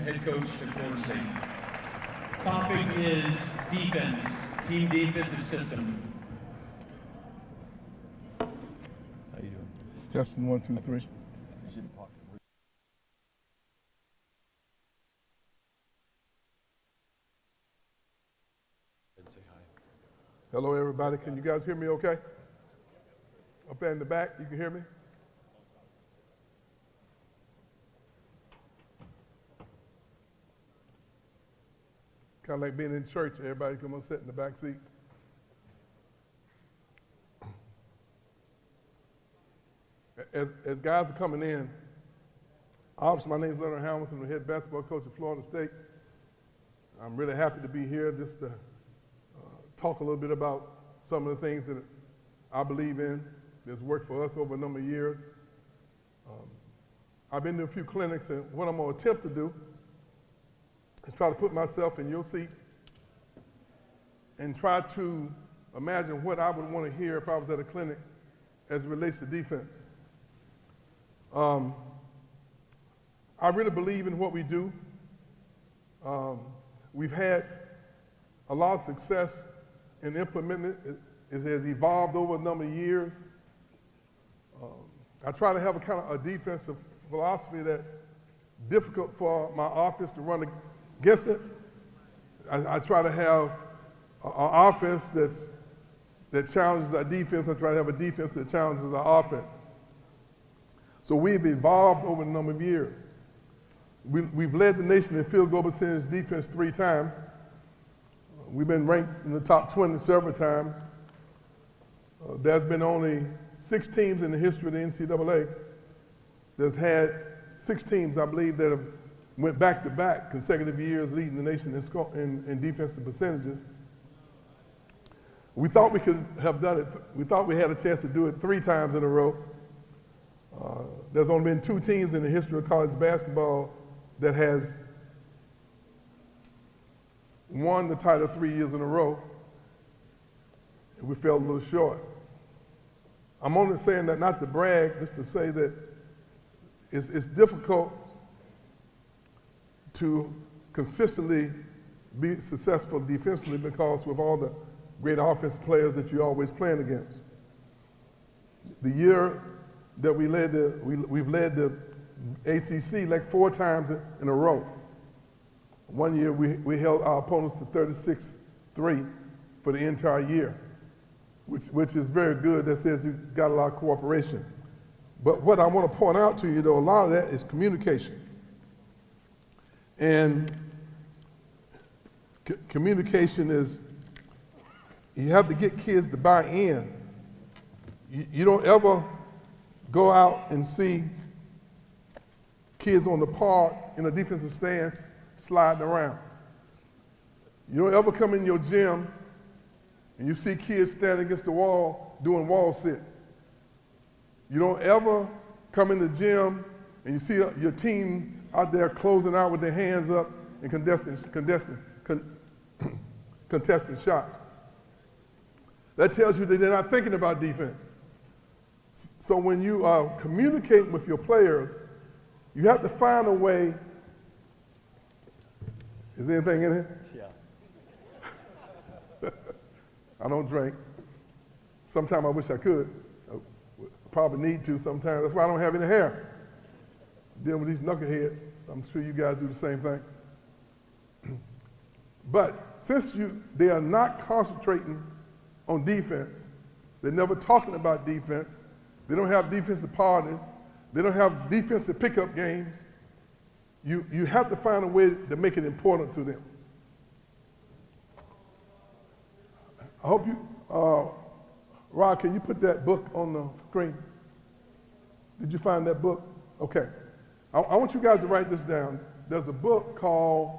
head coach at Florida State. Topic is defense, team defensive system. How you doing? Testing 1, 2, 3. Hello, everybody. Can you guys hear me okay? Up there in the back, you can hear me? Kind of like being in church. Everybody come and sit in the back seat. As guys are coming in, obviously my name is Leonard Hamilton, I'm the head basketball coach at Florida State. I'm really happy to be here just to talk a little bit about some of the things that I believe in that's worked for us over a number of years. I've been to a few clinics, and what I'm going to attempt to do is try to put myself in your seat and try to imagine what I would want to hear if I was at a clinic as it relates to defense. I really believe in what we do. We've had a lot of success in implementing it. It has evolved over a number of years. I try to have a kind of a defensive philosophy that's difficult for my offense to run against it. I try to have an offense that challenges our defense. I try to have a defense that challenges our offense. So we've evolved over a number of years. We've led the nation in field goal percentage defense 3 times. We've been ranked in the top 20 several times. There's been only 6 teams in the history of the NCAA that's had 6 teams, I believe, that have went back-to-back consecutive years leading the nation in defensive percentages. We thought we could have done it. We thought we had a chance to do it 3 times in a row. There's only been 2 teams in the history of college basketball that has won the title 3 years in a row, and we fell a little short. I'm only saying that not to brag, just to say that it's difficult to consistently be successful defensively because with all the great offensive players that you're always playing against. The year that we've led the ACC like 4 times in a row. One year we held our opponents to 36-3 for the entire year, which is very good. That says you got a lot of cooperation. But what I want to point out to you, though, a lot of that is communication. And communication is, you have to get kids to buy in. You don't ever go out and see kids on the park in a defensive stance sliding around. You don't ever come in your gym and you see kids standing against the wall doing wall sits. You don't ever come in the gym and you see your team out there closing out with their hands up and contesting shots. That tells you that they're not thinking about defense. So when you are communicating with your players, you have to find a way. Is there anything in here? Yeah. I don't drink. Sometimes I wish I could. I probably need to sometimes. That's why I don't have any hair. Dealing with these knuckleheads. So I'm sure you guys do the same thing. But since they are not concentrating on defense, they're never talking about defense, they don't have defensive parties, they don't have defensive pickup games, you have to find a way to make it important to them. I hope you, Rod, can you put that book on the screen? Did you find that book? Okay. I want you guys to write this down. There's a book called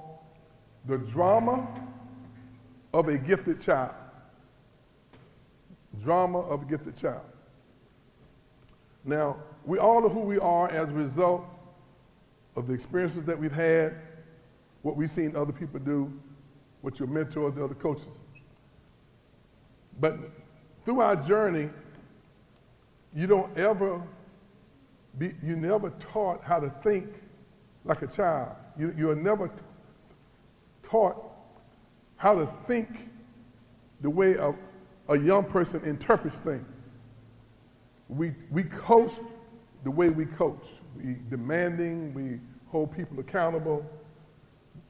The Drama of a Gifted Child. Drama of a Gifted Child. Now, we all know who we are as a result of the experiences that we've had, what we've seen other people do, what your mentors, the other coaches. But through our journey, you never taught how to think like a child. you're never taught how to think the way a young person interprets things. We coach the way we coach. We demanding, we hold people accountable,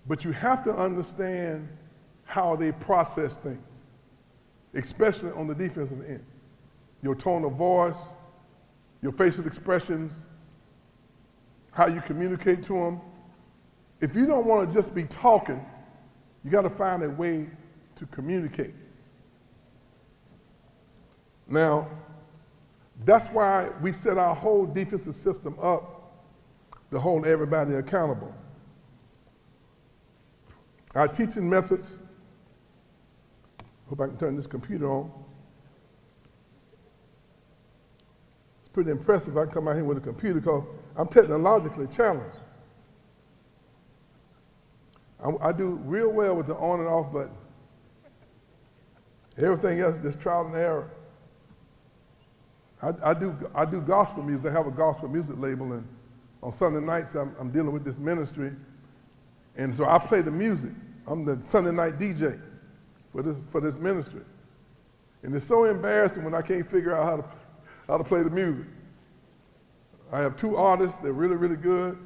but you have to understand how they process things, especially on the defensive end. Your tone of voice, your facial expressions, how you communicate to them. If you don't want to just be talking, you got to find a way to communicate. Now, that's why we set our whole defensive system up to hold everybody accountable. Our teaching methods, hope I can turn this computer on. It's pretty impressive I can come out here with a computer because I'm technologically challenged. I do real well with the on and off button. Everything else is just trial and error. I do gospel music. I have a gospel music label, and on Sunday nights I'm dealing with this ministry, and so I play the music. I'm the Sunday night DJ for this ministry, and it's so embarrassing when I can't figure out how to play the music. I have two artists. They're really, really good,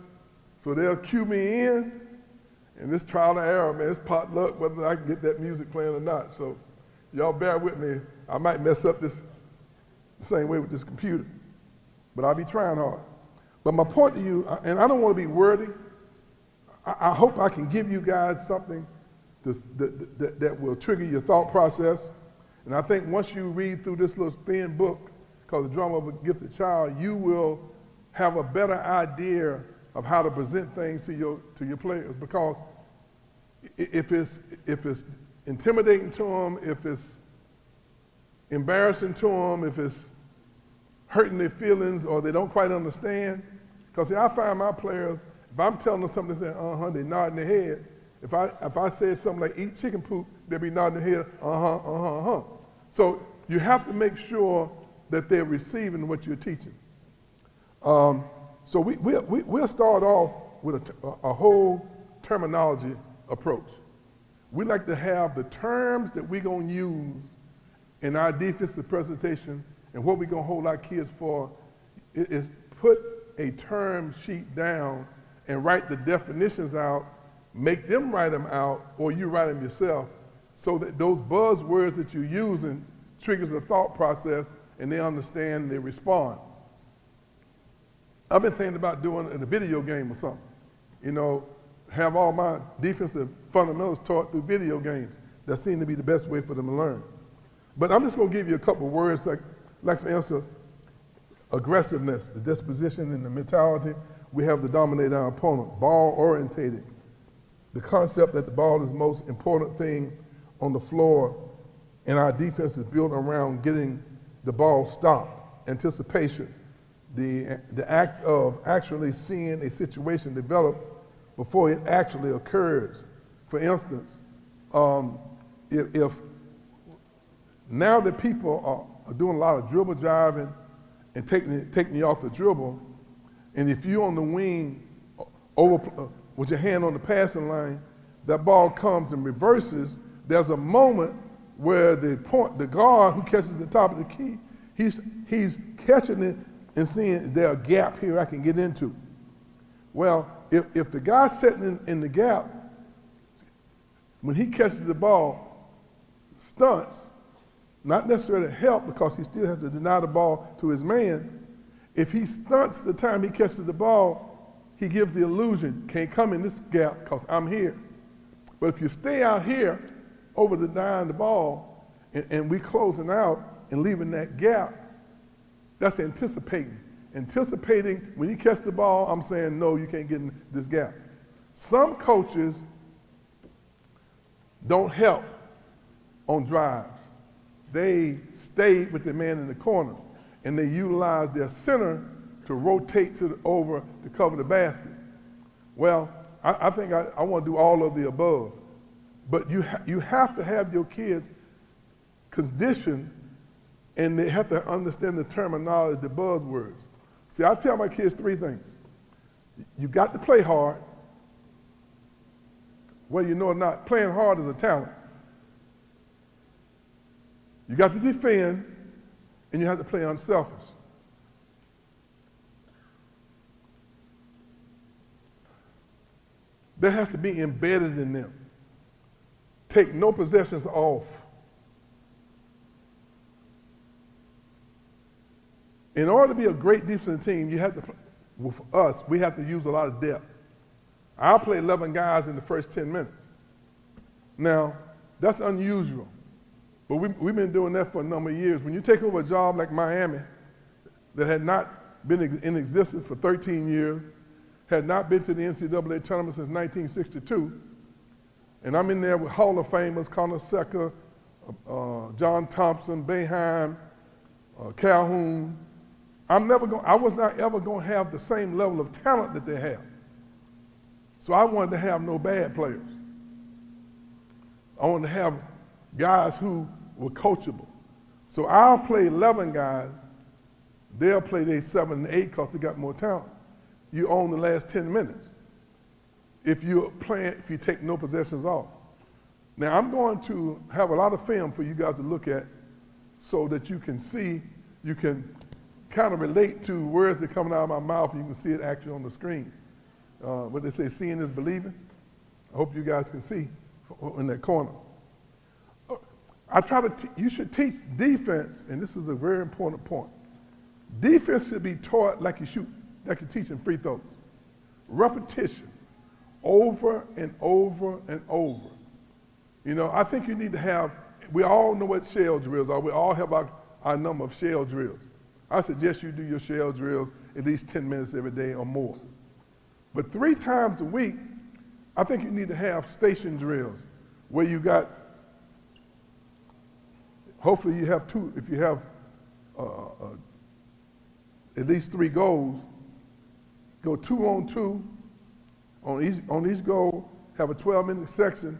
so they'll cue me in, and this trial and error, man, it's pot luck whether I can get that music playing or not. So y'all bear with me. I might mess up this the same way with this computer, but I'll be trying hard. But my point to you, and I don't want to be wordy, I hope I can give you guys something that will trigger your thought process. And I think once you read through this little thin book called The Drama of a Gifted Child, you will have a better idea of how to present things to your players. Because if it's intimidating to them, if it's embarrassing to them, if it's hurting their feelings or they don't quite understand. Because I find my players, if I'm telling them something, they say, they nodding their head. If I say something like eat chicken poop, they'll be nodding their head, So you have to make sure that they're receiving what you're teaching. So we'll start off with a whole terminology approach. We like to have the terms that we're going to use in our defensive presentation, and what we're going to hold our kids for is put a term sheet down and write the definitions out, make them write them out, or you write them yourself, so that those buzzwords that you're using triggers a thought process and they understand and they respond. I've been thinking about doing it in a video game or something. Have all my defensive fundamentals taught through video games. That seems to be the best way for them to learn. But I'm just going to give you a couple of words, like for instance, aggressiveness, the disposition and the mentality. We have to dominate our opponent. Ball-orientated, the concept that the ball is the most important thing on the floor, and our defense is built around getting the ball stopped. Anticipation, the act of actually seeing a situation develop before it actually occurs. For instance, if now that people are doing a lot of dribble driving and taking you off the dribble, and if you're on the wing over with your hand on the passing line, that ball comes and reverses, there's a moment where the guard who catches the top of the key, he's catching it and seeing there's a gap here I can get into. Well, if the guy sitting in the gap, when he catches the ball, stunts, not necessarily help because he still has to deny the ball to his man. If he stunts the time he catches the ball, he gives the illusion, can't come in this gap because I'm here. But if you stay out here over denying the ball and we closing out and leaving that gap, that's anticipating. Anticipating when you catch the ball, I'm saying, no, you can't get in this gap. Some coaches don't help on drives. They stay with the man in the corner, and they utilize their center to rotate over to cover the basket. Well, I think I want to do all of the above, but you have to have your kids conditioned, and they have to understand the terminology, the buzzwords. See, I tell my kids three things. You got to play hard, whether you know or not, playing hard is a talent. You got to defend, and you have to play unselfish. That has to be embedded in them. Take no possessions off. In order to be a great defensive team, you have to, with us, we have to use a lot of depth. I'll play 11 guys in the first 10 minutes. Now, that's unusual, but we've been doing that for a number of years. When you take over a job like Miami that had not been in existence for 13 years, had not been to the NCAA tournament since 1962, and I'm in there with Hall of Famers, Connor Secker, John Thompson, Boeheim, Calhoun. I was not ever going to have the same level of talent that they have. So I wanted to have no bad players. I wanted to have guys who were coachable. So I'll play 11 guys. They'll play their 7 and 8 because they got more talent. You own the last 10 minutes if you take no possessions off. Now I'm going to have a lot of film for you guys to look at so that you can see, you can kind of relate to words that are coming out of my mouth, and you can see it actually on the screen. What they say, seeing is believing. I hope you guys can see in that corner. You should teach defense, and this is a very important point. Defense should be taught like you're teaching free throws. Repetition, over and over and over. You know, I think you need to have, we all know what shell drills are. We all have our number of shell drills. I suggest you do your shell drills at least 10 minutes every day or more. But 3 times a week, I think you need to have station drills where you got, hopefully you have 2, if you have at least 3 goals, go 2 on 2 on each goal, have a 12-minute section.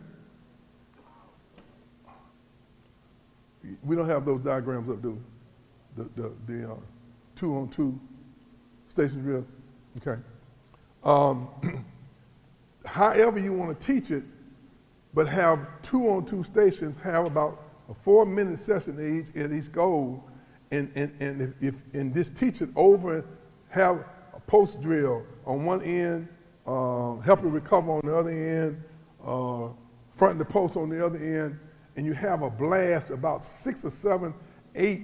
We don't have those diagrams up, do we? The 2 on 2 station drills, okay. However you want to teach it, but have 2 on 2 stations, have about a 4-minute session at each goal, and just teach it over, have a post drill on one end, help you recover on the other end, front the post on the other end, and you have a blast about 6 or 7, 8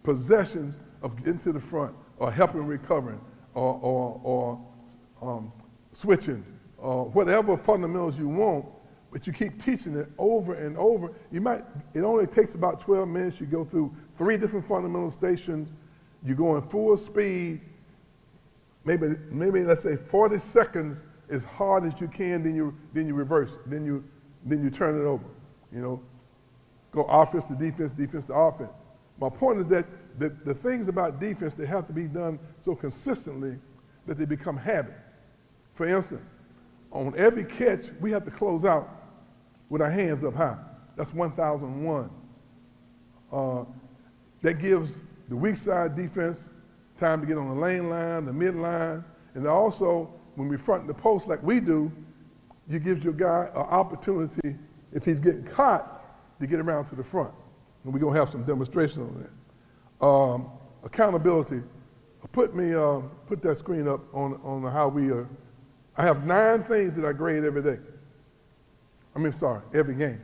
possessions of getting to the front, or helping recovering, or switching, or whatever fundamentals you want, but you keep teaching it over and over. It only takes about 12 minutes. You go through 3 different fundamental stations. You go in full speed, maybe let's say 40 seconds as hard as you can, then you reverse, then you turn it over, you know. Go offense to defense, defense to offense. My point is that the things about defense, they have to be done so consistently that they become habit. For instance, on every catch, we have to close out with our hands up high. That's 1001. That gives the weak side defense time to get on the lane line, the mid line, and also when we front the post like we do, it gives your guy an opportunity, if he's getting caught, to get around to the front. And we're going to have some demonstration on that. Accountability. Put that screen up on how we are. I have 9 things that I grade every day. Every game.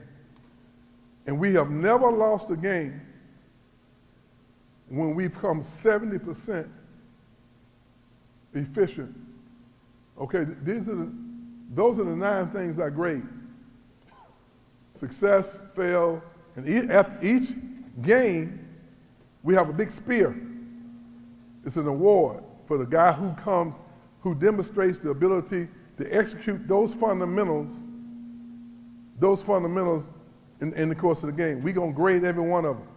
And we have never lost a game when we've come 70% efficient. Okay, those are the 9 things I grade. Success, fail, and after each game, we have a big spear. It's an award for the guy who demonstrates the ability to execute those fundamentals in the course of the game. We're going to grade every one of them.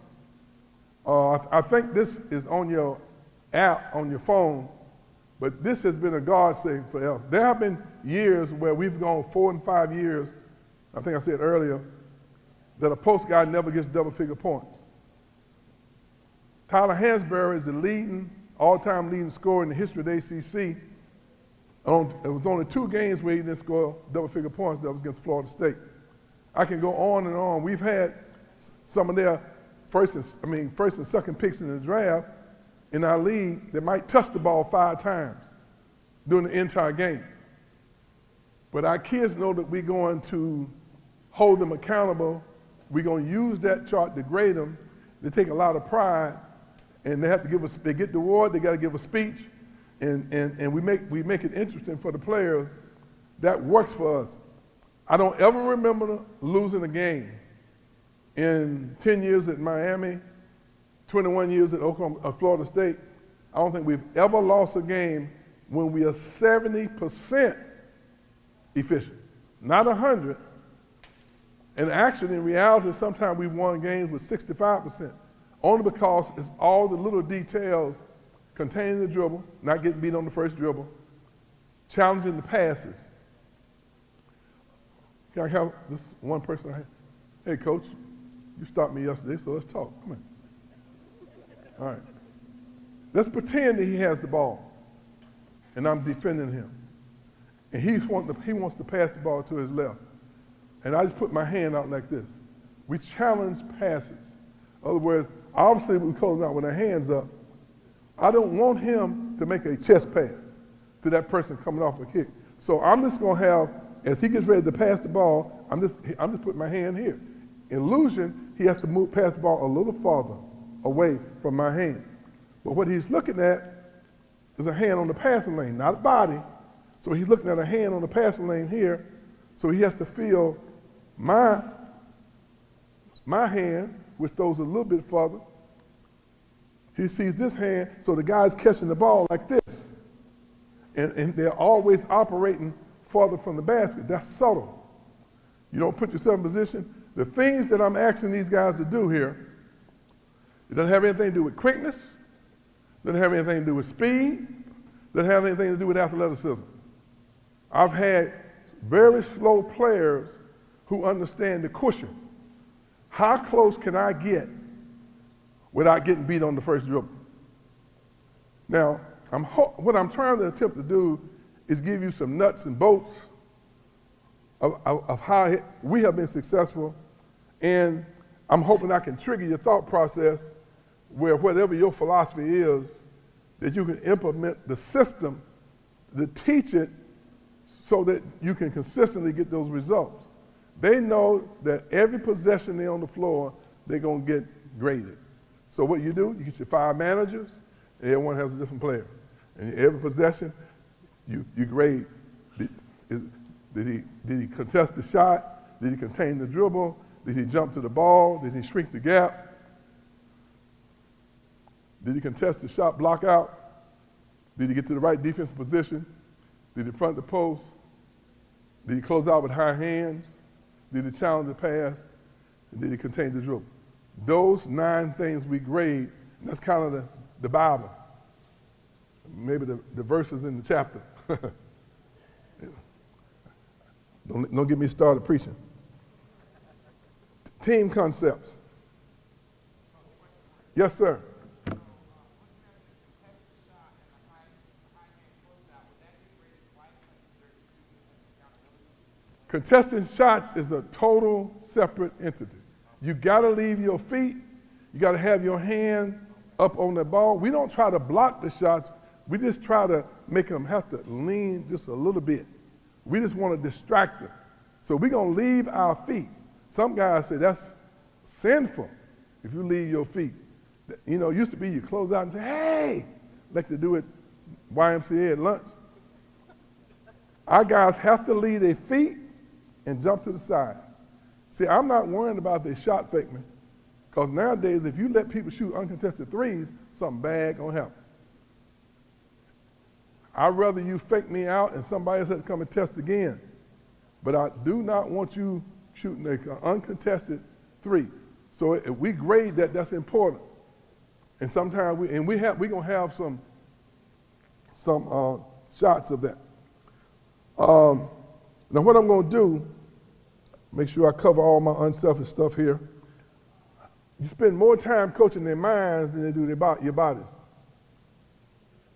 I think this is on your app, on your phone, but this has been a godsend for us. There have been years where we've gone 4 and 5 years, I think I said earlier, that a post guy never gets double-figure points. Tyler Hansberry is the all-time leading scorer in the history of the ACC. It was only 2 games where he didn't score double-figure points. That was against Florida State. I can go on and on. We've had some of their first and second picks in the draft in our league that might touch the ball 5 times during the entire game. But our kids know that we're going to hold them accountable. We're going to use that chart to grade them. They take a lot of pride, and they have to give us. They get the award. They got to give a speech, and we make it interesting for the players. That works for us. I don't ever remember losing a game in 10 years at Miami, 21 years at Florida State. I don't think we've ever lost a game when we are 70% efficient, not 100. And actually, in reality, sometimes we've won games with 65%, only because it's all the little details containing the dribble, not getting beat on the first dribble, challenging the passes. Can I have this one person? Hey, coach, you stopped me yesterday, so let's talk. Come on. All right. Let's pretend that he has the ball, and I'm defending him. And he wants to pass the ball to his left. And I just put my hand out like this. We challenge passes. In other words, obviously we're closing out with our hands up. I don't want him to make a chest pass to that person coming off a kick. So I'm just going to have, as he gets ready to pass the ball, I'm just putting my hand here. In illusion, he has to pass the ball a little farther away from my hand. But what he's looking at is a hand on the passing lane, not a body. So he's looking at a hand on the passing lane here. So he has to feel my hand, which throws a little bit further. He sees this hand, so the guy's catching the ball like this. And they're always operating farther from the basket. That's subtle. You don't put yourself in position. The things that I'm asking these guys to do here, it doesn't have anything to do with quickness, doesn't have anything to do with speed, doesn't have anything to do with athleticism. I've had very slow players who understand the cushion. How close can I get without getting beat on the first dribble? Now, what I'm trying to attempt to do is give you some nuts and bolts of how we have been successful, and I'm hoping I can trigger your thought process where whatever your philosophy is, that you can implement the system to teach it so that you can consistently get those results. They know that every possession they're on the floor, they're going to get graded. So what you do, you get your 5 managers, and everyone has a different player. And every possession, you grade. Did he contest the shot? Did he contain the dribble? Did he jump to the ball? Did he shrink the gap? Did he contest the shot, block out? Did he get to the right defensive position? Did he front the post? Did he close out with high hands? Did he challenge the pass? And did he contain the dribble? Those 9 things we grade, and that's kind of the Bible. Maybe the verses in the chapter. Don't get me started preaching. Team concepts. Yes, sir. Contesting shots is a total separate entity. You got to leave your feet. You got to have your hand up on the ball. We don't try to block the shots. We just try to make them have to lean just a little bit. We just want to distract them. So we're going to leave our feet. Some guys say that's sinful if you leave your feet. You know, it used to be you close out and say, hey, like they do at YMCA at lunch. Our guys have to leave their feet and jump to the side. See, I'm not worrying about their shot fake me, because nowadays, if you let people shoot uncontested threes, something bad gonna happen. I'd rather you fake me out and somebody else has to come and test again. But I do not want you shooting an uncontested three. So if we grade that, that's important. And sometimes we're gonna have some shots of that. Now what I'm gonna do, make sure I cover all my unselfish stuff here. You spend more time coaching their minds than they do your bodies.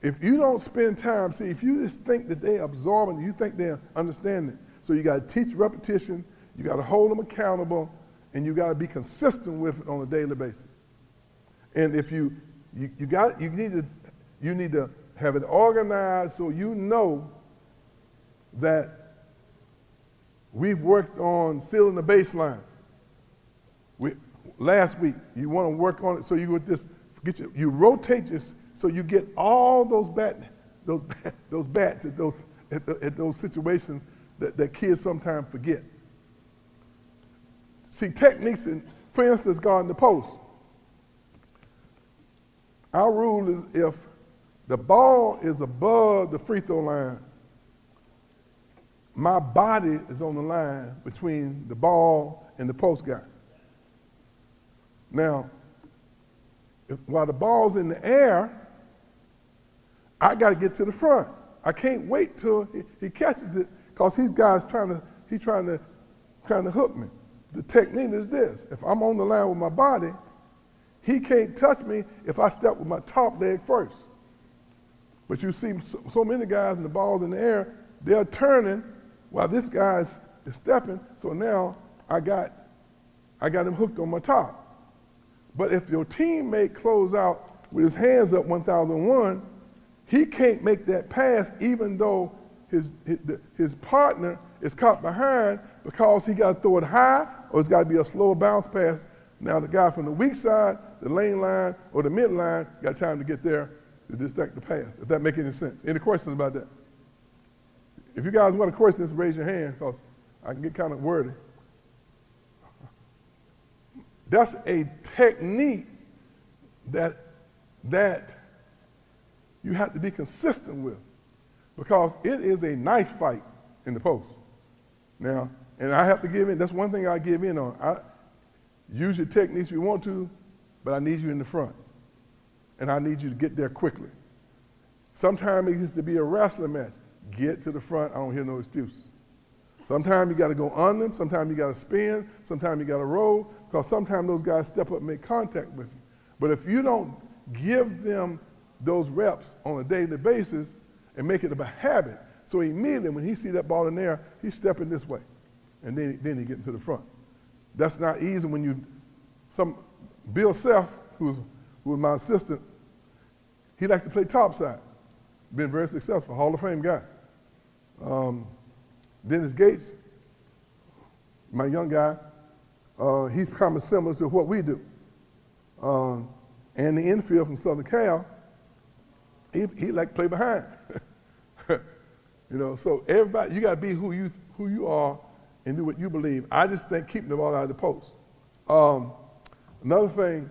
if you don't spend time, see, if you just think that they're absorbing, you think they're understanding. So you got to teach repetition, you got to hold them accountable, and you got to be consistent with it on a daily basis. And if you need to have it organized so you know that we've worked on sealing the baseline. Last week, you want to work on it so you would just you rotate this so you get all those bats at those situations that kids sometimes forget. See, techniques, for instance, guarding the post. Our rule is if the ball is above the free throw line, my body is on the line between the ball and the post guy. Now, while the ball's in the air, I got to get to the front. I can't wait till he catches it because he's trying to hook me. The technique is this: if I'm on the line with my body, he can't touch me if I step with my top leg first. But you see so many guys and the ball's in the air, they're turning while this guy is stepping. So now I got him hooked on my top. But if your teammate close out with his hands up 1001, he can't make that pass even though his partner is caught behind because he got to throw it high or it's got to be a slower bounce pass. Now the guy from the weak side, the lane line, or the mid line got time to get there to detect the pass, if that makes any sense. Any questions about that? If you guys want a question, just raise your hand because I can get kind of wordy. That's a technique that you have to be consistent with because it is a knife fight in the post. Now, and I have to give in, that's one thing I give in on. Use your techniques if you want to, but I need you in the front. And I need you to get there quickly. Sometimes it gets to be a wrestling match. Get to the front, I don't hear no excuses. Sometimes you got to go under them, sometimes you got to spin, sometimes you got to roll, because sometimes those guys step up and make contact with you. But if you don't give them those reps on a daily basis and make it a habit, so immediately when he see that ball in there, he's stepping this way, and then he get to the front. That's not easy when Bill Self, who was my assistant, he likes to play topside. Been very successful, Hall of Fame guy. Dennis Gates, my young guy, he's kind of similar to what we do. And the infield from Southern Cal, he like to play behind. So everybody, you got to be who you are and do what you believe. I just think keeping the ball out of the post. Another thing,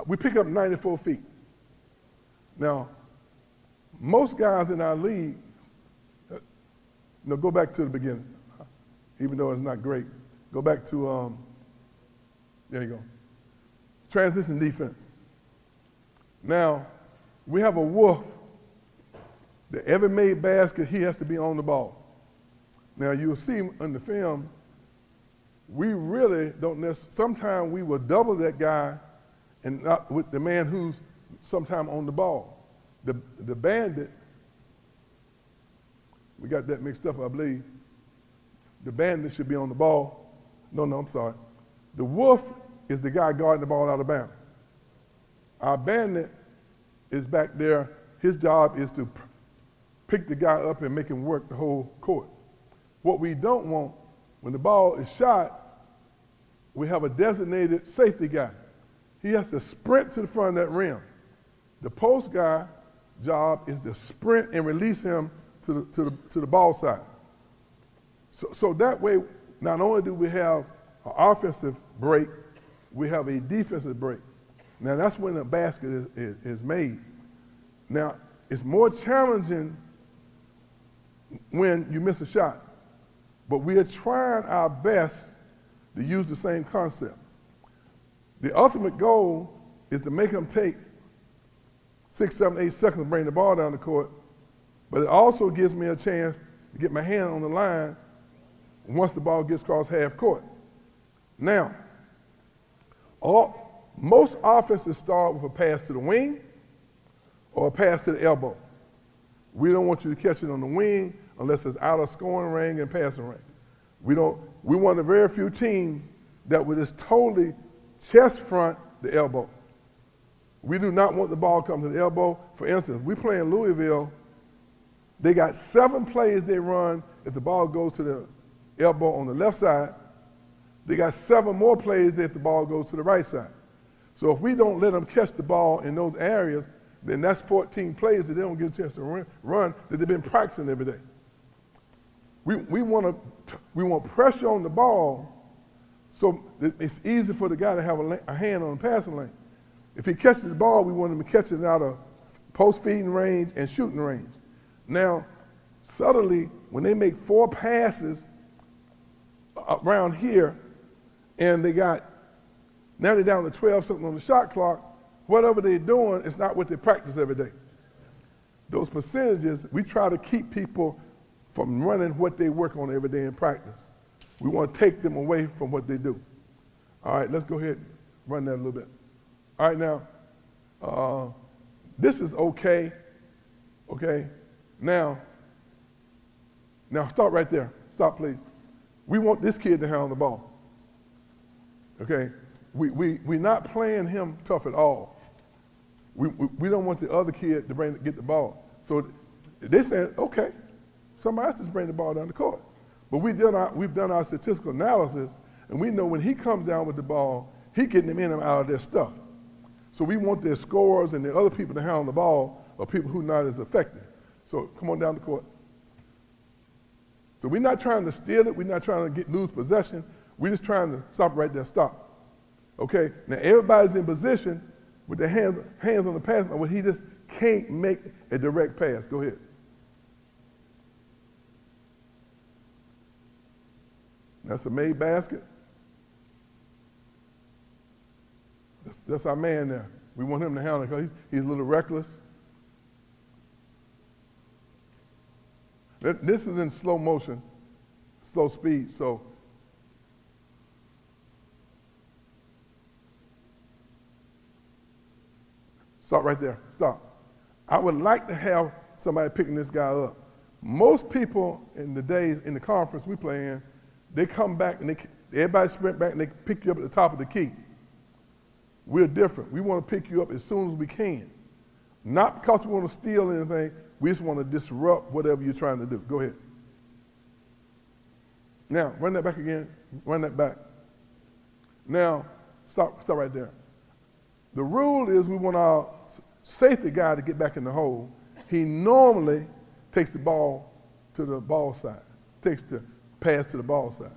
we pick up 94 feet. Now, most guys in our league, go back to the beginning, even though it's not great. Go back to, there you go, transition defense. Now, we have a wolf that every made basket, he has to be on the ball. Now, you'll see in the film, we really don't necessarily, sometimes we will double that guy and not with the man who's sometime on the ball. The bandit, we got that mixed up, I believe. The bandit should be on the ball. No, I'm sorry. The wolf is the guy guarding the ball out of bounds. Our bandit is back there. His job is to pick the guy up and make him work the whole court. What we don't want, when the ball is shot, we have a designated safety guy. He has to sprint to the front of that rim. The post guy job is to sprint and release him to the ball side. So that way, not only do we have an offensive break, we have a defensive break. Now that's when a basket is made. Now it's more challenging when you miss a shot, but we are trying our best to use the same concept. The ultimate goal is to make them take 6, 7, 8 seconds to bring the ball down the court, but it also gives me a chance to get my hand on the line once the ball gets across half court. Now, Most offenses start with a pass to the wing or a pass to the elbow. We don't want you to catch it on the wing unless it's out of scoring range and passing range. We're one of the very few teams that would just totally chest front the elbow. We do not want the ball coming to the elbow. For instance, we play in Louisville, they got 7 plays they run if the ball goes to the elbow on the left side. They got 7 more plays if the ball goes to the right side. So if we don't let them catch the ball in those areas, then that's 14 plays that they don't get a chance to run that they've been practicing every day. We want pressure on the ball so it's easy for the guy to have a hand on the passing lane. If he catches the ball, we want him to catch it out of post-feeding range and shooting range. Now, subtly, when they make 4 passes around here, and now they're down to 12 something on the shot clock, whatever they're doing, it's not what they practice every day. Those percentages, we try to keep people from running what they work on every day in practice. We want to take them away from what they do. All right, let's go ahead and run that a little bit. All right, now, this is okay. Now stop right there. Stop, please. We want this kid to handle the ball. Okay? We're not playing him tough at all. We don't want the other kid to get the ball. So they said, okay, somebody else just bring the ball down the court. But we've done our statistical analysis, and we know when he comes down with the ball, he's getting them in and out of their stuff. So we want their scorers and the other people to handle the ball or people who are not as effective. So come on down the court. So we're not trying to steal it. We're not trying to lose possession. We're just trying to stop right there, stop. Okay, now everybody's in position with their hands on the pass, but he just can't make a direct pass. Go ahead. That's a made basket. That's our man there. We want him to handle it because he's a little reckless. This is in slow motion, slow speed, so. Stop right there, stop. I would like to have somebody picking this guy up. Most people in the conference we play in, they come back and everybody sprint back and they pick you up at the top of the key. We're different. We want to pick you up as soon as we can. Not because we want to steal anything, we just want to disrupt whatever you're trying to do. Go ahead. Now, run that back again. Run that back. Now, stop right there. The rule is we want our safety guy to get back in the hole. He normally takes the ball to the ball side, takes the pass to the ball side.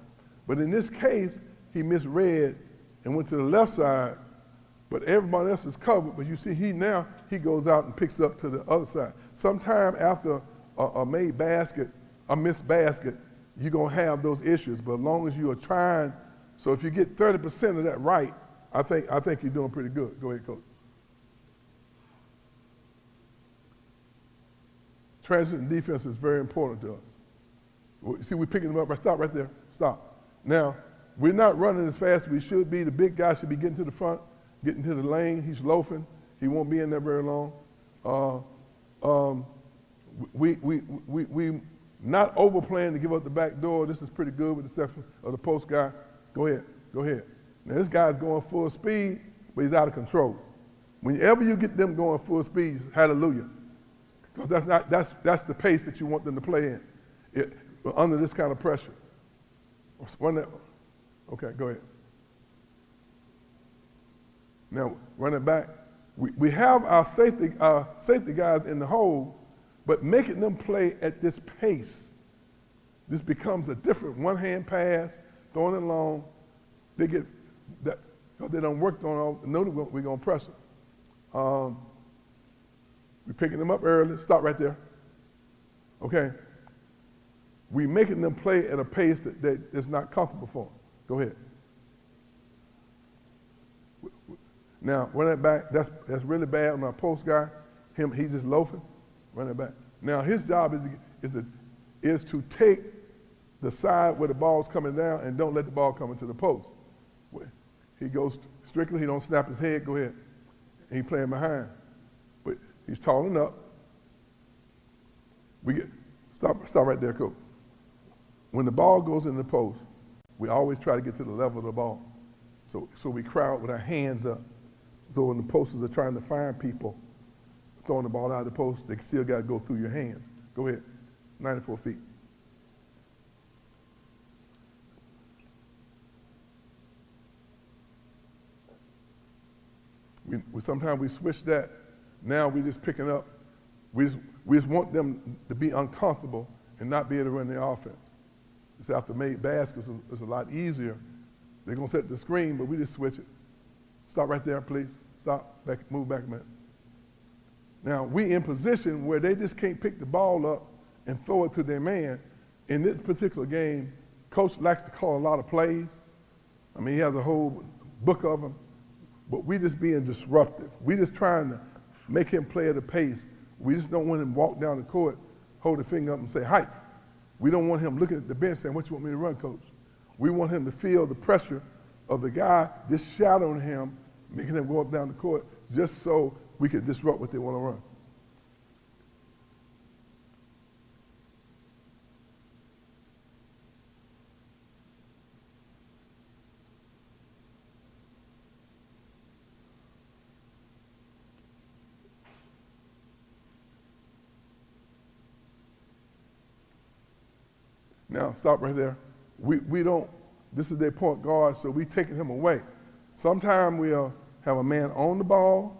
But in this case, he misread and went to the left side, but everybody else is covered. But you see, he goes out and picks up to the other side. Sometime after a made basket, a missed basket, you're going to have those issues. But as long as you are trying, so if you get 30% of that right, I think you're doing pretty good. Go ahead, Coach. Transition defense is very important to us. So, see, we're picking them up. Stop right there. Stop. Now, we're not running as fast as we should be. The big guy should be getting to the front, getting to the lane. He's loafing. He won't be in there very long. We not overplaying to give up the back door. This is pretty good with the exception of the post guy. Go ahead. Now, this guy's going full speed, but he's out of control. Whenever you get them going full speed, hallelujah. Because that's the pace that you want them to play in, under this kind of pressure. Run that. Okay, go ahead. Now, run it back. We have our safety guys in the hole, but making them play at this pace, this becomes a different one-hand pass, throwing it long. They get that because they don't work on. Know that we're going to press them. We're picking them up early. Stop right there. Okay. We're making them play at a pace that is not comfortable for them. Go ahead. Now, run that back. That's really bad on our post guy. He's just loafing. Run it back. Now, his job is to take the side where the ball's coming down and don't let the ball come into the post. He goes strictly, he don't snap his head, go ahead. And he playing behind. But he's tall enough. Stop right there, coach. When the ball goes in the post, we always try to get to the level of the ball. So we crowd with our hands up. So when the posters are trying to find people throwing the ball out of the post, they still got to go through your hands. Go ahead, 94 feet. Sometimes we switch that. Now we just picking up. We just want them to be uncomfortable and not be able to run their offense. It's after made baskets, it's a lot easier. They're going to set the screen, but we just switch it. Stop right there, please. Stop, back, move back a minute. Now, we in position where they just can't pick the ball up and throw it to their man. In this particular game, coach likes to call a lot of plays. I mean, he has a whole book of them, but we just being disruptive. We just trying to make him play at a pace. We just don't want him to walk down the court, hold the finger up and say, hike. We don't want him looking at the bench saying, what you want me to run, coach? We want him to feel the pressure of the guy just shadowing him, making him go up down the court, just so we can disrupt what they want to run. Now, stop right there. We don't, this is their point guard, so we taking him away. Sometimes we'll have a man on the ball,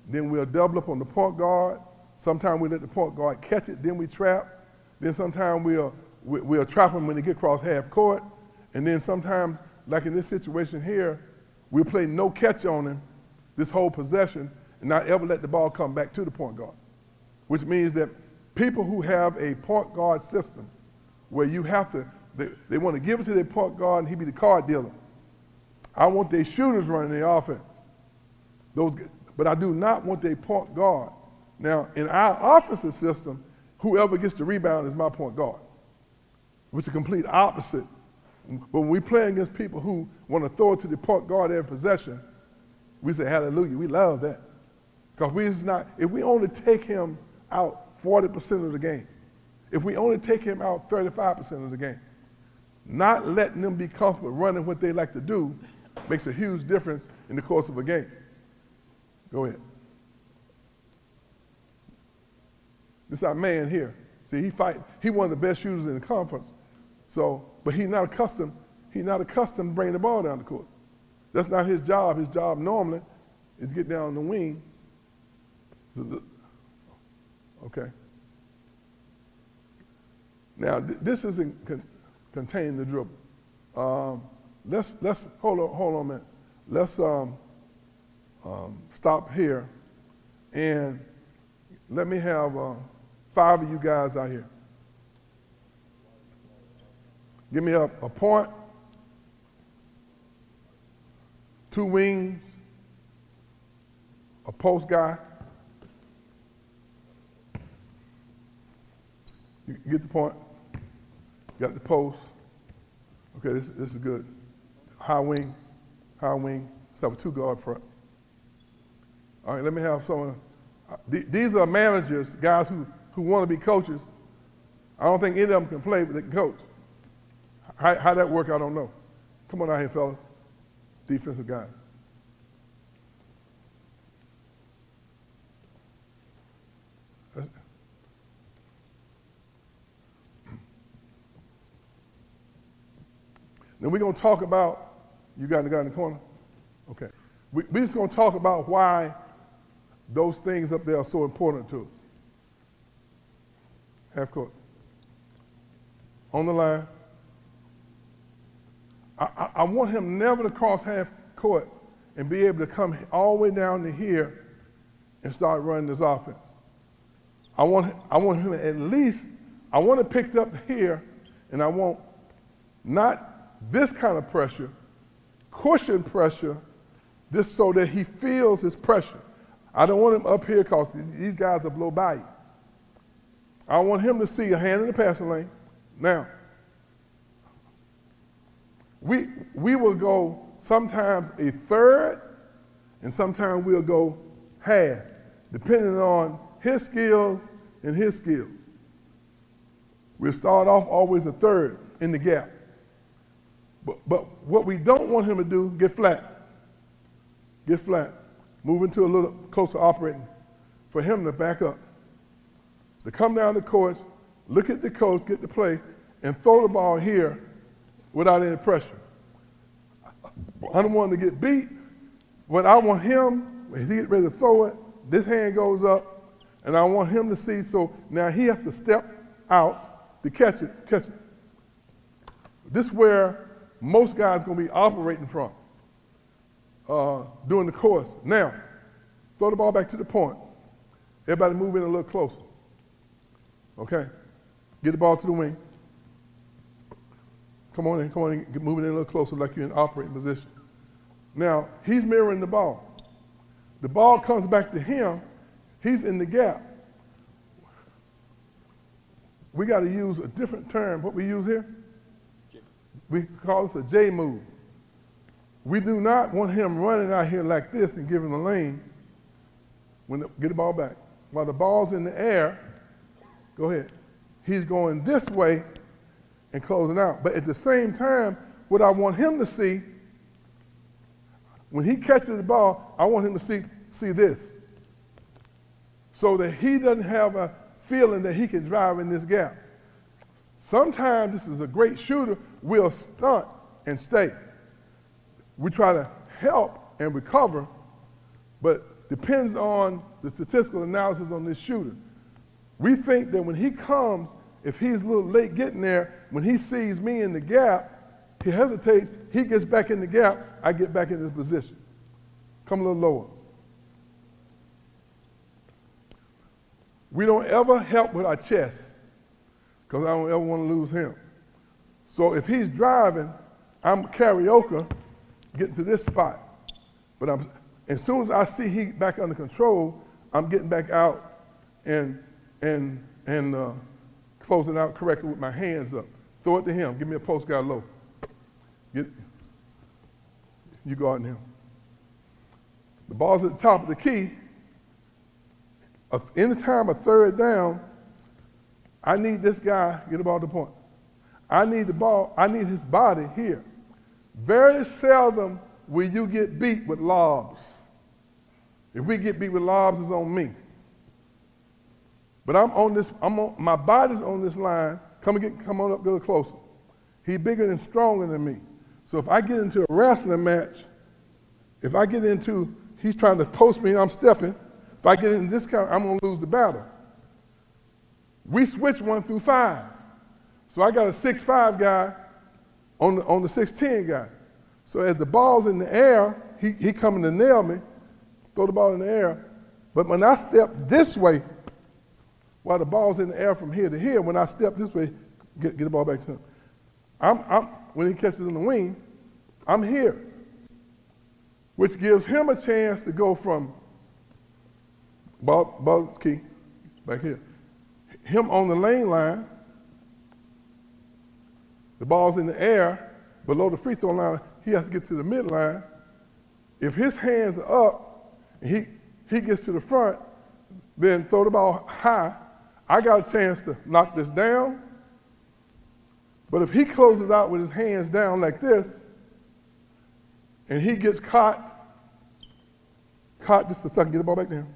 then we'll double up on the point guard. Sometimes we let the point guard catch it, then we trap. Then sometimes we'll trap him when they get across half court. And then sometimes, like in this situation here, we'll play no catch on him this whole possession and not ever let the ball come back to the point guard. Which means that people who have a point guard system where you have to, they want to give it to their point guard and he be the card dealer. I want their shooters running their offense. But I do not want their point guard. Now, in our offensive system, whoever gets the rebound is my point guard, which is the complete opposite. But when we play against people who want to throw it to the point guard every possession, we say, hallelujah, we love that. Because if we only take him out 40% of the game, if we only take him out 35% of the game, not letting them be comfortable running what they like to do makes a huge difference in the course of a game. Go ahead. This is our man here. See, he one of the best shooters in the conference. So, but he's not accustomed to bringing the ball down the court. That's not his job. His job normally is to get down the wing. Okay. Now, this isn't containing the dribble. Let's hold on a minute. Let's stop here and let me have 5 of you guys out here. Give me a point, 2 wings, a post guy. You get the point. Got the post. Okay, this is good. High wing. Let's have a 2 guard front. All right, let me have someone. These are managers, guys who want to be coaches. I don't think any of them can play, but they can coach. How that work, I don't know. Come on out here, fellas. Defensive guys. Then we're going to talk about, you got the guy in the corner? Okay. We're just going to talk about why those things up there are so important to us. Half court. On the line. I want him never to cross half court and be able to come all the way down to here and start running this offense. I want him at least, I want to pick it up here, and I want not this kind of pressure, cushion pressure, just so that he feels his pressure. I don't want him up here because these guys will blow by you. I want him to see a hand in the passing lane. Now, we will go sometimes a third, and sometimes we'll go half, depending on his skills and his skills. We'll start off always a third in the gap. But what we don't want him to do, get flat. Get flat. Move into a little closer operating for him to back up. To come down the court, look at the coach, get the play, and throw the ball here without any pressure. I don't want him to get beat. What I want him, when he get ready to throw it, this hand goes up, and I want him to see, so now he has to step out to catch it. This is where most guys are going to be operating from during the course. Now, throw the ball back to the point. Everybody move in a little closer. Okay? Get the ball to the wing. Come on in, get moving in a little closer like you're in operating position. Now, he's mirroring the ball. The ball comes back to him. He's in the gap. We got to use a different term. What we use here? We call this a J move. We do not want him running out here like this and giving the lane. Get the ball back. While the ball's in the air, go ahead. He's going this way and closing out. But at the same time, what I want him to see, when he catches the ball, I want him to see this. So that he doesn't have a feeling that he can drive in this gap. Sometimes this is a great shooter, will stunt and stay. We try to help and recover, but depends on the statistical analysis on this shooter. We think that when he comes, if he's a little late getting there, when he sees me in the gap, he hesitates, he gets back in the gap, I get back in this position. Come a little lower. We don't ever help with our chest, because I don't ever want to lose him. So if he's driving, I'm karaoke, getting to this spot. But as soon as I see he back under control, I'm getting back out and closing out correctly with my hands up. Throw it to him. Give me a post guy low. You guarding him. The ball's at the top of the key. Anytime a third down, I need this guy get the ball to the point. I need the ball. I need his body here. Very seldom will you get beat with lobs. If we get beat with lobs, it's on me. But my body's on this line. Come on up a little closer. He's bigger and stronger than me. So if I get into a wrestling match, he's trying to post me and I'm stepping, if I get into this kind, I'm going to lose the battle. We switch 1 through 5. So I got a 6'5" guy on the 6'10" guy. So as the ball's in the air, he coming to nail me, throw the ball in the air. But when I step this way, while the ball's in the air from here to here, when I step this way, get the ball back to him. When he catches in the wing, I'm here, which gives him a chance to go from ball key, back here, him on the lane line, the ball's in the air, below the free throw line, he has to get to the midline. If his hands are up and he gets to the front, then throw the ball high. I got a chance to knock this down. But if he closes out with his hands down like this, and he gets caught just a second, get the ball back down.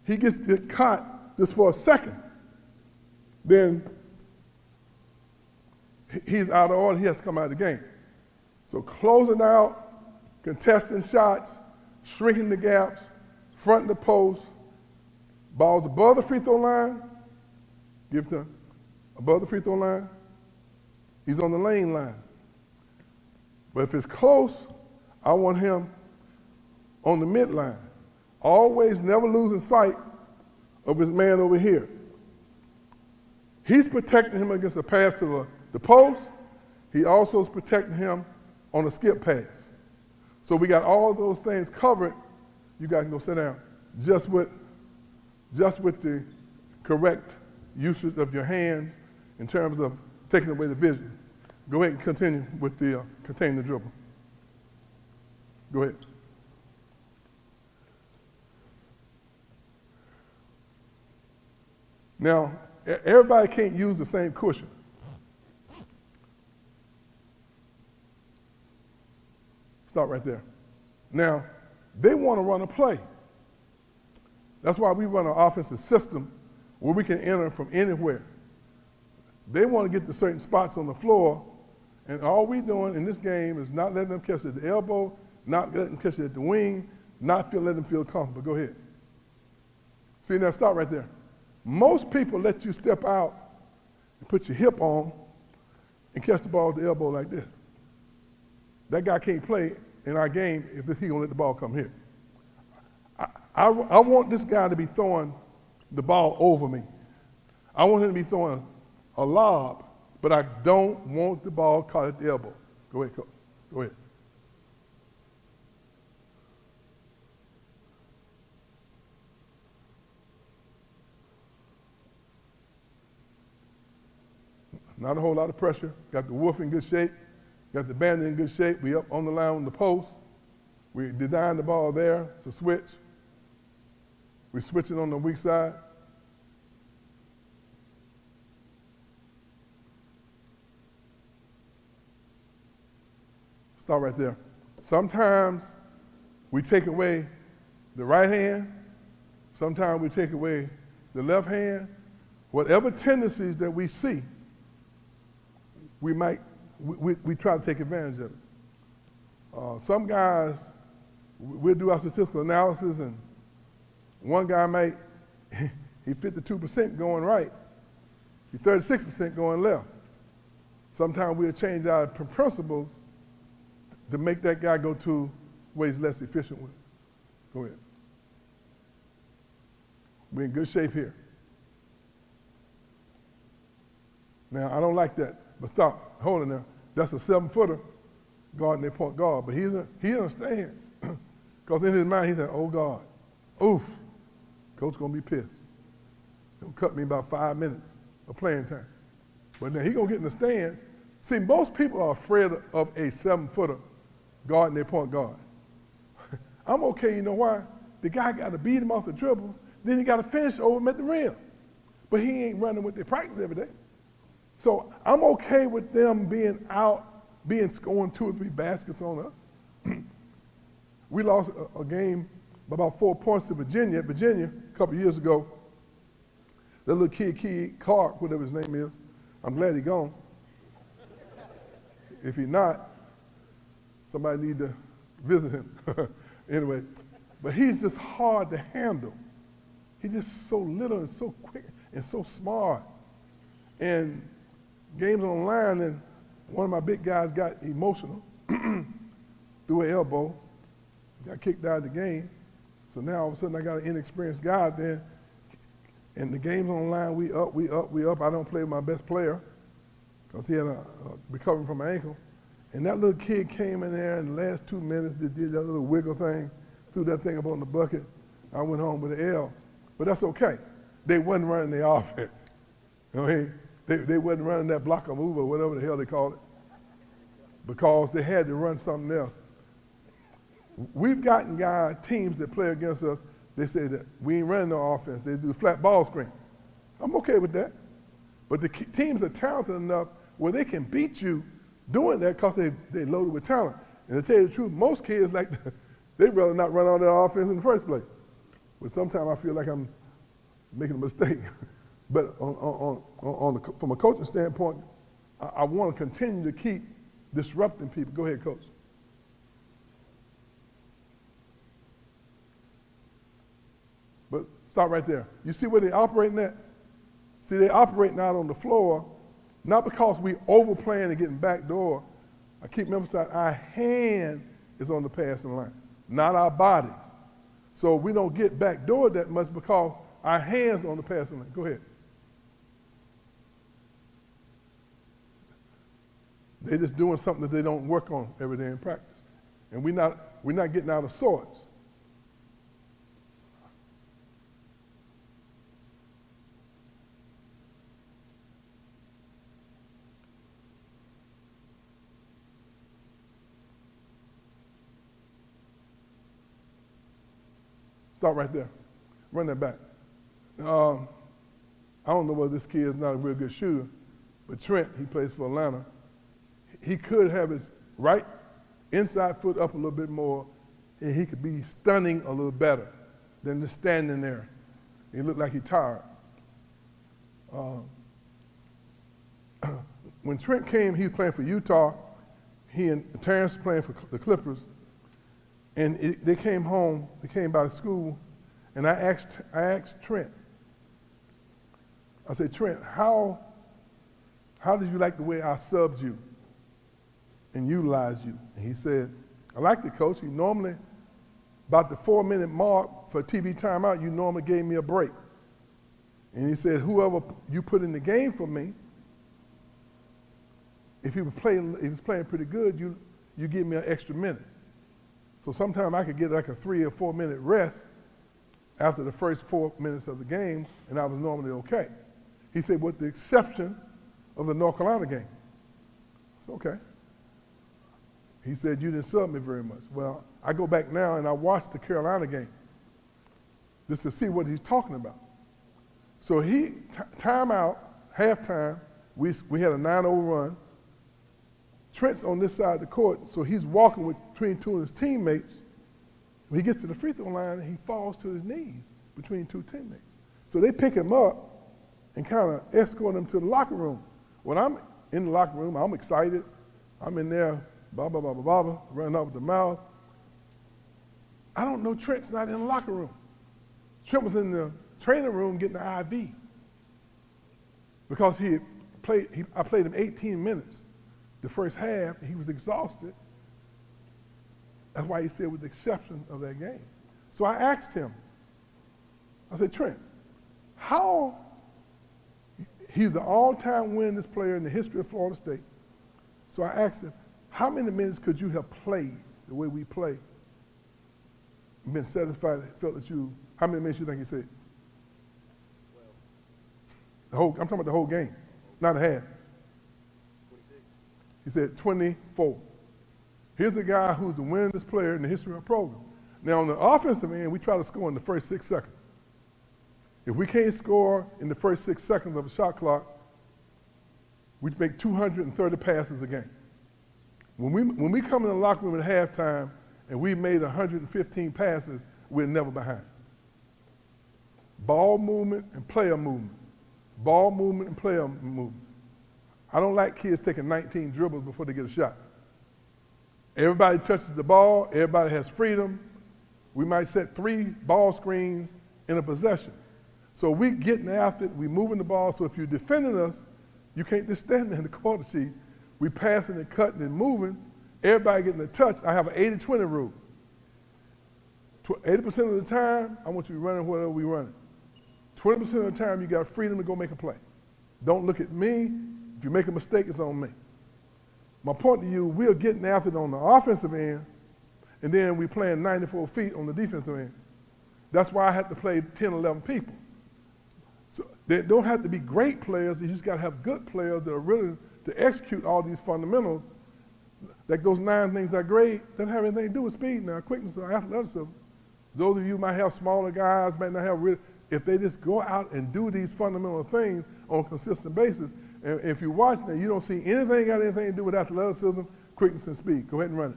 He gets caught just for a second, then he's out of order, he has to come out of the game. So closing out, contesting shots, shrinking the gaps, fronting the post, ball's above the free throw line, give to him. Above the free throw line, he's on the lane line. But if it's close, I want him on the midline. Always never losing sight of his man over here. He's protecting him against a pass to the post. He also is protecting him on a skip pass. So we got all those things covered. You guys can go sit down. Just with the correct usage of your hands in terms of taking away the vision. Go ahead and continue with the contain the dribble. Go ahead. Now, everybody can't use the same cushion. Stop right there. Now, they want to run a play. That's why we run an offensive system where we can enter from anywhere. They want to get to certain spots on the floor, and all we doing in this game is not letting them catch it at the elbow, not letting them catch it at the wing, not letting them feel comfortable. Go ahead. See, now stop right there. Most people let you step out and put your hip on and catch the ball at the elbow like this. That guy can't play in our game if he's gonna let the ball come here. I want this guy to be throwing the ball over me. I want him to be throwing a lob, but I don't want the ball caught at the elbow. Go ahead, coach. Go ahead. Not a whole lot of pressure. Got the wolf in good shape. Got the bandit in good shape. We up on the line on the post. We designed the ball there. It's a switch. We're switching on the weak side. Stop right there. Sometimes we take away the right hand. Sometimes we take away the left hand. Whatever tendencies that we see, we try to take advantage of it. Some guys, we'll do our statistical analysis, and one guy might, he 52% going right, he 36% going left. Sometimes we'll change our principles to make that guy go to where he's less efficient with. Go ahead. We're in good shape here. Now, I don't like that. But stop, hold it now. That's a 7-footer guarding their point guard. But he understands. Because in his mind, he said, oh God, oof, coach gonna be pissed. He'll cut me about 5 minutes of playing time. But now he gonna get in the stands. See, most people are afraid of a 7-footer guarding their point guard. I'm okay, you know why? The guy gotta beat him off the dribble, then he gotta finish over him at the rim. But he ain't running with their practice every day. So I'm okay with them being out, scoring 2 or 3 baskets on us. We lost a game by about 4 points to Virginia. At Virginia, a couple years ago, that little kid Clark, whatever his name is, I'm glad he's gone. If he's not, somebody need to visit him. Anyway, but he's just hard to handle. He's just so little and so quick and so smart. And games on the line, and one of my big guys got emotional, threw an elbow, got kicked out of the game. So now all of a sudden I got an inexperienced guy out there, and the game's on the line, we up. I don't play with my best player because he had recovering from an ankle. And that little kid came in there in the last 2 minutes, just did that little wiggle thing, threw that thing up on the bucket. I went home with an L. But that's okay. They wasn't running the offense. You know what I mean? They wasn't running that blocker move or whatever the hell they call it, because they had to run something else. We've gotten teams that play against us, they say that we ain't running no offense, they do flat ball screen. I'm okay with that. But the teams are talented enough where they can beat you doing that because they loaded with talent. And to tell you the truth, most kids they'd rather not run on that offense in the first place. But sometimes I feel like I'm making a mistake. But from a coaching standpoint, I want to continue to keep disrupting people. Go ahead, coach. But stop right there. You see where they're operating at? See, they're operating out on the floor, not because we overplaying and getting backdoor. I keep emphasizing our hand is on the passing line, not our bodies. So we don't get backdoored that much because our hands on the passing line. Go ahead. They're just doing something that they don't work on every day in practice. And we're not getting out of sorts. Start right there. Run that back. I don't know whether this kid is not a real good shooter, but Trent, he plays for Atlanta. He could have his right inside foot up a little bit more, and he could be stunning a little better than just standing there. He looked like he's tired. When Trent came, he was playing for Utah. He and Terrence playing for the Clippers. And they came home, they came by the school, and I asked Trent, I said, Trent, how did you like the way I subbed you and utilized you? And he said, I liked it, Coach. You normally, about the 4-minute mark for a TV timeout, you normally gave me a break. And he said, whoever you put in the game for me, if he was playing pretty good, you give me an extra minute. So sometimes I could get like a 3 or 4 minute rest after the first 4 minutes of the game, and I was normally okay. He said, with the exception of the North Carolina game. It's okay. He said, you didn't sub me very much. Well, I go back now and I watch the Carolina game just to see what he's talking about. So timeout, halftime, we had a 9-0 run. Trent's on this side of the court, so he's walking between two of his teammates. When he gets to the free throw line, he falls to his knees between two teammates. So they pick him up and kind of escort him to the locker room. When I'm in the locker room, I'm excited. I'm in there, blah, blah, blah, blah, blah, running up with the mouth. I don't know Trent's not in the locker room. Trent was in the training room getting the IV because I played him 18 minutes. The first half, he was exhausted. That's why he said with the exception of that game. So I asked him, I said, Trent, he's the all-time winningest player in the history of Florida State. So I asked him, how many minutes could you have played the way we play? Been satisfied, felt that how many minutes you think he said? I'm talking about the whole game, not a half. 26. He said 24. Here's a guy who's the winningest player in the history of our program. Now, on the offensive end, we try to score in the first 6 seconds. If we can't score in the first 6 seconds of a shot clock, we make 230 passes a game. When we come in the locker room at halftime and we made 115 passes, we're never behind. Ball movement and player movement. Ball movement and player movement. I don't like kids taking 19 dribbles before they get a shot. Everybody touches the ball. Everybody has freedom. We might set 3 ball screens in a possession. So we getting after it. We moving the ball. So if you're defending us, you can't just stand there in the corner sheet. We passing and cutting and moving. Everybody getting a touch. I have an 80-20 rule. 80% of the time, I want you running whatever we running. 20% of the time, you got freedom to go make a play. Don't look at me. If you make a mistake, it's on me. My point to you, we're getting after it on the offensive end, and then we're playing 94 feet on the defensive end. That's why I had to play 10, 11 people. So they don't have to be great players. You just got to have good players that are willing to execute all these fundamentals. Like those 9 things I grade, doesn't have anything to do with speed now, quickness or athleticism. Those of you might have smaller guys, might not have really, if they just go out and do these fundamental things on a consistent basis, and if you watch that, you don't see anything got anything to do with athleticism, quickness, and speed. Go ahead and run it.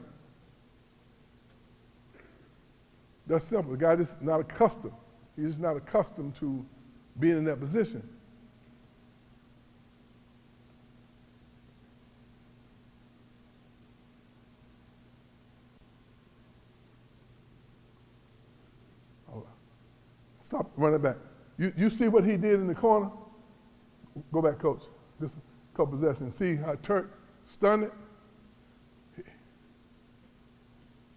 That's simple. The guy just not accustomed. He's just not accustomed to being in that position. Stop, run it back. You see what he did in the corner? Go back, coach. Just a couple possessions. See how Turk stunned it?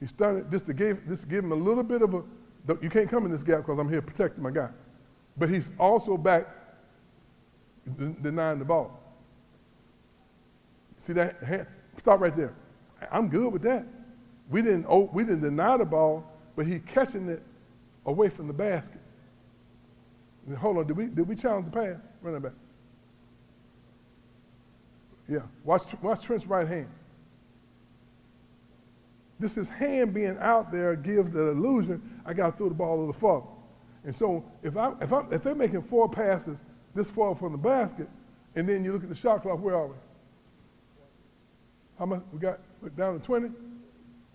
He stunned it just to give him a little bit of a, you can't come in this gap because I'm here protecting my guy. But he's also back denying the ball. See that hand? Stop right there. I'm good with that. We didn't deny the ball, but he's catching it away from the basket. Hold on, did we challenge the pass? Run it back. Yeah, watch Trent's right hand. This his hand being out there gives the illusion I got to throw the ball a little farther. And so if they're making 4 passes this far from the basket, and then you look at the shot clock, where are we? How much we got? Down to 20?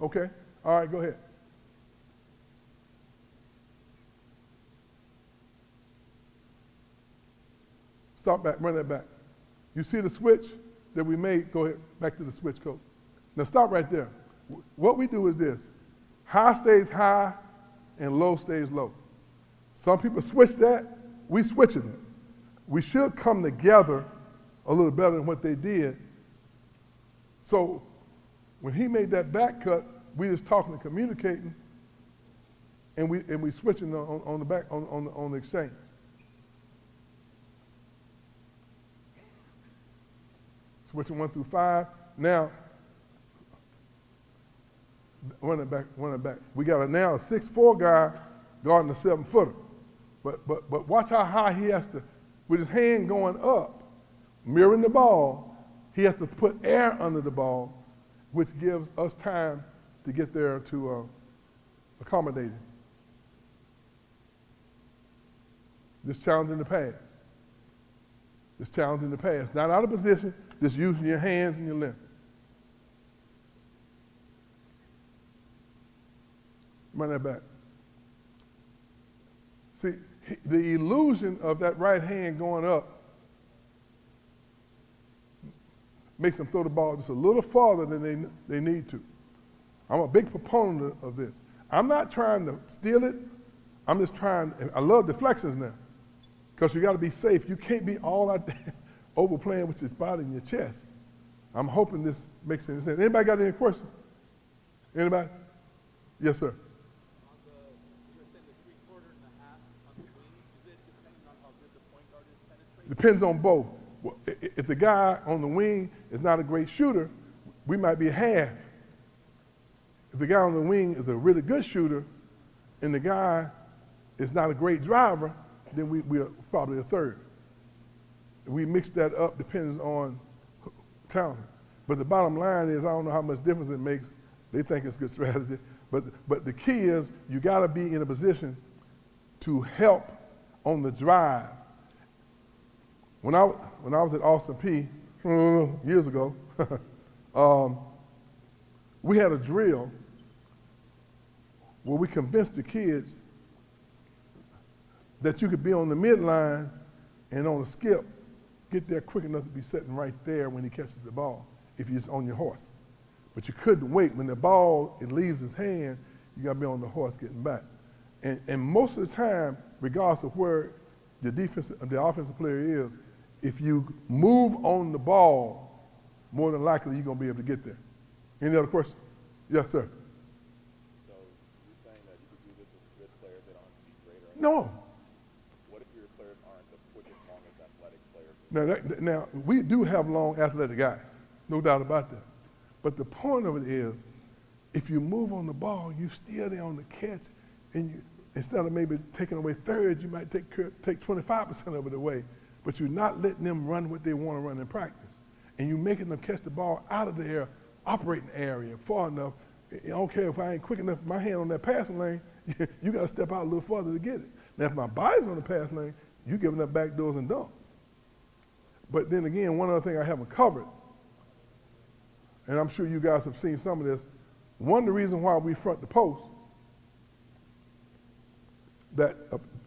Okay. All right, go ahead. Stop back, run that back. You see the switch that we made? Go ahead, back to the switch, coach. Now stop right there. What we do is this. High stays high and low stays low. Some people switch that, we switching it. We should come together a little better than what they did. So when he made that back cut, we just talking and communicating, and we switching on the back on the exchange. Switching 1 through 5. Now, run it back. We got now a 6'4" guy guarding a 7-footer. But watch how high he has to, with his hand going up, mirroring the ball, he has to put air under the ball, which gives us time to get there to accommodate him. This challenge in the pass. This challenge in the pass. Not out of position, just using your hands and your length. Run that back. See, the illusion of that right hand going up makes them throw the ball just a little farther than they need to. I'm a big proponent of this. I'm not trying to steal it. I'm just trying, I love deflections now, because you got to be safe. You can't be all out there overplaying with your body in your chest. I'm hoping this makes any sense. Anybody got any questions? Anybody? Yes, sir. Depends on both. If the guy on the wing is not a great shooter, we might be half. If the guy on the wing is a really good shooter and the guy is not a great driver, then we're probably a third. We mix that up depending on talent. But the bottom line is, I don't know how much difference it makes. They think it's good strategy. But the key is you got to be in a position to help on the drive. When I was at Austin Peay years ago, we had a drill where we convinced the kids that you could be on the midline and on a skip, get there quick enough to be sitting right there when he catches the ball, if you're on your horse. But you couldn't wait. When the ball, it leaves his hand, you got to be on the horse getting back. And most of the time, regardless of where the offensive player is, if you move on the ball, more than likely you're going to be able to get there. Any other questions? Yes, sir. So you're saying that you could do this with good players that aren't great or anything? No. What if your players aren't the quickest, longest athletic players? Now, we do have long athletic guys, no doubt about that. But the point of it is, if you move on the ball, you still there on the catch, and you, instead of maybe taking away thirds, you might take 25% of it away. But you're not letting them run what they want to run in practice. And you're making them catch the ball out of their operating area far enough. I don't care if I ain't quick enough with my hand on that passing lane, you got to step out a little further to get it. Now, if my body's on the pass lane, you're giving up back doors and dunks. But then again, one other thing I haven't covered, and I'm sure you guys have seen some of this, one of the reasons why we front the post, that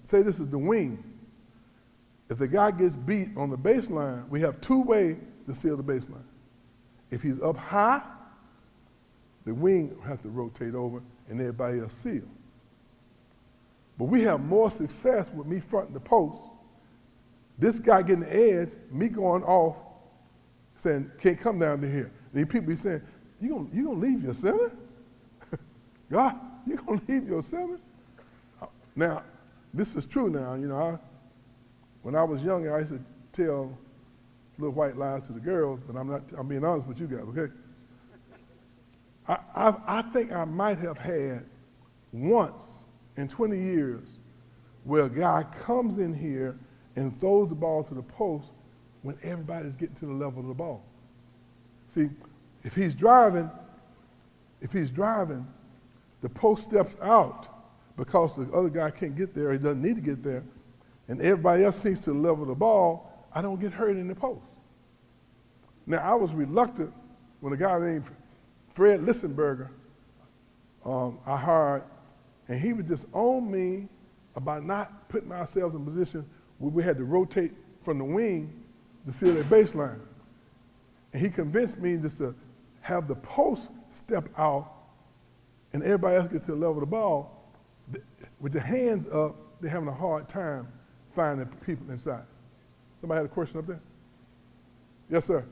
say this is the wing. If the guy gets beat on the baseline, we have 2 ways to seal the baseline. If he's up high, the wing will have to rotate over and everybody else seal. But we have more success with me fronting the post. This guy getting the edge, me going off, saying, can't come down to here. Then people be saying, you gonna leave your center? God, you gonna leave your center? Now, this is true now, you know, when I was younger, I used to tell little white lies to the girls, but I'm being honest with you guys, okay? I think I might have had once in 20 years where a guy comes in here and throws the ball to the post when everybody's getting to the level of the ball. See, if he's driving if he's driving, the post steps out because the other guy can't get there, he doesn't need to get there, and everybody else seems to level the ball, I don't get hurt in the post. Now, I was reluctant when a guy named Fred Lissenberger I hired, and he would just own me about not putting ourselves in a position where we had to rotate from the wing to seal that baseline. And he convinced me just to have the post step out and everybody else get to the level of the ball. With your hands up, they're having a hard time finding people inside. Somebody had a question up there? Yes, sir.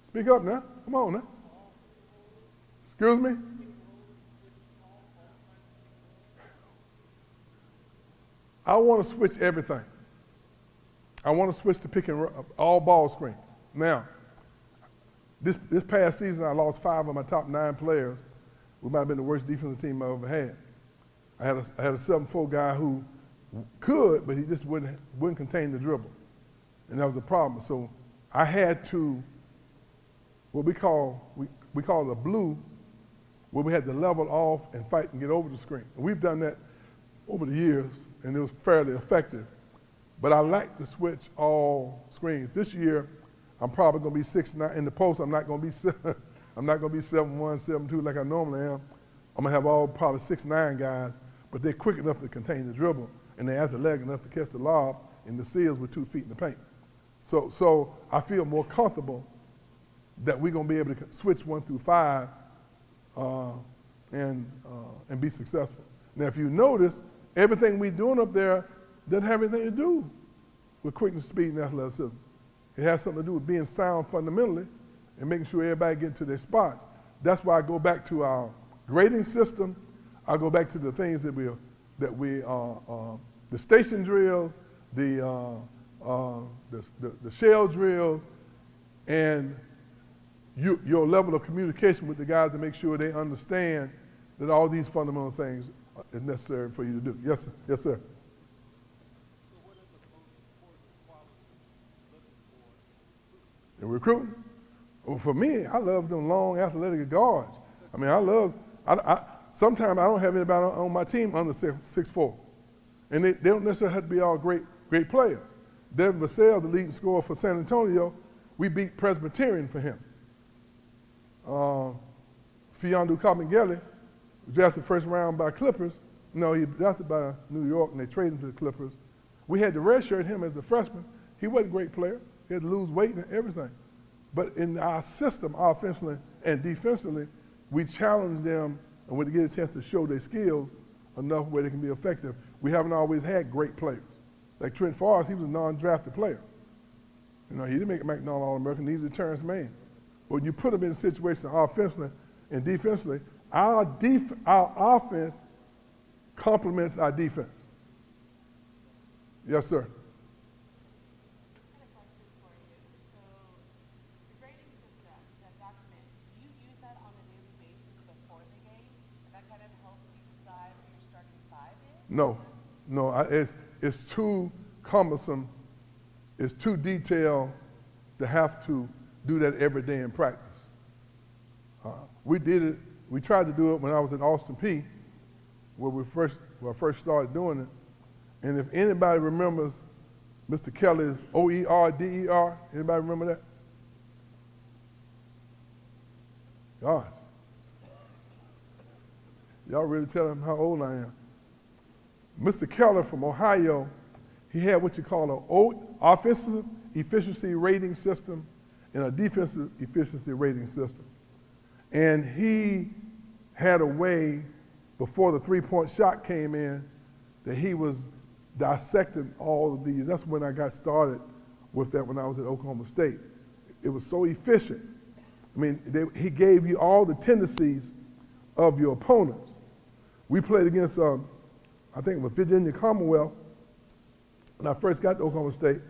Speak up now. Come on now. Excuse me? I want to switch everything. I want to switch to picking all ball screen. Now, this past season, I lost 5 of my top 9 players. We might have been the worst defensive team I ever had. I had a 7'4" guy who could, but he just wouldn't contain the dribble. And that was a problem. So I had to, what we call it a blue, where we had to level off and fight and get over the screen. And we've done that over the years, and it was fairly effective. But I like to switch all screens. This year, I'm probably going to be 6'9". In the post, I'm not going to be 7'1", 7'2" like I normally am. I'm going to have all probably 6'9" guys, but they're quick enough to contain the dribble, and they're athletic enough to catch the lob and the seals with 2 feet in the paint. So I feel more comfortable that we're going to be able to switch 1 through 5 and be successful. Now, if you notice, everything we're doing up there doesn't have anything to do with quickness, speed, and athleticism. It has something to do with being sound fundamentally and making sure everybody gets to their spots. That's why I go back to our grading system. I go back to the things that the station drills, the shell drills, and your level of communication with the guys to make sure they understand that all these fundamental things is necessary for you to do. Yes, sir. Yes, sir. In recruiting? Well, for me, I love them long athletic guards. I mean, sometimes I don't have anybody on my team under 6'4". And they don't necessarily have to be all great players. Devin Vassell, the leading scorer for San Antonio, we beat Presbyterian for him. Fiondu Kabengele, drafted first round by Clippers. No, he was drafted by New York, and they traded him to the Clippers. We had to redshirt him as a freshman. He wasn't a great player. He had to lose weight and everything. But in our system, offensively and defensively, we challenge them and we get a chance to show their skills enough where they can be effective. We haven't always had great players. Like Trent Forrest, he was a non-drafted player. You know, he didn't make it McDonald All-American, neither did Terrence Mann. But when you put him in a situation offensively and defensively, our offense complements our defense. Yes, sir. No, it's too cumbersome, it's too detailed to have to do that every day in practice. We tried to do it when I was at Austin Peay, where I first started doing it. And if anybody remembers Mr. Kelly's OER-DER, anybody remember that? Gosh. Y'all really tell them how old I am. Mr. Keller from Ohio, he had what you call an offensive efficiency rating system and a defensive efficiency rating system. And he had a way, before the three-point shot came in, that he was dissecting all of these. That's when I got started with that when I was at Oklahoma State. It was so efficient. I mean, he gave you all the tendencies of your opponents. We played against, I think it was Virginia Commonwealth. When I first got to Oklahoma State,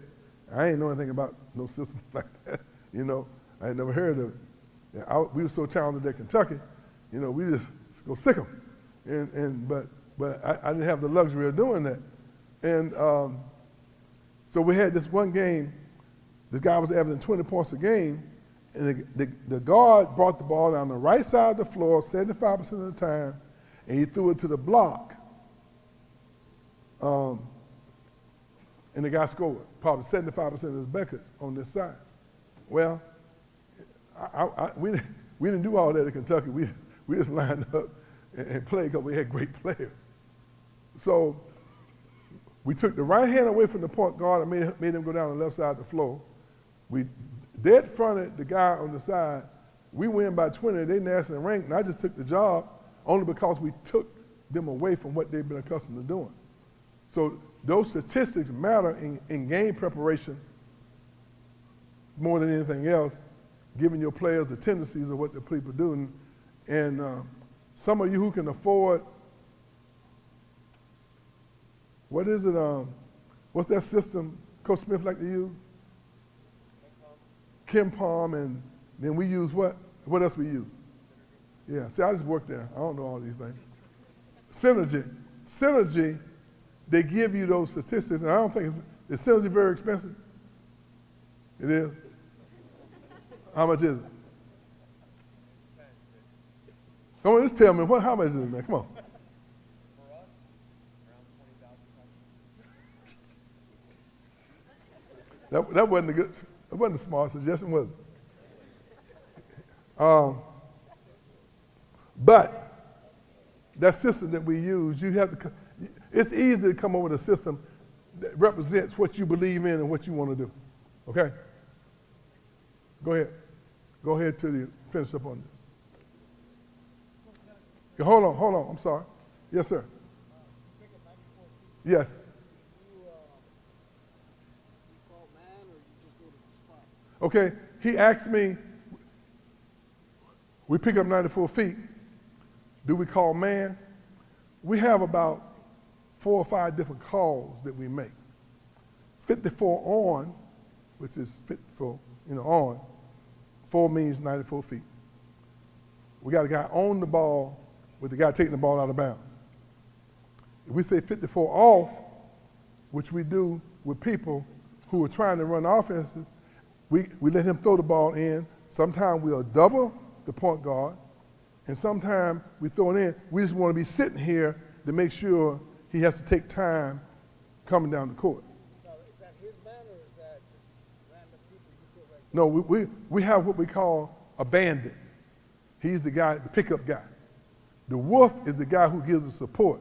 I didn't know anything about no system like that. You know, I had never heard of it. We were so talented at Kentucky, you know, we just go sick them. But I didn't have the luxury of doing that. And so we had this one game, the guy was averaging 20 points a game, and the guard brought the ball down the right side of the floor 75% of the time, and he threw it to the block. And the guy scored, probably 75% of his buckets on this side. Well, we didn't do all that at Kentucky. We just lined up and played because we had great players. So we took the right hand away from the point guard and made him go down the left side of the floor. We dead fronted the guy on the side. We win by 20. They nationally ranked, and I just took the job only because we took them away from what they've been accustomed to doing. So those statistics matter in game preparation more than anything else, giving your players the tendencies of what the people do. And some of you who can afford, what is it, what's that system Coach Smith like to use? KenPom, and then we use what? What else we use? Yeah, see, I just work there. I don't know all these things. Synergy, they give you those statistics, and I don't think is Synergy very expensive? It is? How much is it? Come on, just tell me, how much is it, man? Come on. For us, around $20,000. That wasn't a good, that wasn't a smart suggestion, was it? But that system that we use, you have to, it's easy to come up with a system that represents what you believe in and what you want to do. Okay? Go ahead. Go ahead till you finish up on this. Yeah, hold on, I'm sorry. Yes, sir. Yes. Okay, he asked me, we pick up 94 feet, do we call man? We have about 4 or 5 different calls that we make. 54 on, which is 54, on, 4 means 94 feet. We got a guy on the ball with the guy taking the ball out of bounds. If we say 54 off, which we do with people who are trying to run offenses, we let him throw the ball in. Sometimes we'll double the point guard, and sometimes we throw it in. We just want to be sitting here to make sure he has to take time coming down the court. So is that his man, or is that just random people you put right No, there? we have what we call a bandit. He's the guy, the pickup guy. The wolf is the guy who gives the support.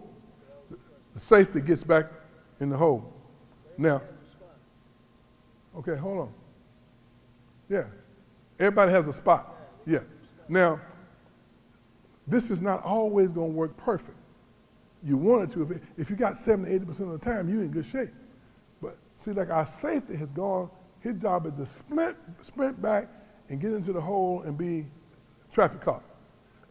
The safety gets back in the hole. Now, okay, hold on. Yeah, everybody has a spot. Yeah. Now, this is not always going to work perfect. You want it to. If you got 70, 80% of the time, you're in good shape. But see, like our safety has gone, his job is to sprint back and get into the hole and be traffic cop.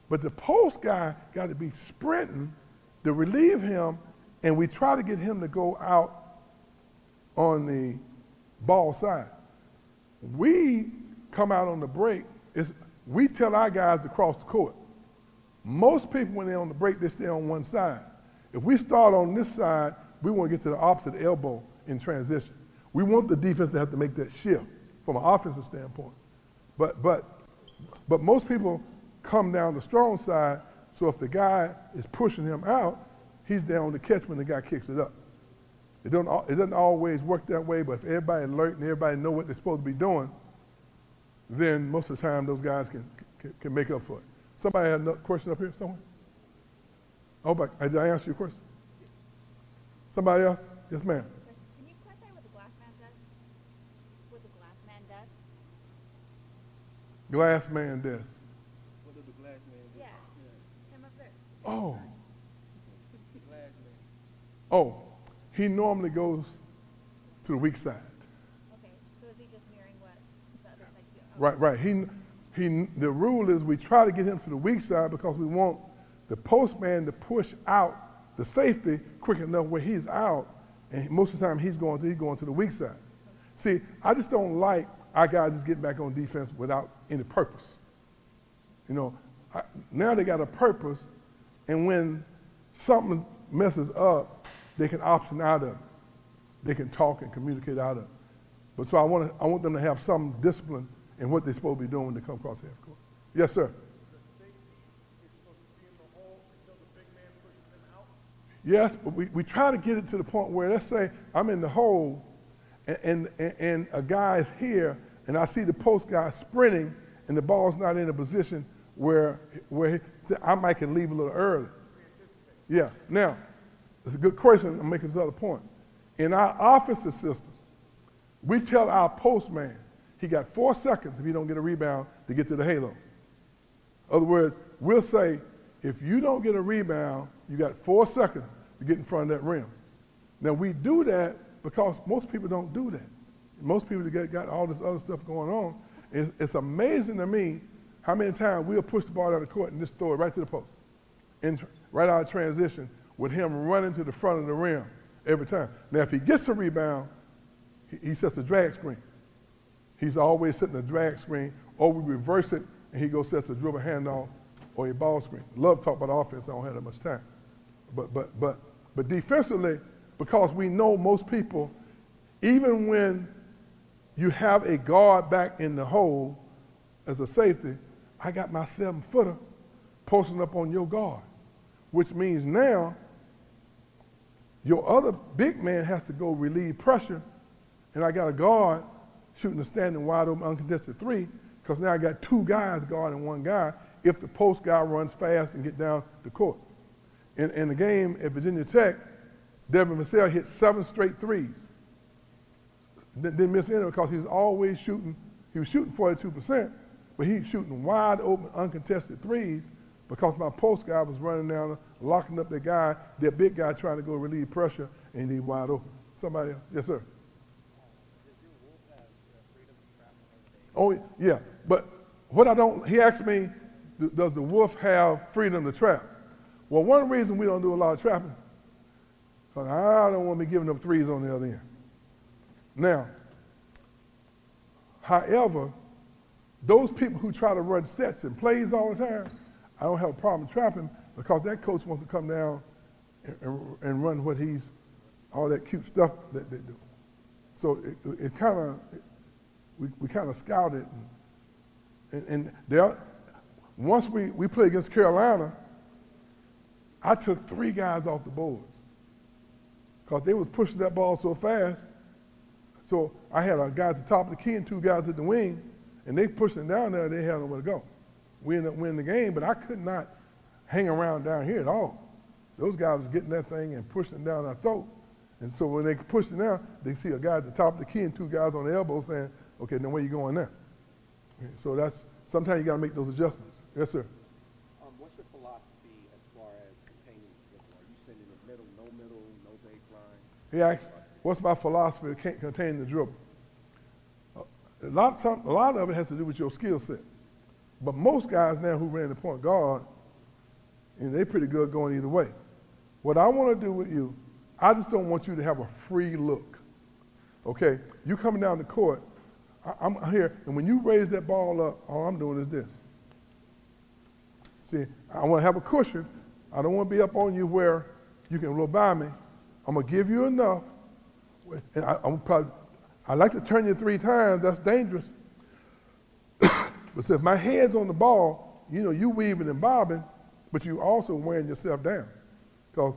But the post guy got to be sprinting to relieve him, and we try to get him to go out on the ball side. We come out on the break, we tell our guys to cross the court. Most people, when they're on the break, they stay on one side. If we start on this side, we want to get to the opposite elbow in transition. We want the defense to have to make that shift from an offensive standpoint. But most people come down the strong side, so if the guy is pushing him out, he's down to catch when the guy kicks it up. It doesn't always work that way, but if everybody alert and everybody know what they're supposed to be doing, then most of the time those guys can make up for it. Somebody had another question up here somewhere? Did I answer your question? Somebody else? Yes, ma'am. Can you clarify what the glass man does? What the glass man does? Glass man does. What did the glass man do? Yeah. Him up there. Oh. The glass man. Oh, he normally goes to the weak side. Okay. So is he just mirroring what the other side's doing? Right. The rule is we try to get him to the weak side because we want the postman to push out the safety quick enough where he's out, and most of the time he's going to the weak side. See, I just don't like our guys just getting back on defense without any purpose. Now they got a purpose, and when something messes up, they can option out of it. They can talk and communicate out of it. But so I want them to have some discipline and what they're supposed to be doing when they come across half court. Yes, sir. Yes, but we try to get it to the point where, let's say I'm in the hole and a guy is here and I see the post guy sprinting and the ball's not in a position where I might can leave a little early. Yeah, now, it's a good question. I'm making this other point. In our offensive system, we tell our postman he got 4 seconds if he don't get a rebound to get to the halo. In other words, we'll say, if you don't get a rebound, you got 4 seconds to get in front of that rim. Now, we do that because most people don't do that. Most people got all this other stuff going on. It's amazing to me how many times we'll push the ball out of the court and just throw it right to the post, right out of transition, with him running to the front of the rim every time. Now, if he gets a rebound, he sets a drag screen. He's always setting a drag screen, or we reverse it, and he goes sets a dribble handoff or a ball screen. Love to talk about offense. I don't have that much time. But defensively, because we know most people, even when you have a guard back in the hole as a safety, I got my 7-footer posting up on your guard, which means now your other big man has to go relieve pressure, and I got a guard shooting a standing wide open uncontested three, because now I got 2 guys guarding 1 guy if the post guy runs fast and get down the court. In the game at Virginia Tech, Devin Vassell hit 7 straight threes. Didn't miss any because he was always shooting. He was shooting 42%, but he was shooting wide open uncontested threes because my post guy was running down, locking up that big guy trying to go relieve pressure, and he's wide open. Somebody else? Yes, sir. Oh, yeah, but he asked me, does the Wolf have freedom to trap? Well, one reason we don't do a lot of trapping, because I don't want to be giving up threes on the other end. Now, however, those people who try to run sets and plays all the time, I don't have a problem trapping because that coach wants to come down and run all that cute stuff that they do. So it kind of, we kind of scout it. And once we played against Carolina, I took 3 guys off the boards because they was pushing that ball so fast. So I had a guy at the top of the key and 2 guys at the wing, and they pushing down there, they had nowhere to go. We ended up winning the game, but I could not hang around down here at all. Those guys was getting that thing and pushing it down our throat. And so when they push it down, they see a guy at the top of the key and 2 guys on the elbow saying, okay, then where you going now? So sometimes you got to make those adjustments. Yes, sir. What's your philosophy as far as containing the dribble? Are you sending it middle, no baseline? He asked, what's my philosophy to contain the dribble? A lot of it has to do with your skill set. But most guys now who ran the point guard, they're pretty good going either way. What I want to do with you, I just don't want you to have a free look. Okay? You coming down the court, I'm here, and when you raise that ball up, all I'm doing is this. See, I want to have a cushion. I don't want to be up on you where you can roll by me. I'm going to give you enough. And I like to turn you 3 times. That's dangerous. But if my head's on the ball, you weaving and bobbing, but you also wearing yourself down. Because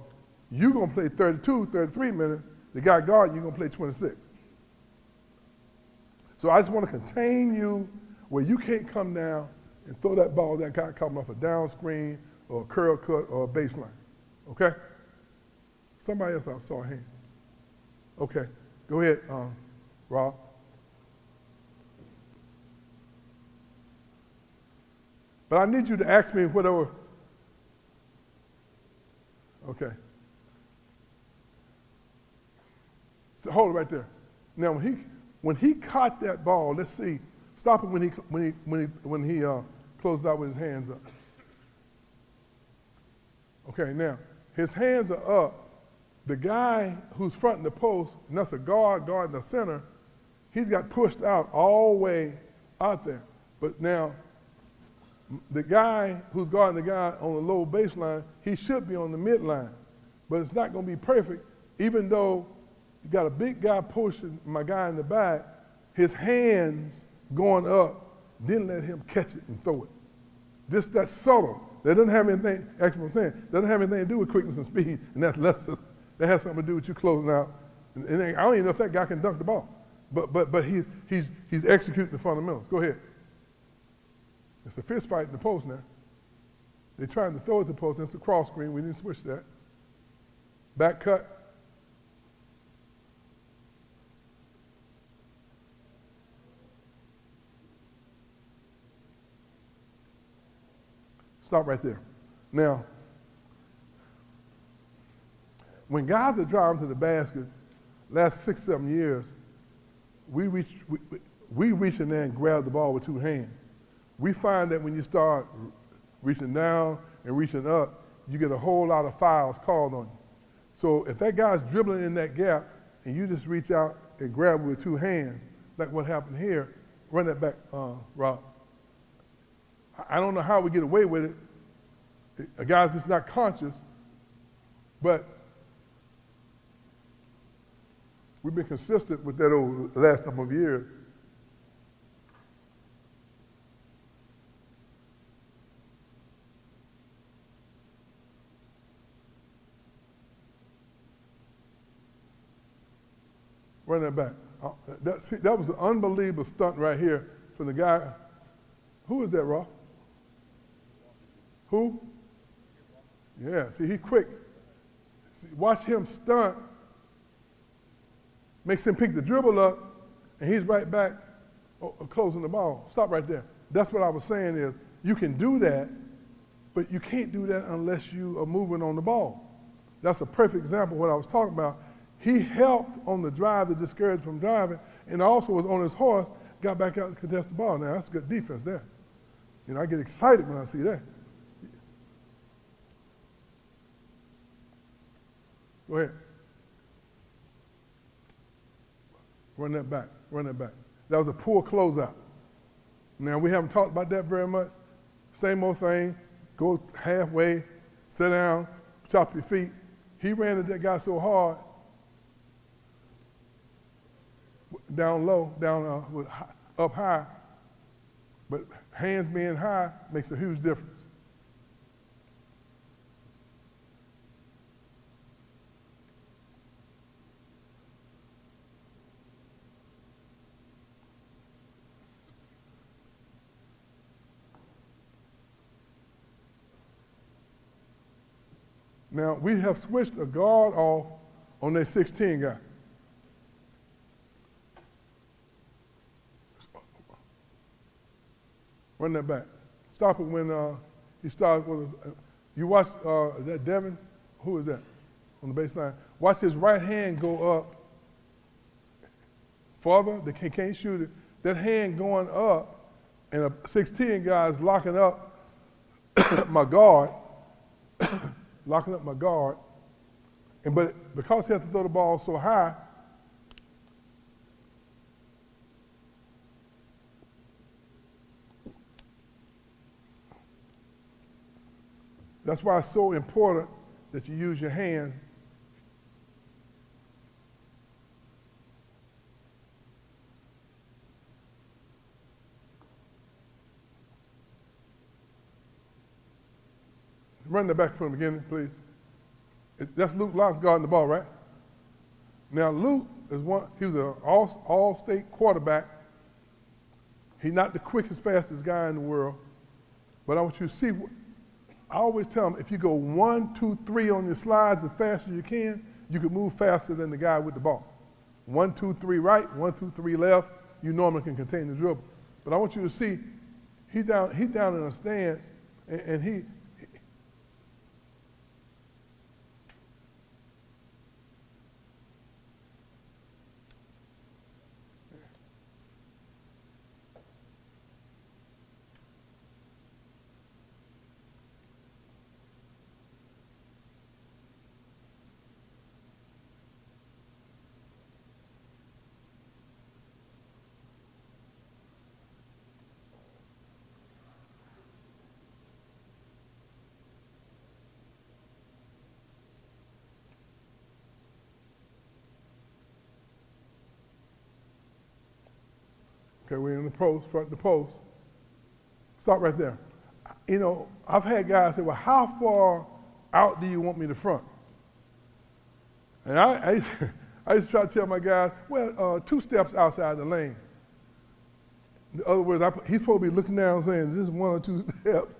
you're going to play 32, 33 minutes. The guy guarding you're going to play 26. So I just want to contain you where you can't come down and throw that ball that guy coming off a down screen or a curl cut or a baseline. Okay? Somebody else, I saw a hand. Okay, go ahead, Rob. But I need you to ask me whatever. Okay. So hold it right there. Now, when he caught that ball, let's see. Stop it when he closes out with his hands up. Okay, now his hands are up. The guy who's fronting the post, and that's a guarding the center, he's got pushed out all the way out there. But now, the guy who's guarding the guy on the low baseline, he should be on the midline. But it's not going to be perfect, even though you got a big guy pushing my guy in the back, his hands going up then let him catch it and throw it. Just that subtle. That doesn't have anything, actually what I'm saying, doesn't have anything to do with quickness and speed, and that has something to do with you closing out. And I don't even know if that guy can dunk the ball. But he's executing the fundamentals. Go ahead. It's a fist fight in the post now. They're trying to throw it to the post. That's a cross screen. We didn't switch that. Back cut. Stop right there. Now, when guys are driving to the basket, last 6, 7 years, we reach in there and grab the ball with 2 hands. We find that when you start reaching down and reaching up, you get a whole lot of fouls called on you. So if that guy's dribbling in that gap and you just reach out and grab it with 2 hands, like what happened here, run that back, Rob. I don't know how we get away with it. A guy's just not conscious, but we've been consistent with that over the last number of years. Run that back. That was an unbelievable stunt right here from the guy. Who is that, Ross? Who? Yeah, see, he's quick. See, watch him stunt, makes him pick the dribble up, and he's right back closing the ball. Stop right there. That's what I was saying is, you can do that, but you can't do that unless you are moving on the ball. That's a perfect example of what I was talking about. He helped on the drive to discourage from driving, and also was on his horse, got back out to contest the ball. Now, that's good defense there. You know, I get excited when I see that. Go ahead. Run that back, run that back. That was a poor closeout. Now, we haven't talked about that very much. Same old thing, go halfway, sit down, chop your feet. He ran at that guy so hard, down low, up high, but hands being high makes a huge difference. Now, we have switched a guard off on their 16 guy. Run that back. Stop it when he starts with you watch that Devin, who is that on the baseline? Watch his right hand go up farther, he can't shoot it. That hand going up, and a 16 guy is locking up my guard, locking up my guard. But because he has to throw the ball so high, that's why it's so important that you use your hand. Run the back from the beginning, please. That's Luke Locke's guarding the ball, right? Now, Luke is he was an all-state quarterback. He's not the quickest, fastest guy in the world, but I want you to see, I always tell them, if you go 1, 2, 3 on your slides as fast as you can move faster than the guy with the ball. 1, 2, 3 right, 1, 2, 3 left, you normally can contain the dribble. But I want you to see, he's down in a stance, and he, okay, we're in the post, front of the post. stop right there. You know, I've had guys say, well, how far out do you want me to front? And I used to try to tell my guys, well, 2 steps outside the lane. In other words, he's supposed to be looking down saying, this is 1 or 2 steps.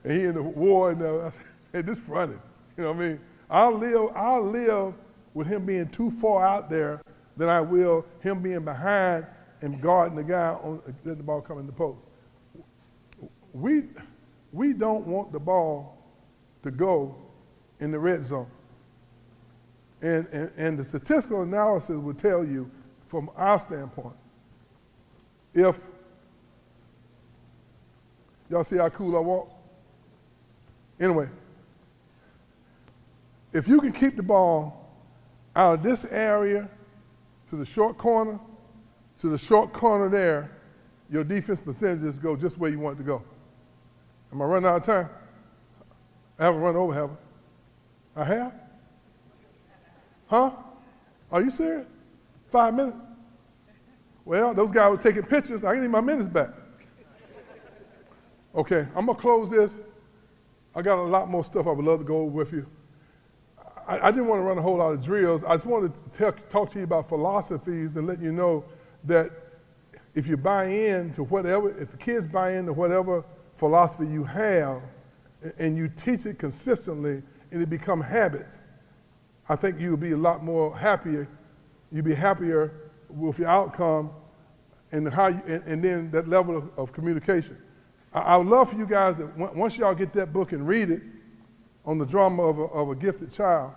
And he in the war, and I said, hey, this fronted. You know what I mean? I'll live with him being too far out there than I will him being behind and guarding the guy on letting the ball come in the post. We don't want the ball to go in the red zone. And the statistical analysis will tell you, from our standpoint, if, y'all see how cool I walk? Anyway, if you can keep the ball out of this area to the short corner there, your defense percentages go just where you want it to go. Am I running out of time? I haven't run over, have I? I have? Huh? Are you serious? 5 minutes? Well, those guys were taking pictures. I need my minutes back. Okay, I'm going to close this. I got a lot more stuff I would love to go over with you. I didn't want to run a whole lot of drills. I just wanted to talk to you about philosophies and let you know that if you buy in to whatever, if the kids buy into whatever philosophy you have and you teach it consistently and it become habits, I think you'll be a lot more happier. You'll be happier with your outcome and and then that level of communication. I would love for you guys that once y'all get that book and read it on the drama of a gifted child,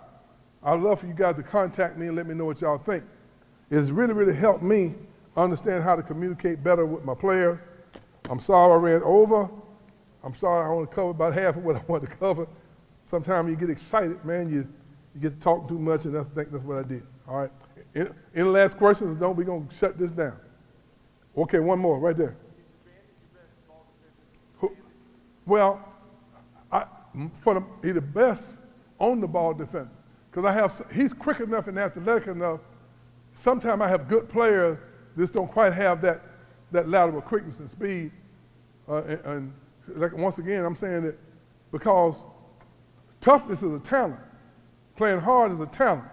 I'd love for you guys to contact me and let me know what y'all think. It's really, really helped me understand how to communicate better with my players. I'm sorry I ran over. I'm sorry I only covered about half of what I wanted to cover. Sometimes you get excited, man. You get to talk too much, and I think that's what I did. All right. Any last questions? We're going to shut this down. Okay, one more right there. Well, he's the best on the ball defender because he's quick enough and athletic enough. Sometimes I have good players that just don't quite have that lateral quickness and speed. And like, once again, I'm saying that because toughness is a talent, playing hard is a talent,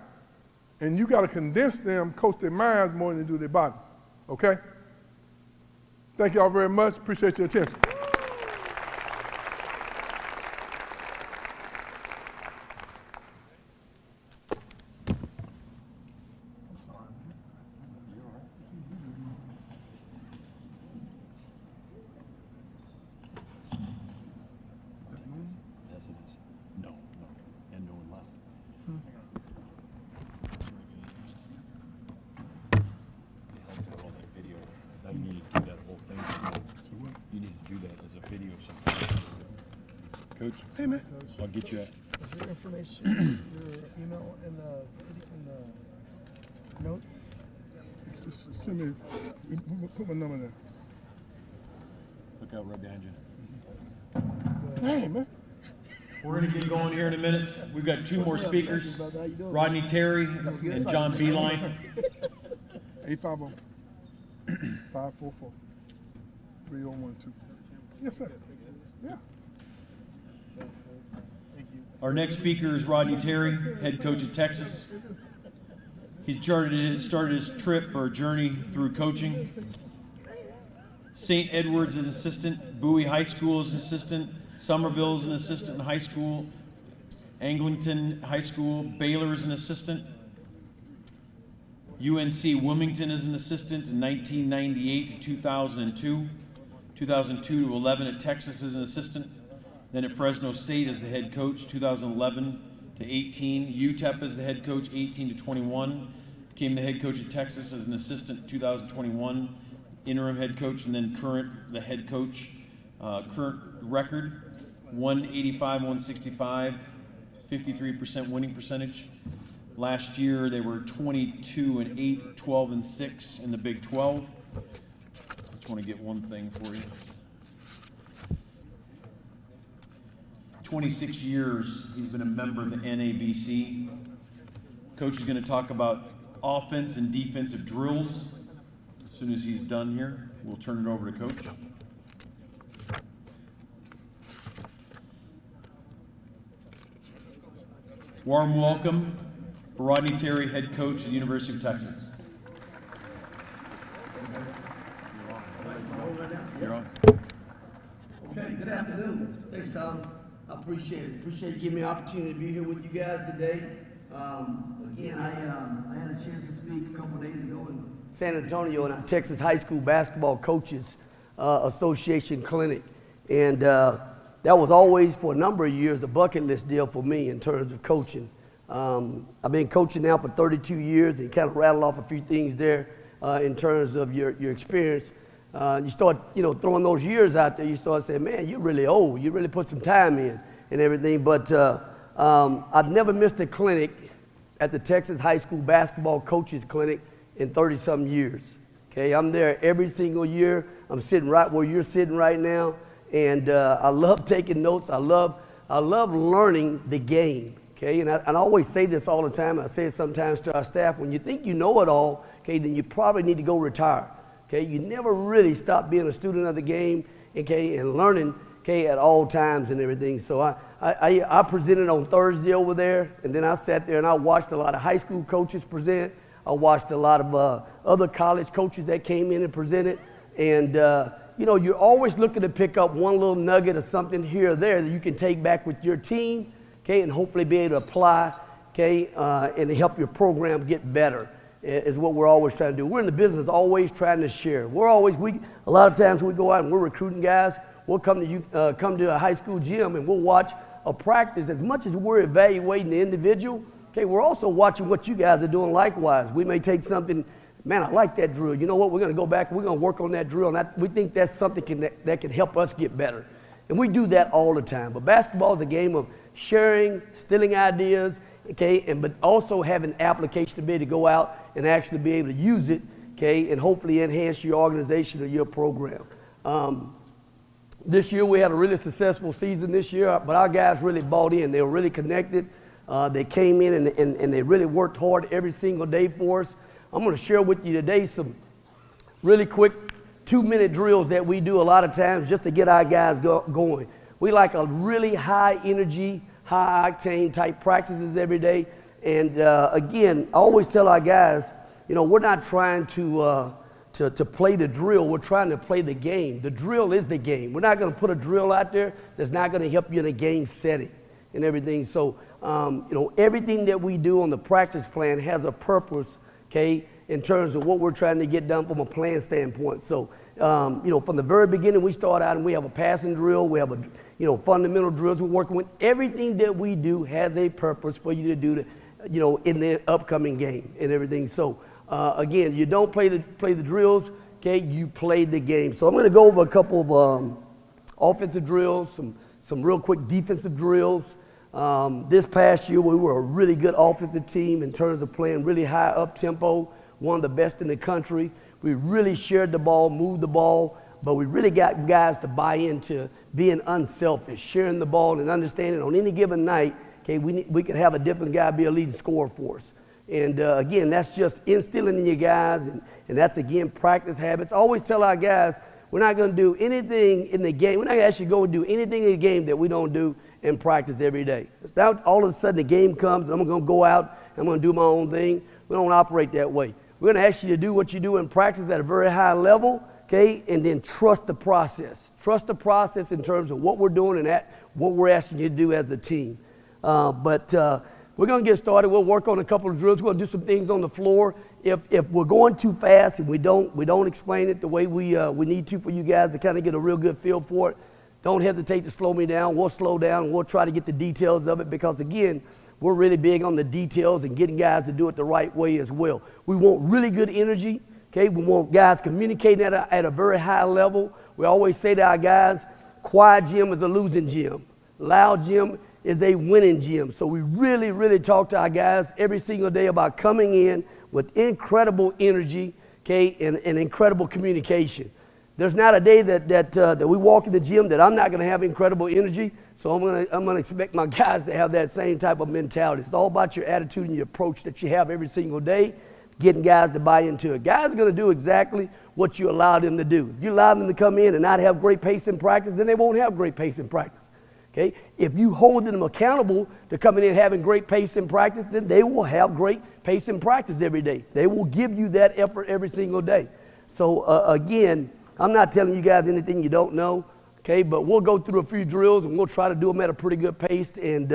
and you got to condense them, coach their minds more than they do their bodies. Okay? Thank y'all very much. Appreciate your attention. Coach, Hey, man. I'll get you. Is your information, your email in the notes? Send me, put my number there. Look out right behind you. Hey, man. We're going to get going here in a minute. We've got 2 more speakers, Rodney Terry and John Beeline. 850-544-3012. Yes, sir. Yeah. Our next speaker is Rodney Terry, head coach at Texas. He's started his trip or journey through coaching. St. Edward's an assistant, Bowie High School is an assistant, Somerville is an assistant in high school, Anglington High School, Baylor is an assistant, UNC Wilmington is an assistant in 1998 to 2002, 2002 to 11 at Texas as an assistant, then at Fresno State as the head coach, 2011 to 18, UTEP as the head coach, 18 to 21, became the head coach at Texas as an assistant, 2021, interim head coach, and then the head coach. Current record, 185, 165, 53% winning percentage. Last year they were 22-8, 12-6 in the Big 12. I just want to get one thing for you. 26 years he's been a member of the NABC. Coach is going to talk about offense and defensive drills. As soon as he's done here, we'll turn it over to Coach. Warm welcome for Rodney Terry, head coach at the University of Texas. You're on. Okay, good afternoon. Thanks, Tom. I appreciate it. Appreciate you giving me an opportunity to be here with you guys today. Again, I had a chance to speak a couple days ago in San Antonio in our Texas High School Basketball Coaches Association Clinic. And that was always, for a number of years, a bucket list deal for me in terms of coaching. I've been coaching now for 32 years and kind of rattle off a few things there in terms of your experience. You start, throwing those years out there, you start saying, man, you're really old. You really put some time in and everything. But I've never missed a clinic at the Texas High School Basketball Coaches Clinic in 30-something years. Okay, I'm there every single year. I'm sitting right where you're sitting right now. And I love taking notes. I love learning the game. Okay, and I always say this all the time. I say it sometimes to our staff. When you think you know it all, okay, then you probably need to go retire. Okay, you never really stop being a student of the game, okay, and learning, okay, at all times and everything. So I presented on Thursday over there, and then I sat there and I watched a lot of high school coaches present. I watched a lot of other college coaches that came in and presented, and you're always looking to pick up one little nugget or something here or there that you can take back with your team, okay, and hopefully be able to apply, okay, and help your program get better. Is what we're always trying to do. We're in the business always trying to share. A lot of times we go out and we're recruiting guys, we'll come to a high school gym and we'll watch a practice. As much as we're evaluating the individual, okay, we're also watching what you guys are doing likewise. We may take something, man, I like that drill. You know what, we're gonna go back, we're gonna work on that drill, and we think that's something that can help us get better. And we do that all the time. But basketball is a game of sharing, stealing ideas, okay, but also having application to be able to go out and actually be able to use it, okay, and hopefully enhance your organization or your program. This year we had a really successful season this year, but our guys really bought in. They were really connected. They came in and they really worked hard every single day for us. I'm going to share with you today some really quick 2-minute drills that we do a lot of times just to get our guys going. We like a really high energy, high octane type practices every day. And again, I always tell our guys, we're not trying to play the drill, we're trying to play the game. The drill is the game. We're not going to put a drill out there that's not going to help you in a game setting and everything. So, everything that we do on the practice plan has a purpose, okay, in terms of what we're trying to get done from a plan standpoint. So, from the very beginning, we start out and we have a passing drill, we have fundamental drills we're working with. Everything that we do has a purpose for you to do in the upcoming game and everything. So, again, you don't play the drills, okay, you play the game. So I'm going to go over a couple of offensive drills, some real quick defensive drills. This past year, we were a really good offensive team in terms of playing really high up tempo, one of the best in the country. We really shared the ball, moved the ball, but we really got guys to buy into being unselfish, sharing the ball and understanding on any given night, okay, we could have a different guy be a leading scorer for us. And again, that's just instilling in you guys, and that's, again, practice habits. I always tell our guys, we're not going to do anything in the game. We're not going to actually go and do anything in the game that we don't do in practice every day. Now, all of a sudden, the game comes, and I'm going to go out, and I'm going to do my own thing. We don't operate that way. We're going to ask you to do what you do in practice at a very high level, okay, and then trust the process. Trust the process in terms of what we're doing and what we're asking you to do as a team. But we're going to get started. We'll work on a couple of drills. We're going to do some things on the floor. If we're going too fast and we don't explain it the way we need to for you guys to kind of get a real good feel for it, don't hesitate to slow me down. We'll slow down. We'll try to get the details of it because, again, we're really big on the details and getting guys to do it the right way as well. We want really good energy, okay? We want guys communicating at a very high level. We always say to our guys, quiet gym is a losing gym. Loud gym is a winning gym. So we really, really talk to our guys every single day about coming in with incredible energy, okay, and incredible communication. There's not a day that we walk in the gym that I'm not going to have incredible energy. So I'm going to expect my guys to have that same type of mentality. It's all about your attitude and your approach that you have every single day, getting guys to buy into it. Guys are going to do exactly what you allow them to do. If you allow them to come in and not have great pace in practice, then they won't have great pace in practice. Okay? If you hold them accountable to coming in having great pace in practice, then they will have great pace in practice every day. They will give you that effort every single day. So again, I'm not telling you guys anything you don't know, okay? But we'll go through a few drills and we'll try to do them at a pretty good pace. And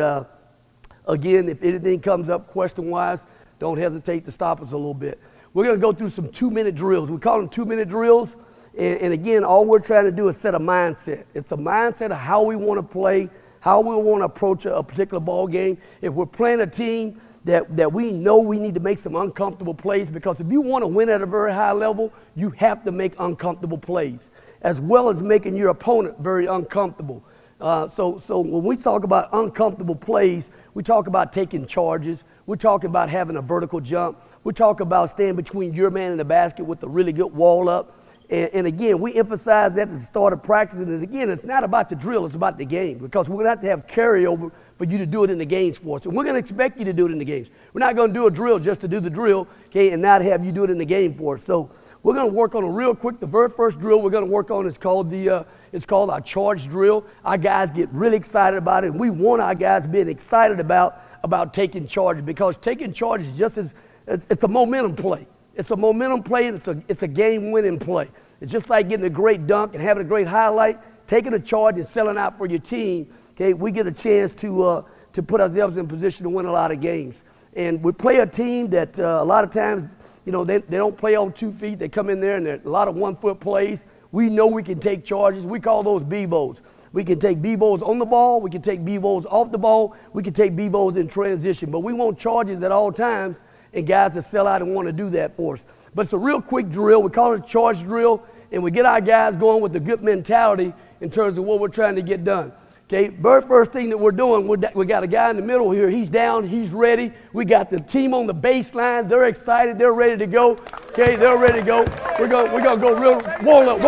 again, if anything comes up question-wise, don't hesitate to stop us a little bit. We're gonna go through some 2-minute drills. We call them 2-minute drills. And again, all we're trying to do is set a mindset. It's a mindset of how we want to play, how we want to approach a particular ball game. If we're playing a team that we know we need to make some uncomfortable plays, because if you want to win at a very high level, you have to make uncomfortable plays, as well as making your opponent very uncomfortable. So when we talk about uncomfortable plays, we talk about taking charges. We're talking about having a vertical jump. We talk about staying between your man and the basket with a really good wall up. And again, we emphasize that at the start of practice. And again, it's not about the drill, it's about the game, because we're going to have carryover for you to do it in the games for us. And we're going to expect you to do it in the games. We're not going to do a drill just to do the drill, okay, and not have you do it in the game for us. So we're going to work on a real quick. The very first drill we're going to work on is called our charge drill. Our guys get really excited about it, and we want our guys being excited about taking charge, because taking charge is just it's a momentum play. It's a momentum play, and it's a game-winning play. It's just like getting a great dunk and having a great highlight, taking a charge and selling out for your team. Okay, we get a chance to put ourselves in position to win a lot of games. And we play a team that a lot of times, you know, they don't play on 2 feet. They come in there and there's a lot of 1-foot plays. We know we can take charges. We call those B-Bows. We can take B-Bows on the ball. We can take B-Bows off the ball. We can take B-Bows in transition. But we want charges at all times, and guys that sell out and want to do that for us. But it's a real quick drill. We call it a charge drill, and we get our guys going with a good mentality in terms of what we're trying to get done. Okay, very first thing that we're doing, we got a guy in the middle here. He's down, he's ready. We got the team on the baseline. They're excited, they're ready to go. Okay, they're ready to go. We're gonna go real wall up.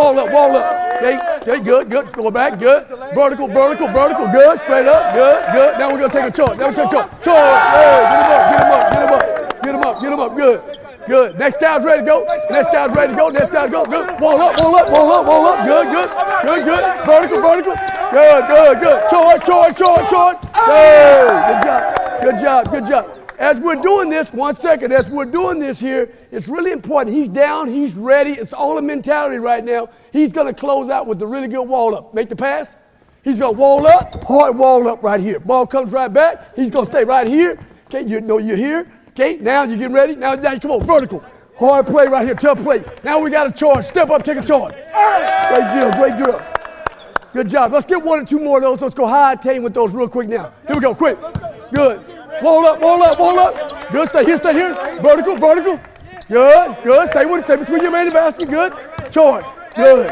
Okay, good. Go back, good. Vertical, good. Straight up, good. Now we're gonna take a charge. Charge. Hey, get him up. Good. Next guy's ready to go. Good. Wall up. Good. Vertical. Good. Charge. Hey, good job. As we're doing this, 1 second, as we're doing this here, it's really important. He's down, he's ready. It's all a mentality right now. He's going to close out with a really good wall up. Make the pass. He's going to wall up, hard wall up right here. Ball comes right back. He's going to stay right here. Okay, you know you're here. Okay, now you're getting ready. Now you come on, vertical. Hard play right here, tough play. Now we got a charge. Step up, take a charge. Great drill. Good job. Let's get 1 or 2 more of those. Let's go high octane with those real quick now. Here we go, quick. Good. Wall up. Good, stay here. Vertical. Good. Stay between your man and the basket. Good. Charge. Good.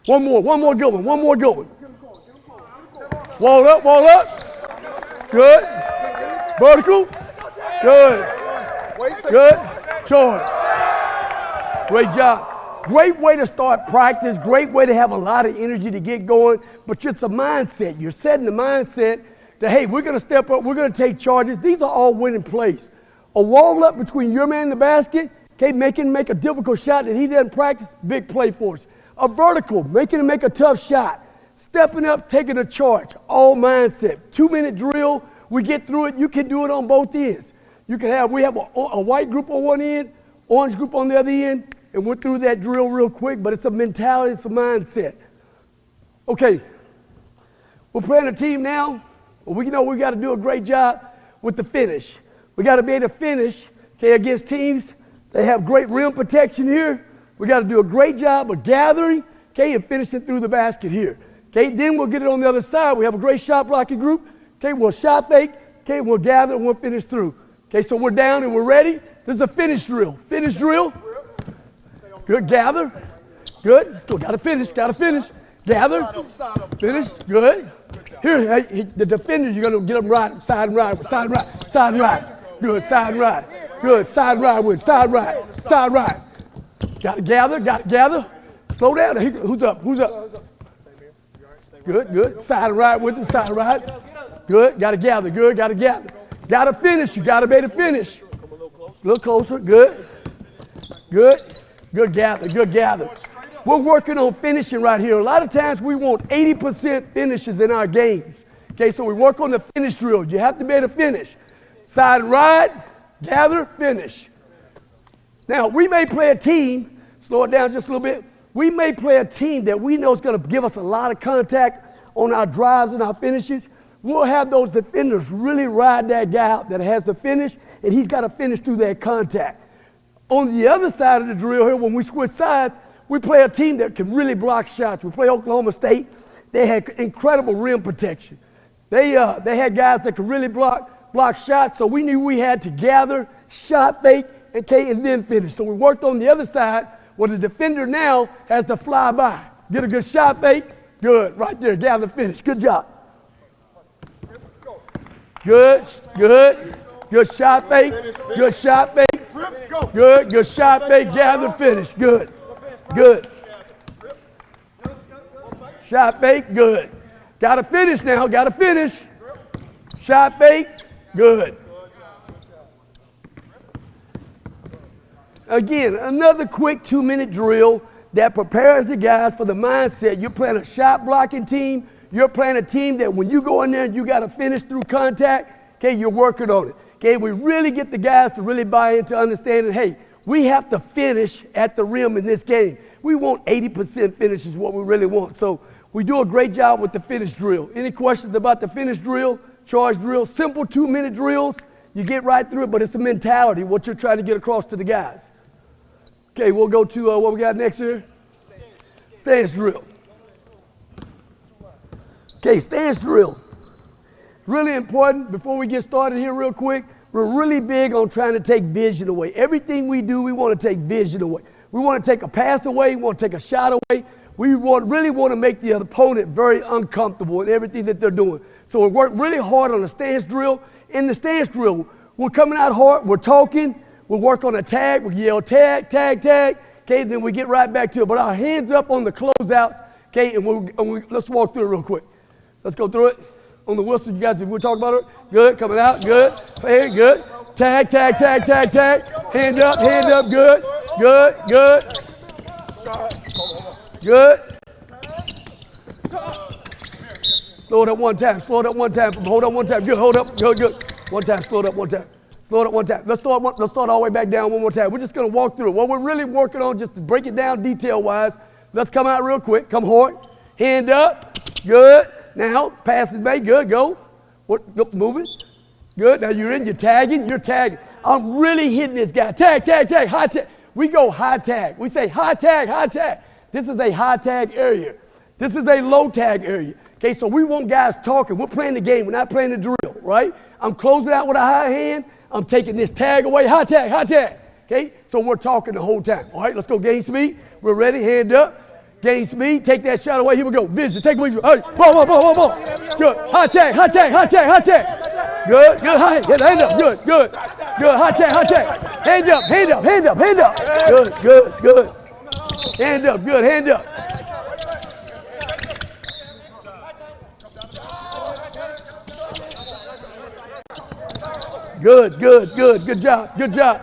One more good one. Wall up. Good. Vertical. Good. Charge. Great job. Great way to start practice. Great way to have a lot of energy to get going. But it's a mindset. You're setting the mindset that, hey, we're going to step up. We're going to take charges. These are all winning plays. A wall up between your man and the basket, okay, make a difficult shot that he doesn't practice, big play for us. A vertical, making him make a tough shot. Stepping up, taking a charge, all mindset. 2-minute drill, we get through it. You can do it on both ends. We have a white group on one end, orange group on the other end, and we're through that drill real quick, but it's a mentality, it's a mindset. Okay, we're playing a team now. We know we got to do a great job with the finish. We got to be able to finish, okay, against teams. They have great rim protection here. We got to do a great job of gathering, okay, and finishing through the basket here. Okay, then we'll get it on the other side. We have a great shot blocking group. Okay, we'll shot fake. Okay, we'll gather and we'll finish through. Okay, so we're down and we're ready. This is a finish drill. Good, gather. Good. Still got to finish. Gather. Finish. Good. Here, the defender, you're going to get them right. Side and right. Good. Side and right. Good. Side and right with side right. Got to gather. Slow down. Who's up? Good. Side and right with the side right. Good. Got to gather. Got to finish. You got to be able to finish. A little closer. Good gather. We're working on finishing right here. A lot of times we want 80% finishes in our games. Okay, so we work on the finish drill. You have to be able to finish. Side and ride, gather, finish. Now, we may play a team, slow it down just a little bit. We may play a team that we know is going to give us a lot of contact on our drives and our finishes. We'll have those defenders really ride that guy out that has to finish, and he's got to finish through that contact. On the other side of the drill here, when we switch sides, we play a team that can really block shots. We play Oklahoma State. They had incredible rim protection. They had guys that could really block shots, so we knew we had to gather, shot fake, and then finish. So we worked on the other side where the defender now has to fly by. Get a good shot fake, good, right there, gather, finish. Good job. Good, good, good shot fake, good shot fake, good shot fake, gather, finish, good, good. Shot fake, good. Got to finish now, got to finish. Shot fake, good. Again, another quick 2-minute drill that prepares the guys for the mindset. You're playing a shot blocking team. You're playing a team that when you go in there and you got to finish through contact, okay, you're working on it. Okay, we really get the guys to really buy into understanding, hey, we have to finish at the rim in this game. We want 80% finish is what we really want. So we do a great job with the finish drill. Any questions about the finish drill, charge drill? Simple 2-minute drills. You get right through it, but it's a mentality, what you're trying to get across to the guys. Okay, we'll go to what we got next here. Stance drill. Okay, stance drill. Really important. Before we get started here real quick, we're really big on trying to take vision away. Everything we do, we want to take vision away. We want to take a pass away. We want to take a shot away. We really want to make the opponent very uncomfortable in everything that they're doing. So we work really hard on the stance drill. In the stance drill, we're coming out hard. We're talking. We'll work on a tag. We yell tag, tag, tag. Okay, then we get right back to it. But our hands up on the closeouts. Okay, and let's walk through it real quick. Let's go through it. On the whistle, you guys, we'll talk about it. Good, coming out, good. Hey, good. Tag, tag, tag, tag, tag. Hand up, good. Good, good. Good. Slow it up one time, slow it up one time. Hold up one time, good, hold up, good, good. One time, slow it up one time. Slow it up one time. Let's start all the way back down one more time. We're just going to walk through it. What we're really working on, just to break it down detail-wise, let's come out real quick. Come hard. Hand up. Good. Now, pass is made. Good. Go. Go. Moving. Good. Now you're in. You're tagging. I'm really hitting this guy. Tag, tag, tag. High tag. We go high tag. We say high tag, high tag. This is a high tag area. This is a low tag area. Okay, so we want guys talking. We're playing the game. We're not playing the drill, right? I'm closing out with a high hand. I'm taking this tag away. High tag, high tag. Okay, so we're talking the whole time. All right, let's go gain speed. We're ready. Hand up. Gain speed. Take that shot away. Here we go. Vision. Take away. Hey, ball. Good. High tag, high tag, high tag, high tag. Good, good. High. Hand up. Good, good. Good. High tag, high tag. Hand up, hand up, hand up, hand up. Good, good, good. Hand up, good. Hand up. Good, good, good. Good job, good job.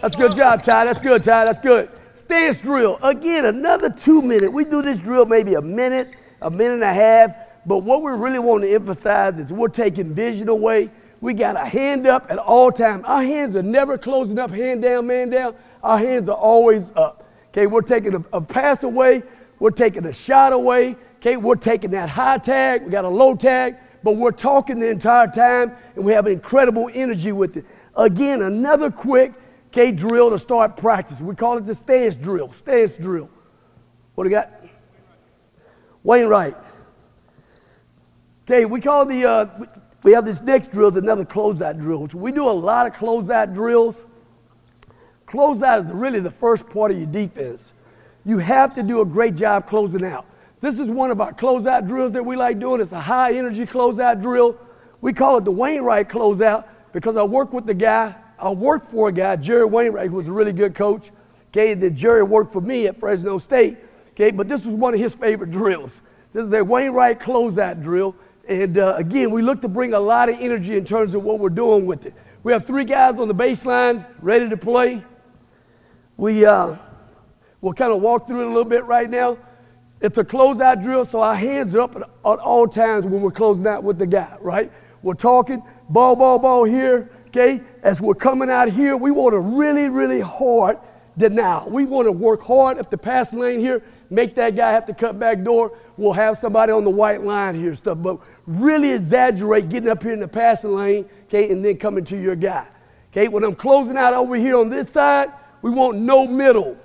That's good job, Ty. That's good, Ty. That's good. Stance drill. Again, another 2-minute. We do this drill maybe a minute and a half. But what we really want to emphasize is we're taking vision away. We got a hand up at all times. Our hands are never closing up, hand down, man down. Our hands are always up. Okay, we're taking a pass away. We're taking a shot away. Okay, we're taking that high tag. We got a low tag. But we're talking the entire time, and we have incredible energy with it. Again, another quick drill to start practice. We call it the stance drill. Stance drill. What do we got? Wainwright. Okay, we call we have this next drill, it's another closeout drill. We do a lot of closeout drills. Closeout is really the first part of your defense. You have to do a great job closing out. This is one of our closeout drills that we like doing. It's a high energy closeout drill. We call it the Wainwright closeout because I work for a guy, Jerry Wainwright, who was a really good coach. Okay, and then Jerry worked for me at Fresno State. Okay, but this was one of his favorite drills. This is a Wainwright closeout drill. And again, we look to bring a lot of energy in terms of what we're doing with it. We have 3 guys on the baseline ready to play. We We'll kind of walk through it a little bit right now. It's a closeout drill, so our hands are up at all times when we're closing out with the guy, right? We're talking, ball here, okay? As we're coming out here, we want a really, really hard denial. We want to work hard up the passing lane here, make that guy have to cut back door. We'll have somebody on the white line here and stuff, but really exaggerate getting up here in the passing lane, okay, and then coming to your guy. Okay, when I'm closing out over here on this side, we want no middle,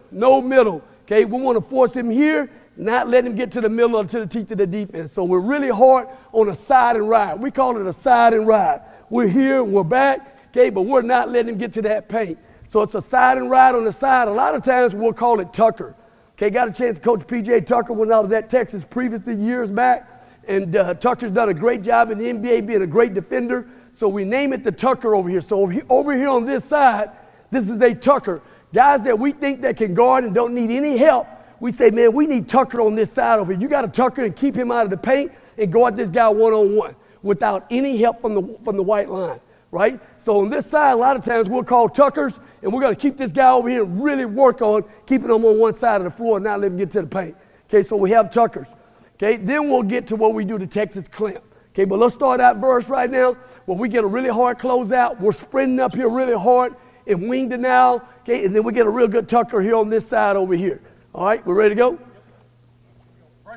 okay? We want to force him here, not let him get to the middle or to the teeth of the defense. So we're really hard on a side and ride. We call it a side and ride. We're here, we're back, okay, but we're not letting him get to that paint. So it's a side and ride on the side. A lot of times we'll call it Tucker. Okay, got a chance to coach P.J. Tucker when I was at Texas previously years back, and Tucker's done a great job in the NBA being a great defender, so we name it the Tucker over here. So over here on this side, this is a Tucker. Guys that we think that can guard and don't need any help, we say, man, we need Tucker on this side over here. You got to Tucker and keep him out of the paint and guard this guy one-on-one without any help from the white line, right? So on this side, a lot of times we'll call Tuckers, and we're going to keep this guy over here and really work on keeping him on one side of the floor and not let him get to the paint. Okay, so we have Tuckers. Okay, then we'll get to what we do, the Texas clamp. Okay, but let's start that verse right now where we get a really hard closeout. We're sprinting up here really hard and wing denial. Okay, and then we get a real good Tucker here on this side over here. All right, we're ready to go?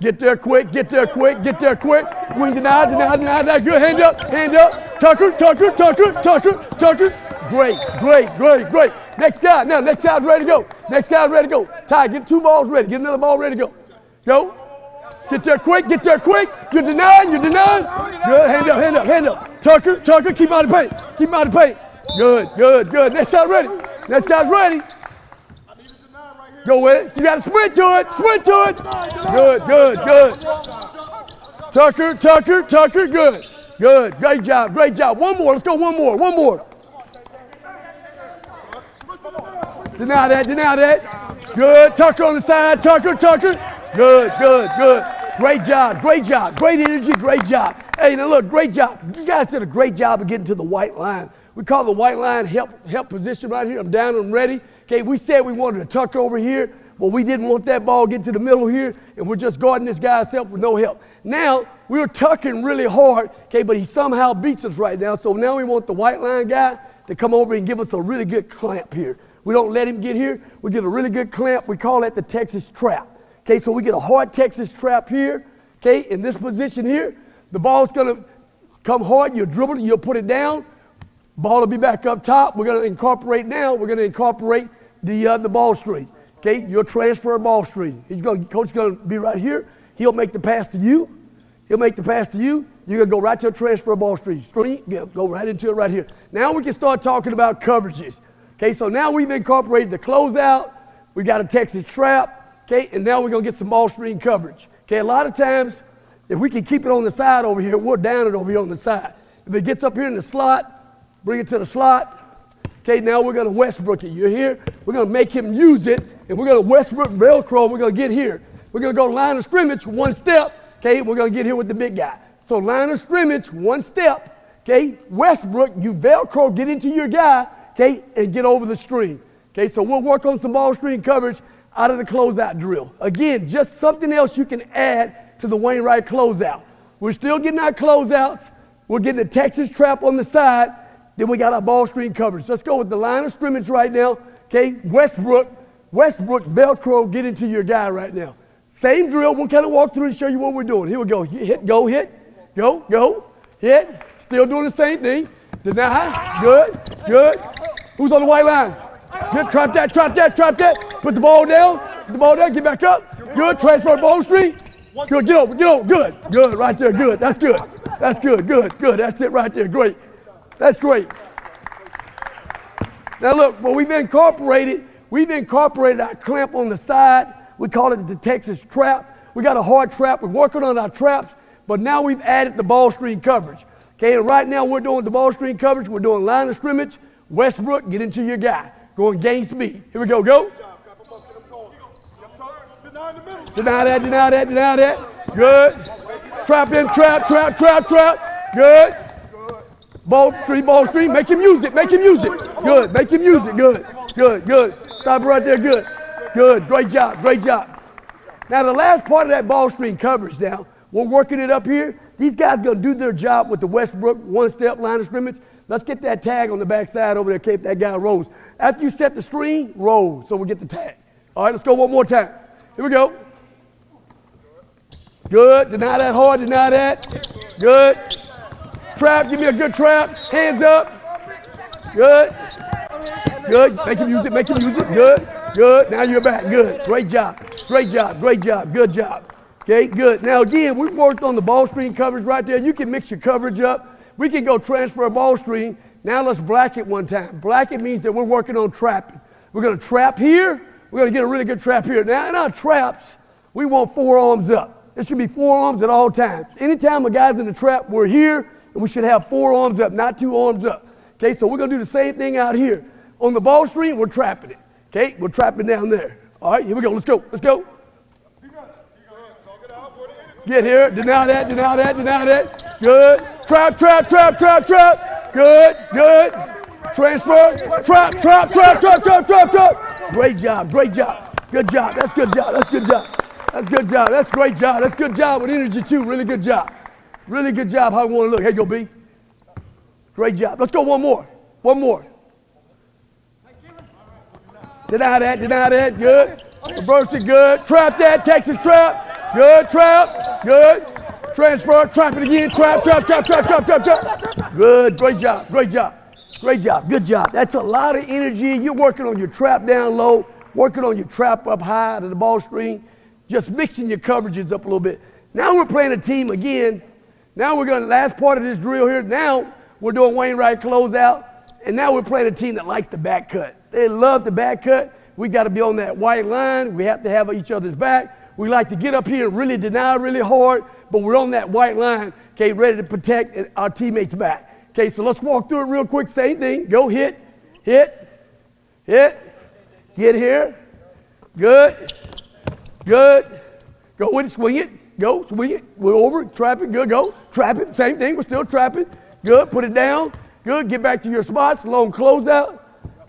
Get there quick, get there quick, get there quick. Wing deny. That's good. Hand up. Tucker. Great. Next guy ready to go. Ty, get 2 balls ready. Get another ball ready to go. Go. Get there quick. You're denying. Good. Hand up. Tucker, keep out of the paint. Good. Next guy's ready. Go with it. You got to sprint to it. Good. Tucker, good. Great job. One more. Let's go one more. Deny that. Good. Tucker on the side. Tucker. Good. Great job. Great energy. Great job. Hey, now look, great job. You guys did a great job of getting to the white line. We call the white line help position right here. I'm down and ready. Okay, we said we wanted to Tucker over here, but we didn't want that ball get to the middle here, and we're just guarding this guy ourselves with no help. Now, we're tucking really hard, okay, but he somehow beats us right now, so now we want the white line guy to come over and give us a really good clamp here. We don't let him get here. We get a really good clamp. We call that the Texas trap. Okay, so we get a hard Texas trap here, okay, in this position here. The ball's going to come hard. You'll dribble it. You'll put it down. Ball will be back up top. We're going to incorporate the ball screen. Okay, your transfer ball screen. Coach's going to be right here. He'll make the pass to you. You're going to go right to a transfer ball screen. Go right into it right here. Now we can start talking about coverages. Okay, so now we've incorporated the closeout. We got a Texas trap. Okay, and now we're going to get some ball screen coverage. Okay, a lot of times, if we can keep it on the side over here, we're down it over here on the side. If it gets up here in the slot, bring it to the slot. Okay, now we're going to Westbrook it. You're here. We're going to make him use it, and we're going to Westbrook Velcro. We're going to get here. We're going to go line of scrimmage, 1 step. Okay, we're going to get here with the big guy. So line of scrimmage, 1 step. Okay, Westbrook, you Velcro, get into your guy, okay, and get over the screen. Okay, so we'll work on some ball screen coverage out of the closeout drill. Again, just something else you can add to the Wainwright closeout. We're still getting our closeouts. We're getting the Texas trap on the side. Then we got our ball screen coverage. Let's go with the line of scrimmage right now. Okay, Westbrook, Velcro, get into your guy right now. Same drill. We'll kind of walk through and show you what we're doing. Here we go. Hit. Go. Hit. Still doing the same thing. Deny. Good. Who's on the white line? Good. Trap that. Put the ball down. Get back up. Good. Transfer ball screen. Good. Get over. Good. Right there. Good. That's good. Good. That's it right there. Great. That's great. Now look, well, we've incorporated our clamp on the side. We call it the Texas trap. We got a hard trap. We're working on our traps, but now we've added the ball screen coverage. Okay, and right now we're doing the ball screen coverage. We're doing line of scrimmage. Westbrook, get into your guy. Going gain speed. Here we go. Deny that. Good. Trap in, trap. Good. Ball screen. Make him use it. Good. Make him use it. Good. Stop right there. Good. Good. Great job. Great job. Now, the last part of that ball screen coverage now, we're working it up here. These guys are going to do their job with the Westbrook one-step line of scrimmage. Let's get that tag on the backside over there, Cape. That guy rolls. After you set the screen, roll, so we get the tag. All right, let's go one more time. Here we go. Good. Deny that hard. Deny that. Good. Trap. Give me a good trap. Hands up. Good. Good. Make him use it. Make him use it. Good. Good. Now you're back. Good. Great job. Great job. Great job. Good job. Okay, good. Now again, we worked on the ball screen coverage right there. You can mix your coverage up. We can go transfer a ball screen. Now let's black it one time. Black it means that we're working on trapping. We're going to trap here. We're going to get a really good trap here. Now in our traps, we want 4 arms up. It should be 4 arms at all times. Anytime a guy's in the trap, we're here, and we should have 4 arms up, not 2 arms up. Okay, so we're going to do the same thing out here. On the ball screen, we're trapping it. Okay, we're trapping down there. All right, here we go. Let's go. Let's go. Get here. Deny that. Deny that. Deny that. Good. Trap, trap, trap, trap, trap. Good. Good. Transfer. Trap, trap, trap, trap, trap, trap, trap. Great job. Great job. Good job. That's good job. That's good job. That's good job. That's great job. That's good job with energy too. Really good job. Really good job. How you want to look? Here you go, B. Great job. Let's go one more. One more. Deny that. Deny that. Good. Reverse it. Good. Trap that. Texas trap. Good. Trap. Good. Transfer. Trap it again. Trap, trap, trap, trap, trap, trap, trap. Good. Great job. Great job. Great job. Good job. That's a lot of energy. You're working on your trap down low, working on your trap up high to the ball screen, just mixing your coverages up a little bit. Now we're playing a team again. Now we're going to, last part of this drill here. Now we're doing Wainwright closeout. And now we're playing a team that likes the back cut. They love the back cut. We got to be on that white line. We have to have each other's back. We like to get up here and really deny really hard, but we're on that white line, okay, ready to protect our teammates' back. Okay, so let's walk through it real quick. Same thing. Go hit, hit, hit. Get here. Good. Good. Go with it. Swing it. Go. Swing it. We're over. Trap it. Good. Go. Trap it. Same thing. We're still trapping. Good. Put it down. Good. Get back to your spots. Long closeout.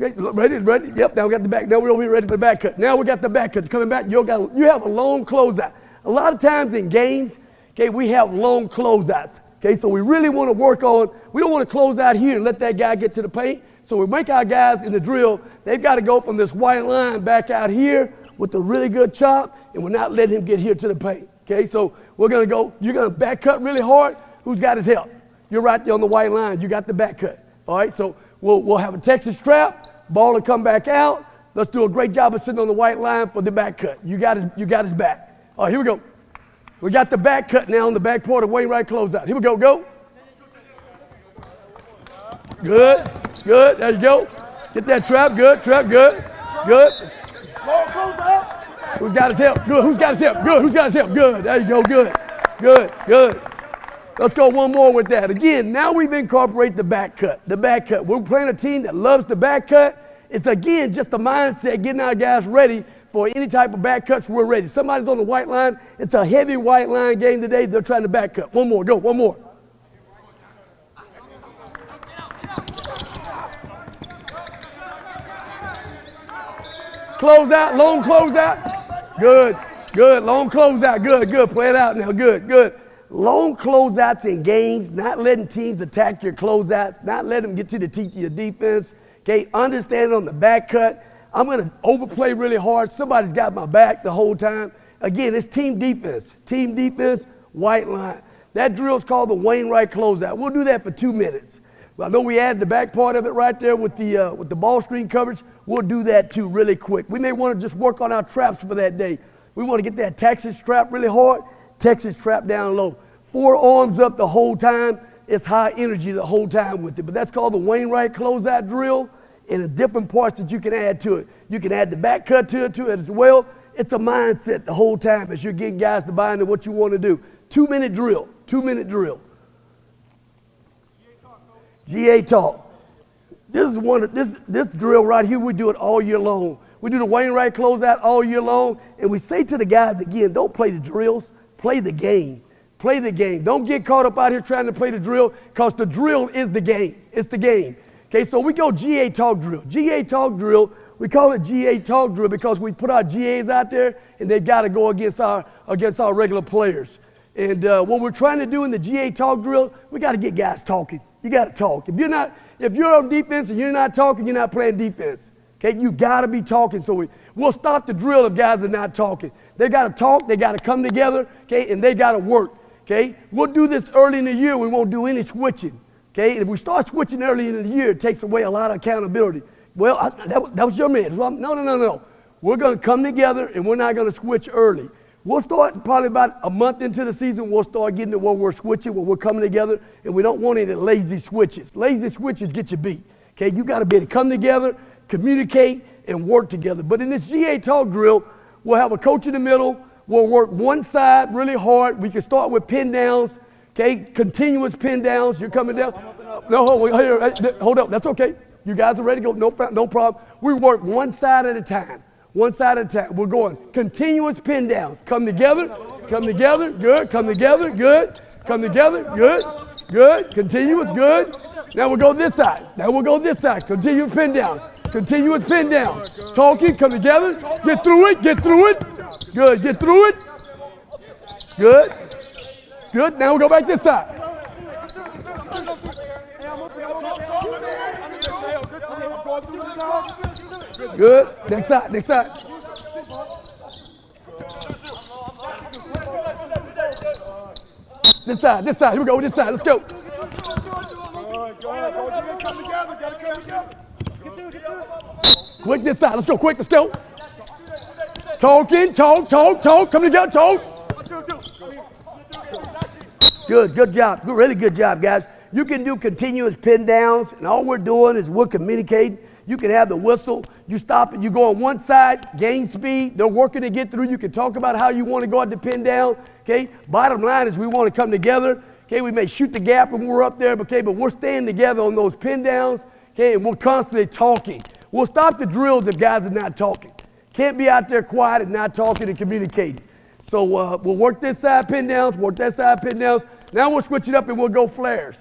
Okay. Ready? Ready? Yep. Now we got the back. Now we're over here ready for the back cut. Now we got the back cut. Coming back. You have a long closeout. A lot of times in games, okay, we have long closeouts. Okay, so we really want to work on, we don't want to close out here and let that guy get to the paint. So we make our guys in the drill, they've got to go from this white line back out here with a really good chop, and we're not letting him get here to the paint. Okay, so we're going to go, you're going to back cut really hard. Who's got his help? You're right there on the white line. You got the back cut. All right, so we'll have a Texas trap, ball will come back out. Let's do a great job of sitting on the white line for the back cut. You got his back. All right, here we go. We got the back cut now on the back part of Wainwright closeout. Here we go, go. Good, good, there you go. Get that trap, good, good. Who's got his help? Good, who's got his help? Good, who's got his help? Good, there you go, good, good, good. Let's go one more with that. Again, now we've incorporated the back cut, We're playing a team that loves the back cut. It's again, just the mindset, getting our guys ready for any type of back cuts, we're ready. Somebody's on the white line. It's a heavy white line game today. They're trying to back cut. One more, go, one more. Close out, long close out. Good, good, long close out. Good, good. Play it out now. Good, good. Long closeouts in games, not letting teams attack your closeouts, not letting them get to the teeth of your defense. Okay, understand on the back cut. I'm going to overplay really hard. Somebody's got my back the whole time. Again, it's team defense, white line. That drill is called the Wainwright closeout. We'll do that for 2 minutes. I know we added the back part of it right there with the ball screen coverage. We'll do that too really quick. We may want to just work on our traps for that day. We want to get that Texas trap really hard, Texas trap down low. 4 arms up the whole time. It's high energy the whole time with it. But that's called the Wainwright closeout drill. And the different parts that you can add to it. You can add the back cut to it as well. It's a mindset the whole time as you're getting guys to buy into what you want to do. 2-minute drill, 2-minute drill. GA talk. This is this drill right here, we do it all year long. We do the Wainwright closeout all year long, and we say to the guys again, don't play the drills, play the game. Play the game. Don't get caught up out here trying to play the drill, because the drill is the game. It's the game. Okay, so we go GA talk drill. GA talk drill, We call it GA talk drill because we put our GAs out there and they've got to go against our regular players. And what we're trying to do in the GA talk drill, we got to get guys talking. You got to talk. If you're on defense and you're not talking, you're not playing defense. Okay, you got to be talking. So we'll stop the drill if guys are not talking. They got to talk. They got to come together. Okay, and they got to work. Okay, we'll do this early in the year. We won't do any switching. Okay, and if we start switching early in the year, it takes away a lot of accountability. Well, that was your man. No. We're going to come together and we're not going to switch early. We'll start probably about a month into the season, we'll start getting to where we're switching, where we're coming together, and we don't want any lazy switches. Lazy switches get you beat. Okay, you got to be able to come together, communicate, and work together. But in this GA talk drill, we'll have a coach in the middle. We'll work one side really hard. We can start with pin downs, okay, continuous pin downs. You're coming down. No, hold up. That's okay. You guys are ready to go. No problem. We work one side at a time. One side at a time. We're going continuous pin downs. Come together, good. Come together, good. Come together, good. Continuous, good. Now we'll go this side. Continuous pin downs. Talking, come together. Get through it. Good, get through it. Good. Now we'll go back this side. Good. Next side. This side. Here we go. This side. Let's go. Quick this side. Let's go. Quick. Let's go. Talking. Talk. Come together. Talk. Good job. Really good job, guys. You can do continuous pin downs, and all we're doing is we're communicating. You can have the whistle. You stop it. You go on one side, gain speed. They're working to get through. You can talk about how you want to go at the pin down. Okay. Bottom line is we want to come together. Okay. We may shoot the gap when we're up there, okay, but we're staying together on those pin downs. Okay. And we're constantly talking. We'll stop the drills if guys are not talking. Can't be out there quiet and not talking and communicating. So we'll work this side pin downs, work that side pin downs. Now we'll switch it up and we'll go flares.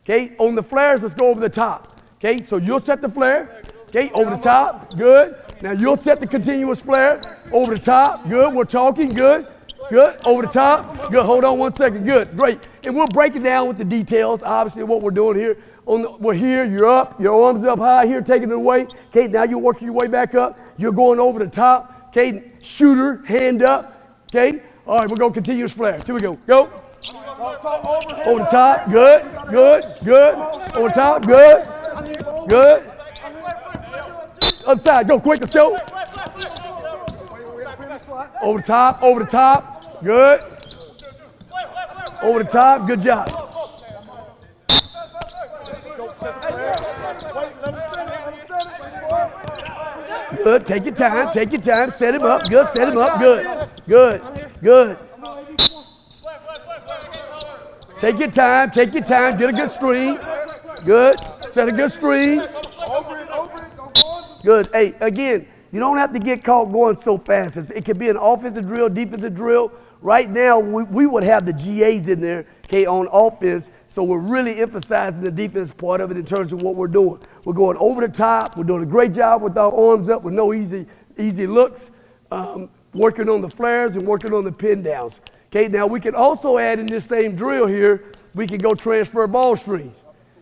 Okay. On the flares, let's go over the top. Okay. So you'll set the flare. Okay, over the top, good. Now you'll set the continuous flare, over the top, good. We're talking, good. Over the top, good. Hold on 1 second, good, great. And we'll break it down with the details, obviously, what we're doing here. We're here, you're up, your arms up high here, taking it away. Okay, now you're working your way back up. You're going over the top. Okay, shooter, hand up. Okay, all right, we're going continuous flare. Here we go, go. Over the top, good. Over the top, good. Other side, go quick, let's go. Over the top, good. Over the top, good job. Good, take your time, set him up, good. Take your time, get a good screen. Good, set a good screen. Good. Hey, again, you don't have to get caught going so fast. It could be an offensive drill, defensive drill. Right now, we would have the GAs in there, okay, on offense. So we're really emphasizing the defense part of it in terms of what we're doing. We're going over the top. We're doing a great job with our arms up with no easy looks, working on the flares and working on the pin downs. Okay, now we can also add in this same drill here, we can go transfer ball screen.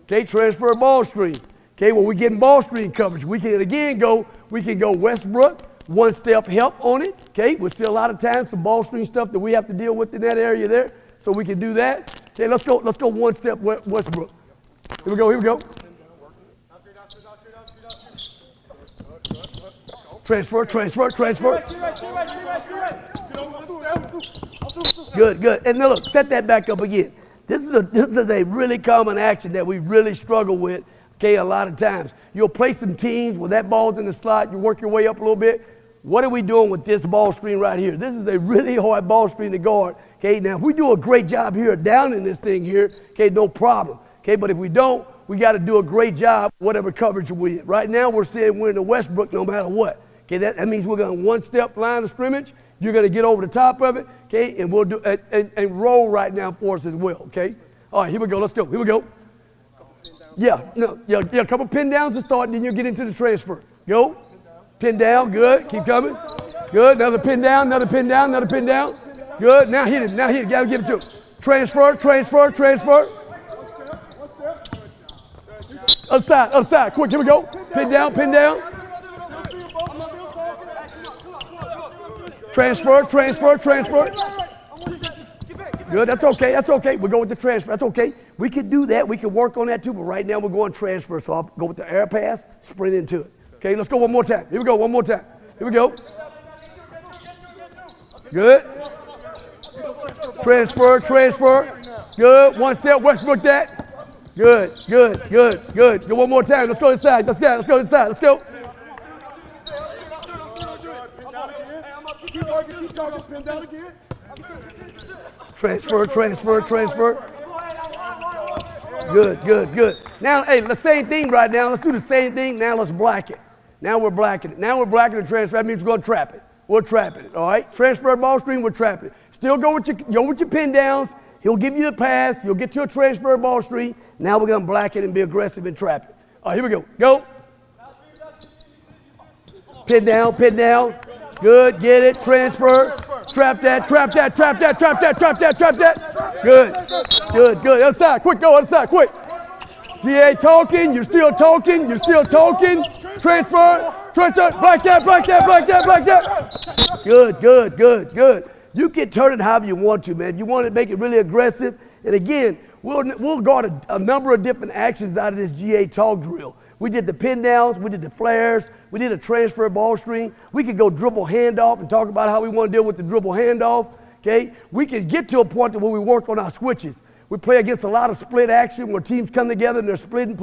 Okay, transfer ball screen. Okay, when we're getting ball screen coverage, we can go Westbrook, one step help on it. Okay, we're still a lot of times some ball screen stuff that we have to deal with in that area there, so we can do that. Okay, let's go one step Westbrook. Here we go. Transfer. Good. And now look, set that back up again. This is a really common action that we really struggle with. Okay, a lot of times. You'll play some teams where that ball's in the slot, you work your way up a little bit. What are we doing with this ball screen right here? This is a really hard ball screen to guard. Okay, now if we do a great job here down in this thing here, okay, no problem. Okay, but if we don't, we got to do a great job whatever coverage we're in. Right now we're saying we're in the Westbrook no matter what. Okay, that means we're going to one step line of scrimmage. You're going to get over the top of it, okay, and we'll do and roll right now for us as well. Okay, all right, here we go. Let's go. Here we go. Yeah, a couple pin downs to start, and then you'll get into the transfer. Go. Pin down, good. Keep coming. Good. Another pin down, another pin down, another pin down. Good. Now hit it. Now hit it. Gotta give it to him. Transfer, transfer, transfer. Other side, other side. Quick, here we go. Pin down, pin down. Transfer, transfer, transfer. Good, that's okay, that's okay. We'll go with the transfer, that's okay. We could do that, we could work on that too, but right now we're going transfer, so I'll go with the air pass, sprint into it. Okay, let's go one more time. Here we go, one more time. Here we go. Good. Transfer, transfer. Good, one step, Westbrook that. Good, good, good, good. Go one more time, let's go inside, let's go, let's go inside, let's go. Transfer, transfer, transfer. Good, good, good. Now, hey, the same thing right now. Let's do the same thing. Now let's black it. Now we're blacking it. Now we're blacking the transfer. That means we're going to trap it. We're trapping it, all right? Transfer ball stream, we're trapping it. Still go with your pin downs. He'll give you the pass. You'll get to a transfer ball stream. Now we're going to black it and be aggressive and trap it. All right, here we go. Go. Pin down, pin down. Good, get it, transfer. Trap that, trap that, trap that, trap that, trap that, trap that. Good, good, good. Other side, quick, go, other side, quick. GA talking, you're still talking, you're still talking. Transfer, transfer, black that, black that, black that, black that. Good, good, good, good. You can turn it however you want to, man. You want to make it really aggressive. And again, we'll guard a number of different actions out of this GA talk drill. We did the pin downs, we did the flares, we did a transfer ball screen. We could go dribble handoff and talk about how we want to deal with the dribble handoff, okay? We could get to a point where we work on our switches. We play against a lot of split action where teams come together and they're splitting,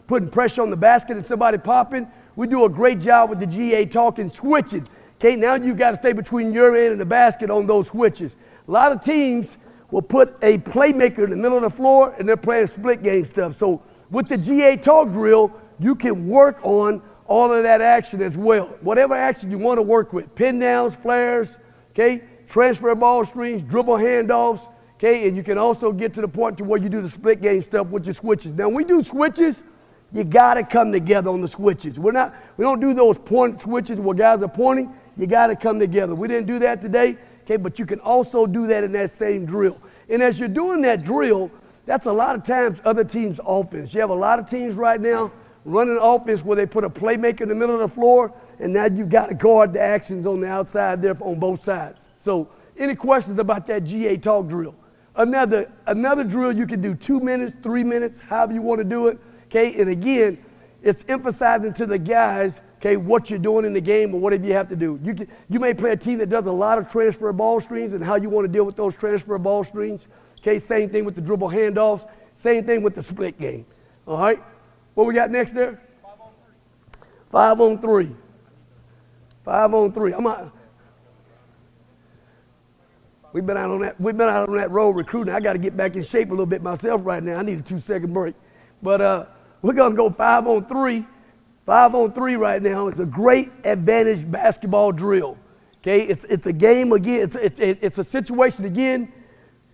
putting pressure on the basket and somebody popping. We do a great job with the GA talking switching, okay? Now you've got to stay between your end and the basket on those switches. A lot of teams will put a playmaker in the middle of the floor and they're playing split game stuff. So with the GA talk drill, you can work on all of that action as well. Whatever action you want to work with, pin downs, flares, okay, transfer ball screens, dribble handoffs, okay, and you can also get to the point to where you do the split game stuff with your switches. Now, when we do switches, you got to come together on the switches. We don't do those point switches where guys are pointing. You got to come together. We didn't do that today, okay, but you can also do that in that same drill. And as you're doing that drill, that's a lot of times other teams' offense. You have a lot of teams right now running offense where they put a playmaker in the middle of the floor, and now you've got to guard the actions on the outside there on both sides. So any questions about that GA talk drill? Another drill you can do 2 minutes, 3 minutes, however you want to do it, okay? And again, it's emphasizing to the guys, okay, what you're doing in the game or whatever you have to do. You may play a team that does a lot of transfer ball screens and how you want to deal with those transfer ball screens, okay? Same thing with the dribble handoffs, same thing with the split game, all right? What we got next there? 5 on 3. 5 on 3. We've been out on that road recruiting. I got to get back in shape a little bit myself right now. I need a 2-second break. But we're going to go 5 on 3. 5 on 3 right now. It's a great advantage basketball drill. Okay, it's a game again. It's a situation again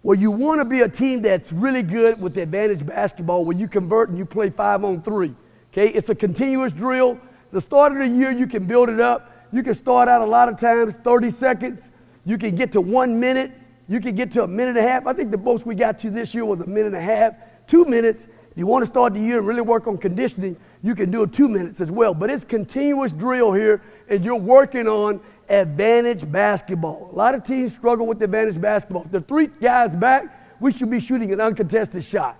where you want to be a team that's really good with the advantage basketball where you convert and you play 5 on 3. Okay, it's a continuous drill. The start of the year, you can build it up. You can start out a lot of times, 30 seconds. You can get to 1 minute. You can get to 1.5 minutes. I think the most we got to this year was 1.5 minutes. 2 minutes. If you want to start the year and really work on conditioning, you can do it 2 minutes as well. But it's continuous drill here, and you're working on advantage basketball. A lot of teams struggle with advantage basketball. If the 3 guys back, we should be shooting an uncontested shot.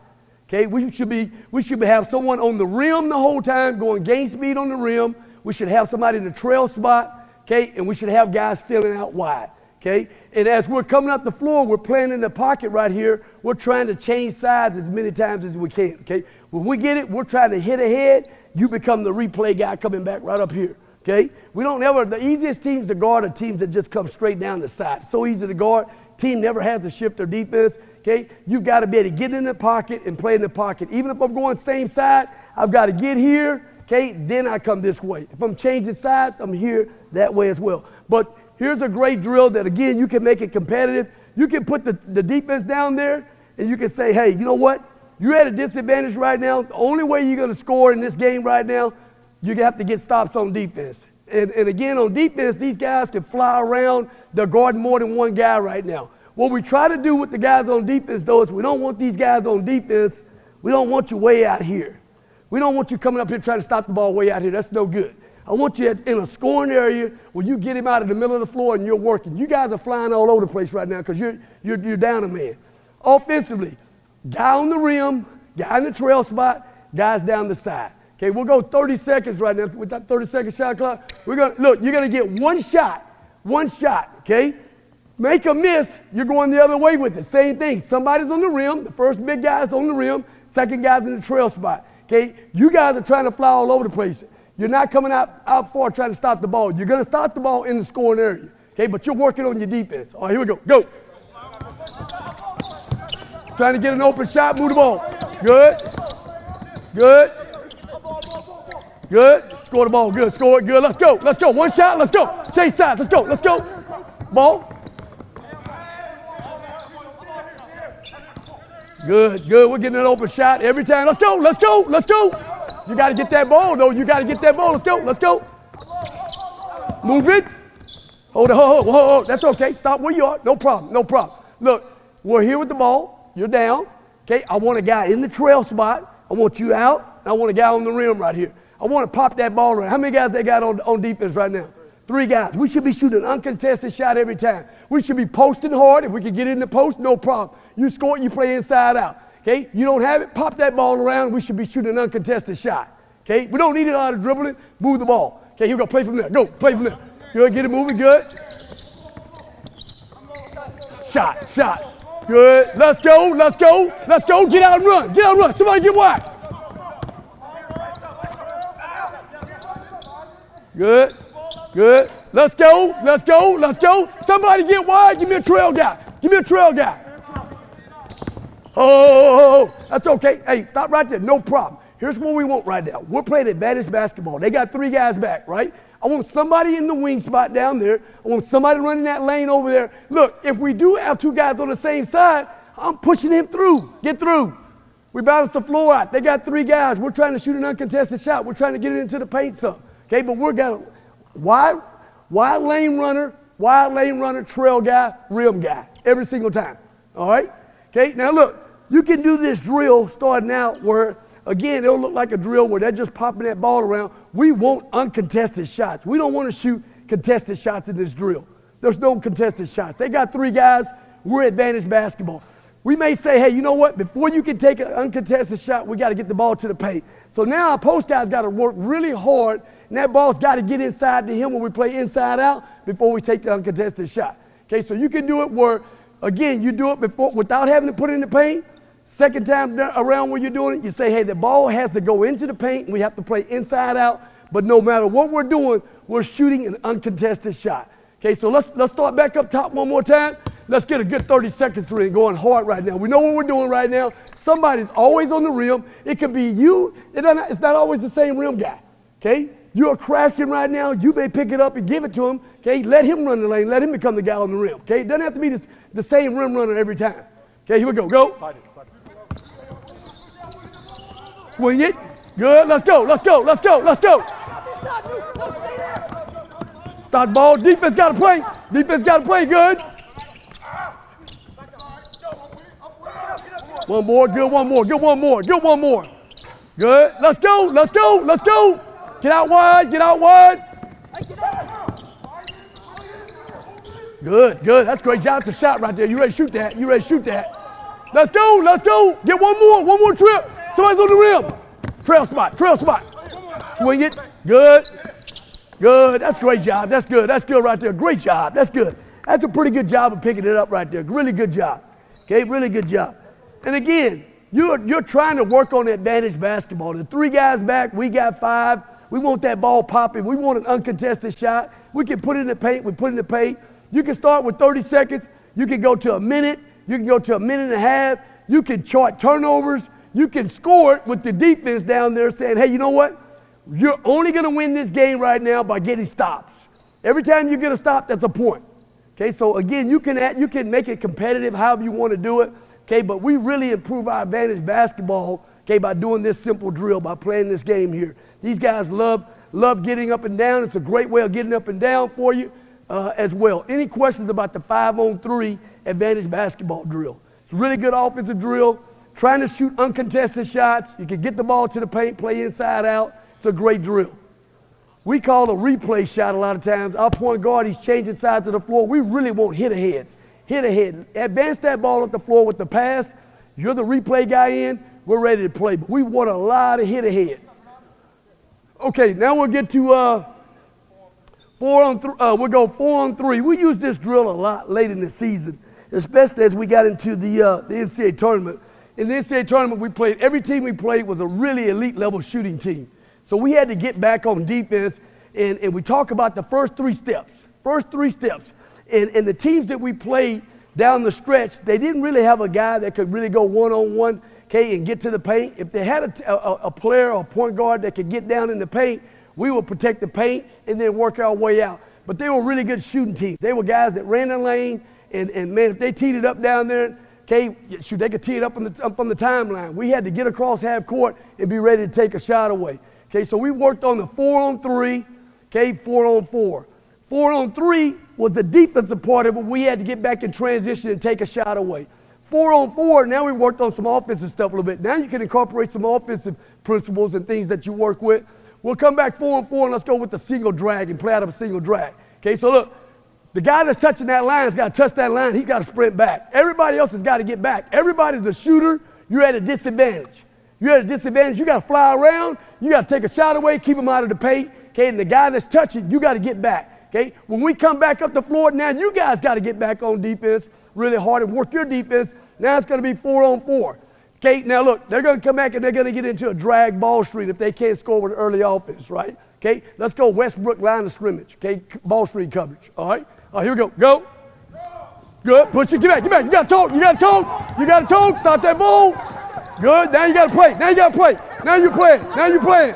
Okay, we should have someone on the rim the whole time, going game speed on the rim. We should have somebody in the trail spot, okay, and we should have guys filling out wide. Okay, and as we're coming up the floor, we're playing in the pocket right here. We're trying to change sides as many times as we can. Okay, when we get it, we're trying to hit ahead. You become the replay guy coming back right up here. Okay, the easiest teams to guard are teams that just come straight down the side. So easy to guard. Team never has to shift their defense. Okay, you've got to be able to get in the pocket and play in the pocket. Even if I'm going same side, I've got to get here. Okay, then I come this way. If I'm changing sides, I'm here that way as well. But here's a great drill that, again, you can make it competitive. You can put the defense down there, and you can say, hey, you know what? You're at a disadvantage right now. The only way you're going to score in this game right now, you're going to have to get stops on defense. And again, on defense, these guys can fly around. They're guarding more than one guy right now. What we try to do with the guys on defense, though, is we don't want these guys on defense, we don't want you way out here. We don't want you coming up here trying to stop the ball way out here. That's no good. I want you in a scoring area where you get him out of the middle of the floor and you're working. You guys are flying all over the place right now because you're down a man. Offensively, guy on the rim, guy in the trail spot, guys down the side. Okay, we'll go 30 seconds right now with that 30-second shot clock. You're gonna get one shot, okay? Make a miss, you're going the other way with it. Same thing, somebody's on the rim, the first big guy's on the rim, second guy's in the trail spot, okay? You guys are trying to fly all over the place. You're not coming out far trying to stop the ball. You're gonna stop the ball in the scoring area, okay? But you're working on your defense. All right, here we go, go. Trying to get an open shot, move the ball. Good, good. Good. Score the ball. Good. Score it. Good. Let's go. Let's go. One shot. Let's go. Chase sides. Let's go. Let's go. Ball. Good. Good. We're getting an open shot every time. Let's go. Let's go. Let's go. You got to get that ball, though. You got to get that ball. Let's go. Let's go. Move it. Hold it. Hold. That's okay. Stop where you are. No problem. No problem. Look, we're here with the ball. You're down. Okay. I want a guy in the trail spot. I want you out. And I want a guy on the rim right here. I want to pop that ball around. How many guys they got on defense right now? 3 guys. We should be shooting an uncontested shot every time. We should be posting hard. If we can get in the post, no problem. You score it, you play inside out. Okay? You don't have it, pop that ball around. We should be shooting an uncontested shot. Okay? We don't need a lot of dribbling. Move the ball. Okay, here we go. Play from there. Go. Play from there. Good. Get it moving. Good. Shot. Good. Let's go. Let's go. Let's go. Get out and run. Get out and run. Somebody get wide. Good, good. Let's go, let's go, let's go. Somebody get wide, give me a trail guy. Give me a trail guy. Oh, that's okay. Hey, stop right there, no problem. Here's what we want right now. We're playing advantage basketball. They got 3 guys back, right? I want somebody in the wing spot down there. I want somebody running that lane over there. Look, if we do have 2 guys on the same side, I'm pushing him through. Get through. We balance the floor out. They got 3 guys. We're trying to shoot an uncontested shot. We're trying to get it into the paint some. Okay, but we're got a wide lane runner, trail guy, rim guy, every single time. All right? Okay, now look, you can do this drill starting out where, again, it'll look like a drill where they're just popping that ball around. We want uncontested shots. We don't want to shoot contested shots in this drill. There's no contested shots. They got 3 guys. We're advantage basketball. We may say, hey, you know what? Before you can take an uncontested shot, we got to get the ball to the paint. So now our post guys got to work really hard, and that ball's got to get inside to him when we play inside out before we take the uncontested shot. Okay, so you can do it where, again, you do it before without having to put it in the paint. Second time around when you're doing it, you say, hey, the ball has to go into the paint, and we have to play inside out. But no matter what we're doing, we're shooting an uncontested shot. Okay, so let's start back up top one more time. Let's get a good 30 seconds through and going hard right now. We know what we're doing right now. Somebody's always on the rim. It could be you. It's not always the same rim guy. Okay? You're crashing right now. You may pick it up and give it to him. Okay? Let him run the lane. Let him become the guy on the rim. Okay? It doesn't have to be the same rim runner every time. Okay, here we go. Go. Swing it. Good. Let's go. Let's go. Let's go. Let's go. Start ball. Defense got to play. Defense got to play. Good. One more, good, one more, good, one more, good, one more. Good, let's go, let's go, let's go. Get out wide, get out wide. Good, good, that's a great job. It's a shot right there. You ready to shoot that, you ready to shoot that. Let's go, let's go. Get one more trip. Somebody's on the rim. Trail spot. Swing it, good, good. That's a great job, that's good right there. Great job, that's good. That's a pretty good job of picking it up right there. Really good job, okay, really good job. And again, you're trying to work on advantage basketball. The 3 guys back, we got 5. We want that ball popping. We want an uncontested shot. We can put it in the paint. We put it in the paint. You can start with 30 seconds. You can go to a minute. You can go to a minute and a half. You can chart turnovers. You can score it with the defense down there saying, hey, you know what? You're only going to win this game right now by getting stops. Every time you get a stop, that's a point. Okay, so again, you can make it competitive however you want to do it. Okay, but we really improve our advantage basketball, okay, by doing this simple drill, by playing this game here. These guys love Love getting up and down. It's a great way of getting up and down for you as well. Any questions about the 5-on-3 advantage basketball drill? It's a really good offensive drill. Trying to shoot uncontested shots. You can get the ball to the paint, play inside out. It's a great drill. We call a replay shot a lot of times. Our point guard, he's changing sides of the floor. We really want hit-aheads. Hit-ahead. Advance that ball up the floor with the pass. You're the replay guy in. We're ready to play. But we want a lot of hit-aheads. Okay, now we'll get to 4-on-3. We'll go 4-on-3. We use this drill a lot late in the season, especially as we got into the NCAA tournament. In the NCAA tournament, every team we played was a really elite level shooting team. So we had to get back on defense, and we talk about the first three steps. And the teams that we played down the stretch, they didn't really have a guy that could really go one-on-one, okay, and get to the paint. If they had a player or a point guard that could get down in the paint, we would protect the paint and then work our way out. But they were really good shooting teams. They were guys that ran the lane, and man, if they teed it up down there, okay, shoot, they could tee it up from the timeline. We had to get across half court and be ready to take a shot away. Okay, so we worked on the 4-on-3, okay, 4-on-4. 4-on-3 was the defensive part of it. We had to get back in transition and take a shot away. 4-on-4, now we worked on some offensive stuff a little bit. Now you can incorporate some offensive principles and things that you work with. We'll come back 4-on-4 and let's go with the single drag and play out of a single drag. Okay, so look, the guy that's touching that line has got to touch that line. He's got to sprint back. Everybody else has got to get back. Everybody's a shooter. You're at a disadvantage. You're at a disadvantage. You got to fly around. You got to take a shot away, keep him out of the paint. Okay, and the guy that's touching, you got to get back. Okay, when we come back up the floor, now you guys got to get back on defense really hard and work your defense. Now it's going to be 4-on-4. Okay, now look, they're going to come back and they're going to get into a drag ball screen if they can't score with early offense, right? Okay, let's go Westbrook line of scrimmage. Okay, ball screen coverage. All right, here we go. Go. Good. Push it. Get back. Get back. You got to talk. You got to talk. You got to talk. Stop that ball. Good. Now you got to play. Now you got to play. Now you're playing. Now you're playing.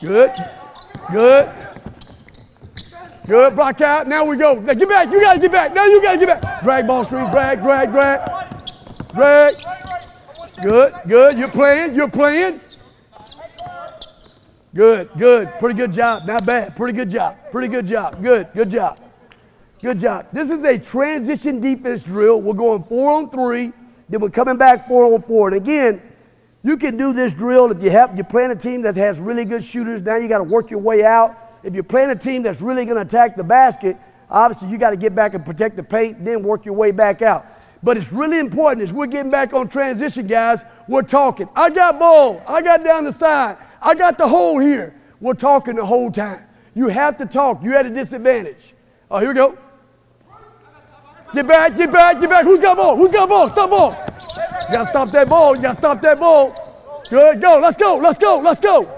Good. Good. Good. Block out. Now we go. Now get back. You got to get back. Now you got to get back. Drag ball screen. Drag, drag, drag. Drag. Good. Good. You're playing. You're playing. Good. Good. Pretty good job. Not bad. Pretty good job. Pretty good job. Good. Good job. Good job. This is a transition defense drill. We're going 4-on-3. Then we're coming back 4-on-4. And again, you can do this drill if you're playing a team that has really good shooters. Now you got to work your way out. If you're playing a team that's really going to attack the basket, obviously you got to get back and protect the paint, then work your way back out. But it's really important as we're getting back on transition, guys, we're talking. I got ball. I got down the side. I got the hole here. We're talking the whole time. You have to talk. You're at a disadvantage. Here we go. Get back, get back, get back. Who's got ball? Who's got ball? Stop ball. You got to stop that ball. You got to stop that ball. Good, go. Let's go, let's go, let's go.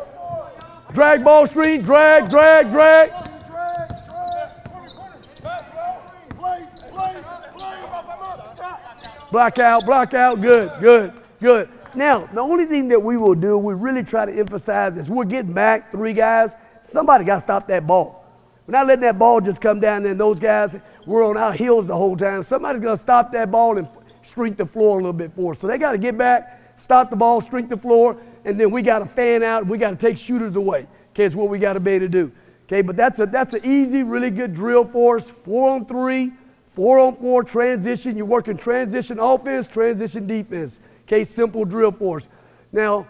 Drag ball screen, drag, drag, drag. Block out, good, good, good. Now, the only thing that we will do, we really try to emphasize is we're getting back, 3 guys, somebody got to stop that ball. We're not letting that ball just come down there and those guys, we're on our heels the whole time. Somebody's going to stop that ball and shrink the floor a little bit for us. So they got to get back, stop the ball, shrink the floor, and then we got to fan out, and we got to take shooters away. Okay, it's what we got to be able to do. Okay, but that's an easy, really good drill for us. 4-on-3, 4-on-4 transition. You're working transition offense, transition defense. Okay, simple drill for us. Now,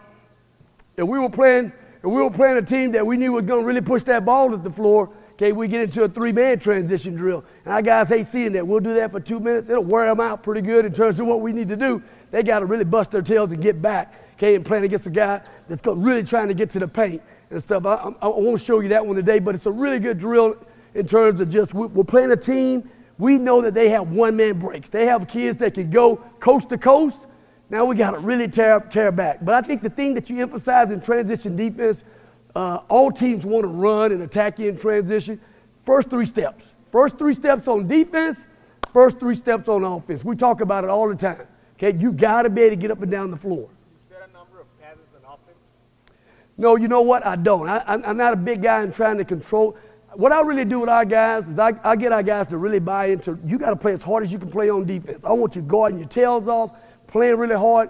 if we were playing a team that we knew was going to really push that ball to the floor, okay, we get into a 3-man transition drill. And our guys hate seeing that. We'll do that for 2 minutes. It'll wear them out pretty good in terms of what we need to do. They got to really bust their tails and get back, okay, and playing against a guy that's really trying to get to the paint and stuff. I won't show you that one today, but it's a really good drill in terms of just we're playing a team. We know that they have one-man breaks. They have kids that can go coast to coast. Now we got to really tear back. But I think the thing that you emphasize in transition defense, all teams want to run and attack you in transition. First 3 steps. First 3 steps on defense, first 3 steps on offense. We talk about it all the time. Okay, you got to be able to get up and down the floor. You set a number of passes on offense? No, you know what? I don't. I'm not a big guy in trying to control. What I really do with our guys is I get our guys to really buy into, you got to play as hard as you can play on defense. I want you guarding your tails off, playing really hard.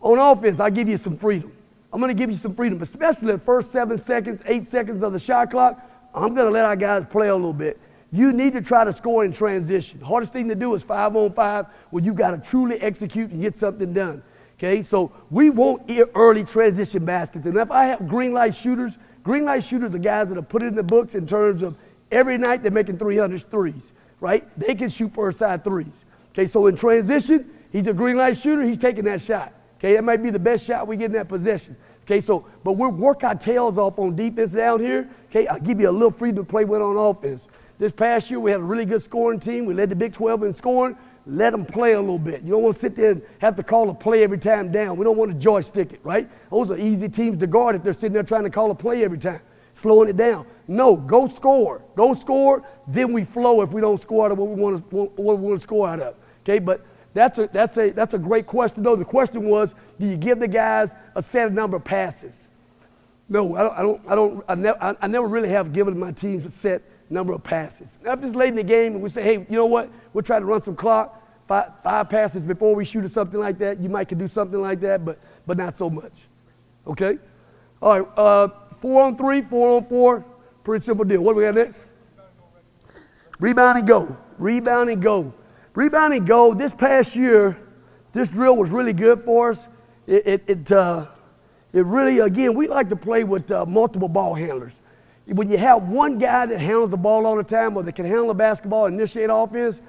On offense, I give you some freedom. I'm going to give you some freedom, especially the first 7 seconds, 8 seconds of the shot clock. I'm going to let our guys play a little bit. You need to try to score in transition. Hardest thing to do is 5-on-5 where you got to truly execute and get something done. Okay, so we want early transition baskets. And if I have green light shooters are guys that are put it in the books in terms of every night they're making 300 threes, right? They can shoot first side threes. Okay, so in transition, he's a green light shooter, he's taking that shot. Okay, that might be the best shot we get in that possession. Okay, so, but we'll work our tails off on defense down here. Okay, I'll give you a little freedom to play with on offense. This past year, we had a really good scoring team. We led the Big 12 in scoring. Let them play a little bit. You don't want to sit there and have to call a play every time down. We don't want to joystick it, right? Those are easy teams to guard if they're sitting there trying to call a play every time, slowing it down. No, go score. Go score, then we flow if we don't score out of what we want to score out of. Okay, but that's a great question, though. The question was, do you give the guys a set number of passes? No, I never really have given my teams a set number of passes. Now, if it's late in the game and we say, hey, you know what, we'll try to run some clock, five passes before we shoot or something like that, you might could do something like that, but not so much. Okay? All right, 4-on-3, 4-on-4, pretty simple deal. What do we got next? Rebound and go. Rebound and go. Rebound and go. This past year, this drill was really good for us. It really, again, we like to play with multiple ball handlers. When you have one guy that handles the ball all the time or that can handle the basketball and initiate offense,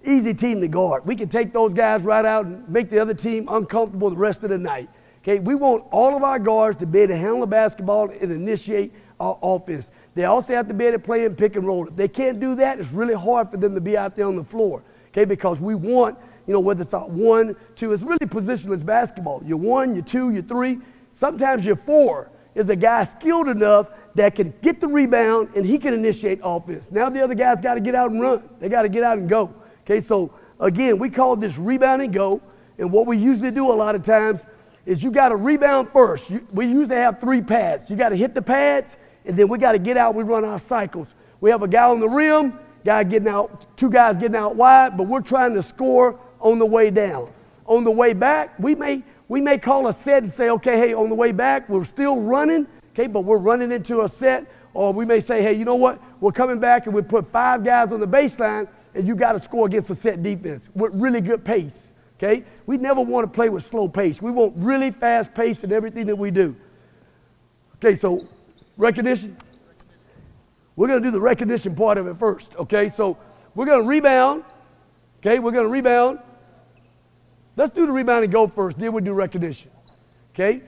easy team to guard. We can take those guys right out and make the other team uncomfortable the rest of the night. Okay, we want all of our guards to be able to handle the basketball and initiate our offense. They also have to be able to play in pick and roll. If they can't do that, it's really hard for them to be out there on the floor. Okay, because we want, whether it's our 1, 2, it's really positionless basketball. You're 1, you're 2, you're 3, sometimes you're 4 is a guy skilled enough that can get the rebound and he can initiate offense. Now the other guys got to get out and run. They got to get out and go. Okay, so again, we call this rebound and go. And what we usually do a lot of times is you got to rebound first. We usually have 3 pads. You got to hit the pads, and then we got to get out. We run our cycles. We have a guy on the rim, guy getting out, 2 guys getting out wide, but we're trying to score on the way down. On the way back, we may call a set and say, okay, hey, on the way back, we're still running, okay, but we're running into a set. Or we may say, hey, you know what, we're coming back and we put 5 guys on the baseline, and you got to score against a set defense with really good pace. Okay? We never want to play with slow pace. We want really fast pace in everything that we do. Okay, so recognition. We're going to do the recognition part of it first. Okay, so we're going to rebound. Okay, we're going to rebound. Let's do the rebound and go first, then we'll do recognition. Okay?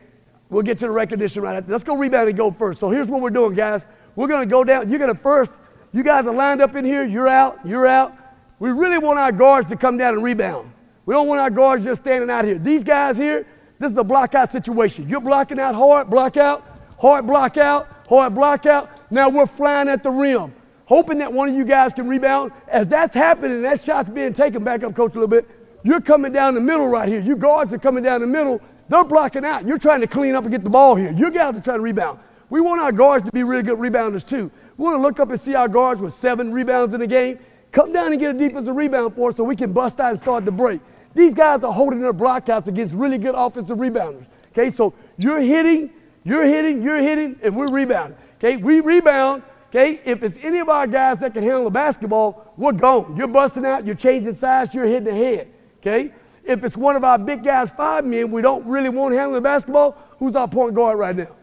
We'll get to the recognition right after. Let's go rebound and go first. So here's what we're doing, guys. We're going to go down. You're going to first. You guys are lined up in here. You're out. You're out. We really want our guards to come down and rebound. We don't want our guards just standing out here. These guys here, this is a block out situation. You're blocking out hard, block out, hard, block out, hard, block out. Now we're flying at the rim, hoping that one of you guys can rebound. As that's happening, that shot's being taken, back up, coach, a little bit. You're coming down the middle right here. You guards are coming down the middle. They're blocking out. You're trying to clean up and get the ball here. You guys are trying to rebound. We want our guards to be really good rebounders too. We want to look up and see our guards with 7 rebounds in the game. Come down and get a defensive rebound for us so we can bust out and start the break. These guys are holding their blockouts against really good offensive rebounders. Okay, so you're hitting, and we're rebounding. Okay, we rebound. Okay, if it's any of our guys that can handle the basketball, we're gone. You're busting out, you're changing sides, you're hitting the head. Okay, if it's one of our big guys, 5 men, we don't really want to handle the basketball, who's our point guard right now?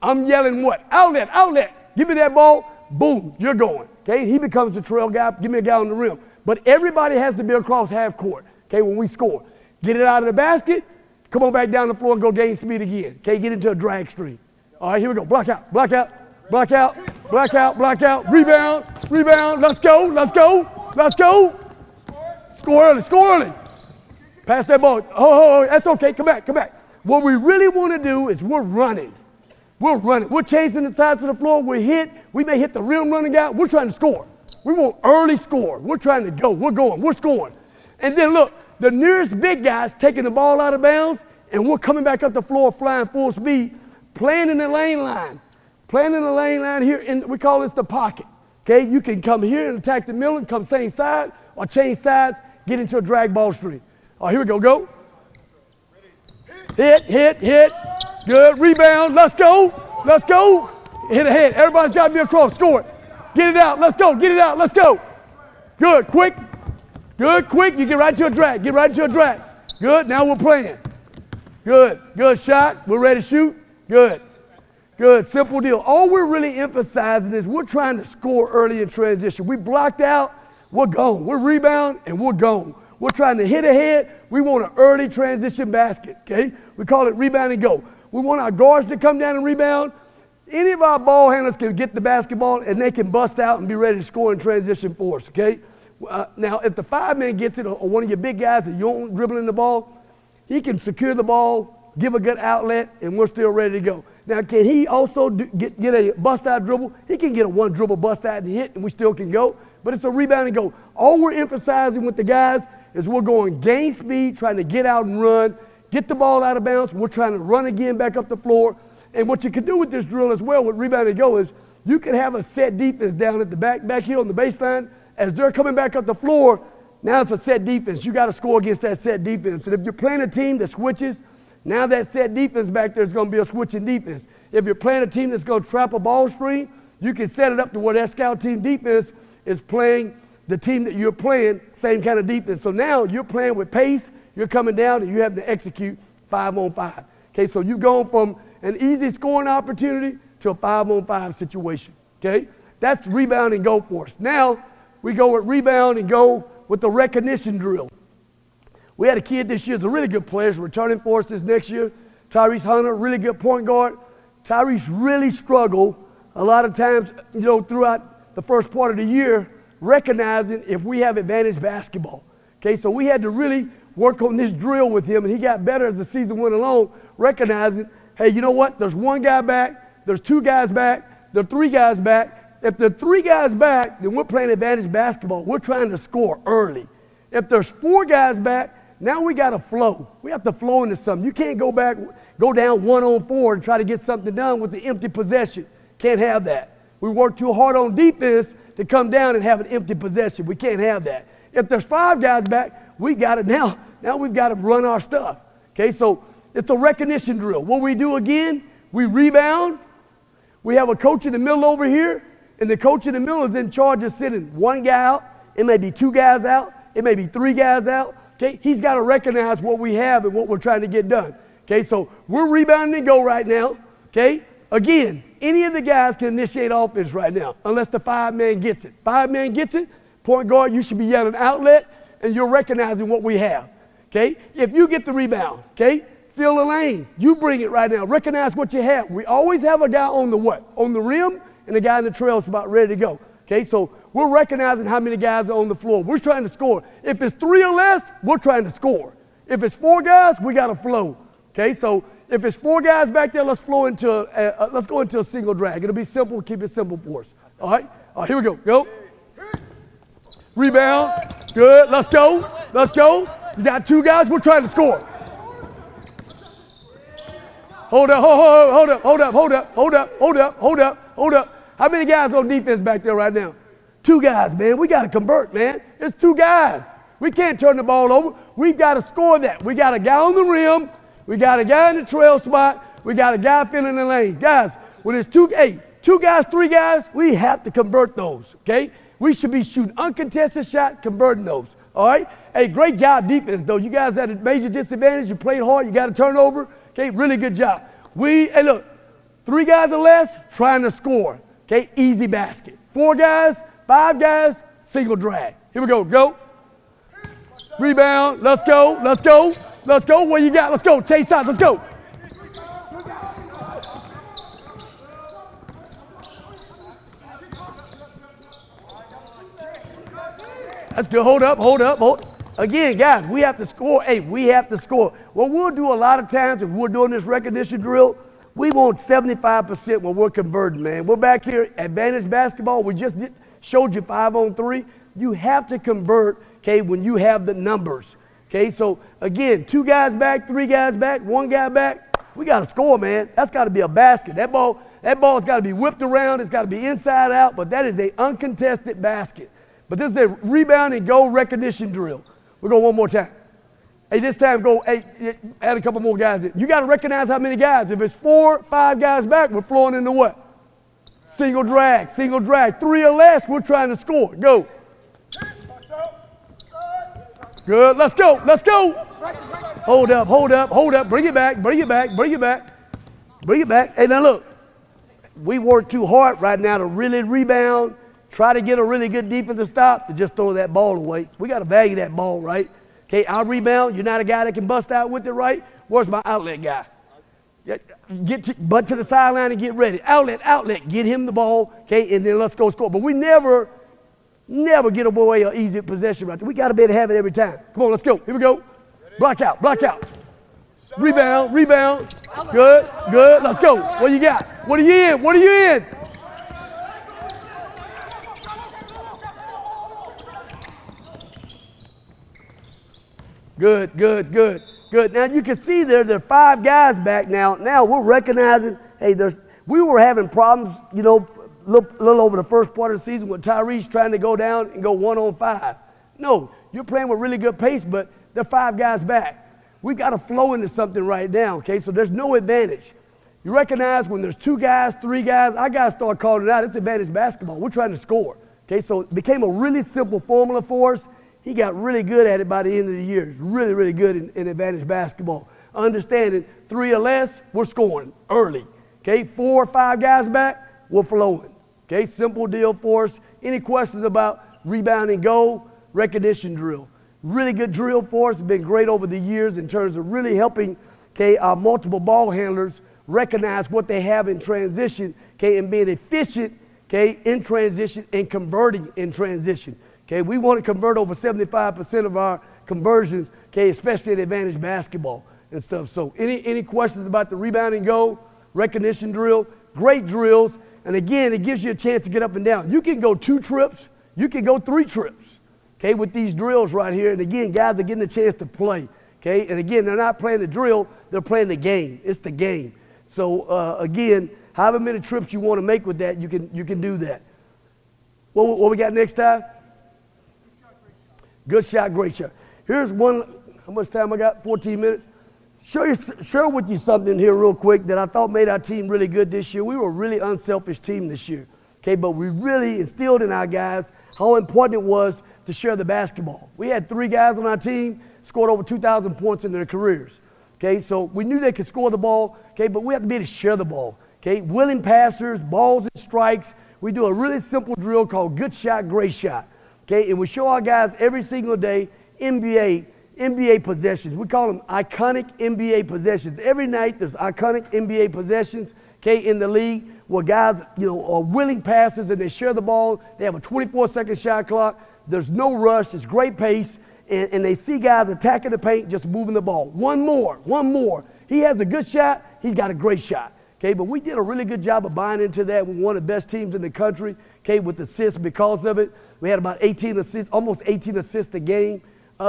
I'm yelling what? Outlet, outlet. Give me that ball. Boom, you're going. Okay, he becomes the trail guy. Give me a guy on the rim. But everybody has to be across half court. Okay, when we score, get it out of the basket, come on back down the floor and go gain speed again. Okay, get into a drag stream. All right, here we go. Block out, block out, block out, block out, block out. Rebound, rebound. Let's go, let's go, let's go. Score early, score early. Pass that ball. Oh, that's okay. Come back, come back. What we really want to do is we're running. We're running. We're chasing the sides of the floor. We hit. We may hit the rim running guy. We're trying to score. We want early score. We're trying to go. We're going. We're scoring. And then look, the nearest big guy's taking the ball out of bounds, and we're coming back up the floor flying full speed, playing in the lane line. Playing in the lane line here, we call this the pocket. Okay, you can come here and attack the middle and come same side, or change sides, get into a drag ball stream. All right, here we go, go. Hit, hit, hit. Good. Rebound. Let's go. Let's go. Hit ahead. Everybody's got to be across. Score it. Get it out. Let's go. Get it out. Let's go. Good. Quick. Good. Quick. You get right to a drag. Get right into a drag. Good. Now we're playing. Good. Good shot. We're ready to shoot. Good. Good. Simple deal. All we're really emphasizing is we're trying to score early in transition. We blocked out. We're gone. We're rebound and we're gone. We're trying to hit ahead. We want an early transition basket. Okay. We call it rebound and go. We want our guards to come down and rebound. Any of our ball handlers can get the basketball and they can bust out and be ready to score in transition for us, okay? Now, if the 5-man gets it or one of your big guys that you don't dribbling the ball, he can secure the ball, give a good outlet, and we're still ready to go. Now, can he also get a bust-out dribble? He can get a one dribble bust-out and hit, and we still can go, but it's a rebound and go. All we're emphasizing with the guys is we're going gain speed, trying to get out and run, get the ball out of bounds. We're trying to run again back up the floor. And what you can do with this drill as well with rebound and go is you can have a set defense down at the back here on the baseline. As they're coming back up the floor, now it's a set defense. You got to score against that set defense. And if you're playing a team that switches, now that set defense back there is going to be a switching defense. If you're playing a team that's going to trap a ball screen, you can set it up to where that scout team defense is playing the team that you're playing, same kind of defense. So now you're playing with pace, you're coming down, and you have to execute 5-on-5. Okay, so you're going from an easy scoring opportunity to a 5-on-5 situation, okay? That's rebound and go for us. Now, we go with rebound and go with the recognition drill. We had a kid this year, he's a really good player, he's returning for us this next year. Tyrese Hunter, really good point guard. Tyrese really struggled a lot of times, throughout the first part of the year, recognizing if we have advantage basketball. Okay, so we had to really work on this drill with him, and he got better as the season went along, recognizing, hey, you know what? There's one guy back, there's two guys back, there are three guys back. If there are three guys back, then we're playing advantage basketball. We're trying to score early. If there's four guys back, now we got to flow. We have to flow into something. You can't go down 1-on-4 and try to get something done with the empty possession. Can't have that. We work too hard on defense to come down and have an empty possession. We can't have that. If there's five guys back, we got it now. Now we've got to run our stuff. Okay, so it's a recognition drill. What we do again, we rebound. We have a coach in the middle over here, and the coach in the middle is in charge of sending one guy out. It may be two guys out. It may be three guys out. Okay, he's got to recognize what we have and what we're trying to get done. Okay, so we're rebounding and go right now. Okay, again, any of the guys can initiate offense right now, unless the 5-man gets it. 5-man gets it, point guard, you should be yelling outlet, and you're recognizing what we have. Okay, if you get the rebound, okay, fill the lane. You bring it right now. Recognize what you have. We always have a guy on the what? On the rim, and a guy in the trail is about ready to go. Okay, so we're recognizing how many guys are on the floor. We're trying to score. If it's three or less, we're trying to score. If it's four guys, we got to flow. Okay, so if it's four guys back there, let's go into a single drag. It'll be simple. Keep it simple for us. All right, here we go. Go. Rebound. Good. Let's go. Let's go. You got two guys. We're trying to score. Hold up. How many guys on defense back there right now? Two guys, man. We got to convert, man. It's two guys. We can't turn the ball over. We've got to score that. We got a guy on the rim. We got a guy in the trail spot. We got a guy filling the lanes. Guys, when it's two guys, three guys, we have to convert those, okay? We should be shooting uncontested shot, converting those, all right? Hey, great job defense, though. You guys had a major disadvantage. You played hard. You got a turnover. Okay, really good job. Hey, look, three guys or less, trying to score. Okay, easy basket. Four guys, five guys, single drag. Here we go. Go. Rebound. Let's go. Let's go. Let's go. What you got? Let's go. Chase out. Let's go. That's good. Hold up. Again, guys, we have to score. Hey, we have to score. What we'll do a lot of times if we're doing this recognition drill, we want 75% when we're converting, man. We're back here, advantage basketball. We just showed you 5-on-3. You have to convert, okay, when you have the numbers. Okay, so again, two guys back, three guys back, one guy back. We got to score, man. That's got to be a basket. That ball's got to be whipped around. It's got to be inside out, but that is an uncontested basket. But this is a rebound and go recognition drill. We'll go one more time. Hey, this time go, hey, add a couple more guys in. You got to recognize how many guys. If it's 4, 5 guys back, we're flowing into what? Single drag, single drag. 3 or less, we're trying to score. Go. Good, let's go, let's go. Hold up, hold up, hold up. Bring it back, bring it back, bring it back. Bring it back. Hey, now look, we work too hard right now to really rebound, try to get a really good defensive stop to just throw that ball away. We got to value that ball, right? Okay, I'll rebound. You're not a guy that can bust out with it, right? Where's my outlet guy? Butt to the sideline and get ready. Outlet, outlet. Get him the ball, okay, and then let's go score. But we never get away an easy possession right there. We got to be able to have it every time. Come on, let's go. Here we go. Block out, block out. Rebound, rebound. Good, good. Let's go. What do you got? What are you in? What are you in? Good, good, good, good. Now you can see there are 5 guys back now. Now we're recognizing, hey, we were having problems, you know, little over the first part of the season with Tyrese trying to go down and go 1-on-5. No, you're playing with really good pace, but there are 5 guys back. We got to flow into something right now, okay? So there's no advantage. You recognize when there's 2 guys, 3 guys, I got to start calling it out. It's advantage basketball. We're trying to score, okay? So it became a really simple formula for us. He got really good at it by the end of the year. He's really, really good in advantage basketball. Understanding 3 or less, we're scoring early, okay? 4 or 5 guys back, we're flowing, okay? Simple deal for us. Any questions about rebound and goal? Recognition drill. Really good drill for us. It's been great over the years in terms of really helping, okay, our multiple ball handlers recognize what they have in transition, okay, and being efficient, okay, in transition and converting in transition. Okay, we want to convert over 75% of our conversions, okay, especially in advantage basketball and stuff. So any questions about the rebounding goal, recognition drill, great drills, and again, it gives you a chance to get up and down. You can go 2 trips, you can go 3 trips, okay, with these drills right here. And again, guys are getting a chance to play, okay? And again, they're not playing the drill, they're playing the game. It's the game. So again, however many trips you want to make with that, you can do that. What we got next time? Good shot, great shot. Here's one, how much time I got? 14 minutes. Share with you something here real quick that I thought made our team really good this year. We were a really unselfish team this year, okay? But we really instilled in our guys how important it was to share the basketball. We had 3 guys on our team, scored over 2,000 points in their careers, okay? So we knew they could score the ball, okay? But we have to be able to share the ball, okay? Willing passers, balls and strikes. We do a really simple drill called good shot, great shot. Okay, and we show our guys every single day NBA possessions. We call them iconic NBA possessions. Every night there's iconic NBA possessions, okay, in the league where guys, you know, are willing passers and they share the ball. They have a 24-second shot clock. There's no rush. It's great pace. And they see guys attacking the paint, just moving the ball. One more. He has a good shot. He's got a great shot. Okay, but we did a really good job of buying into that. We're one of the best teams in the country, okay, with assists because of it. We had about 18 assists, almost 18 assists a game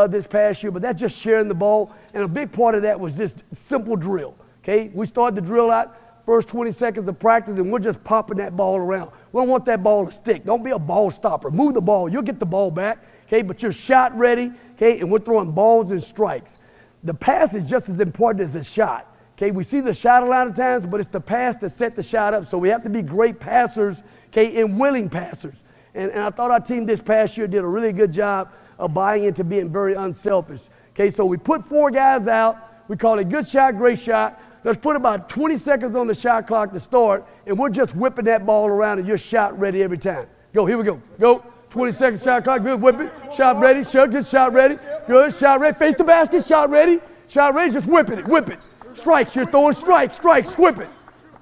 this past year, but that's just sharing the ball. And a big part of that was just simple drill, okay? We started the drill out, first 20 seconds of practice, and we're just popping that ball around. We don't want that ball to stick. Don't be a ball stopper. Move the ball. You'll get the ball back, okay, but you're shot ready, okay, and we're throwing balls and strikes. The pass is just as important as the shot. Okay, we see the shot a lot of times, but it's the pass that set the shot up. So we have to be great passers, okay, and willing passers. And I thought our team this past year did a really good job of buying into being very unselfish. Okay, so we put 4 guys out. We call it good shot, great shot. Let's put about 20 seconds on the shot clock to start, and we're just whipping that ball around, and you're shot ready every time. Go, here we go. Go. 20-second shot clock, good, whip it. Shot ready, good shot ready. Good, shot ready. Face the basket, shot ready. Shot ready, just whipping it, whip it. Strikes, you're throwing strikes, whip it.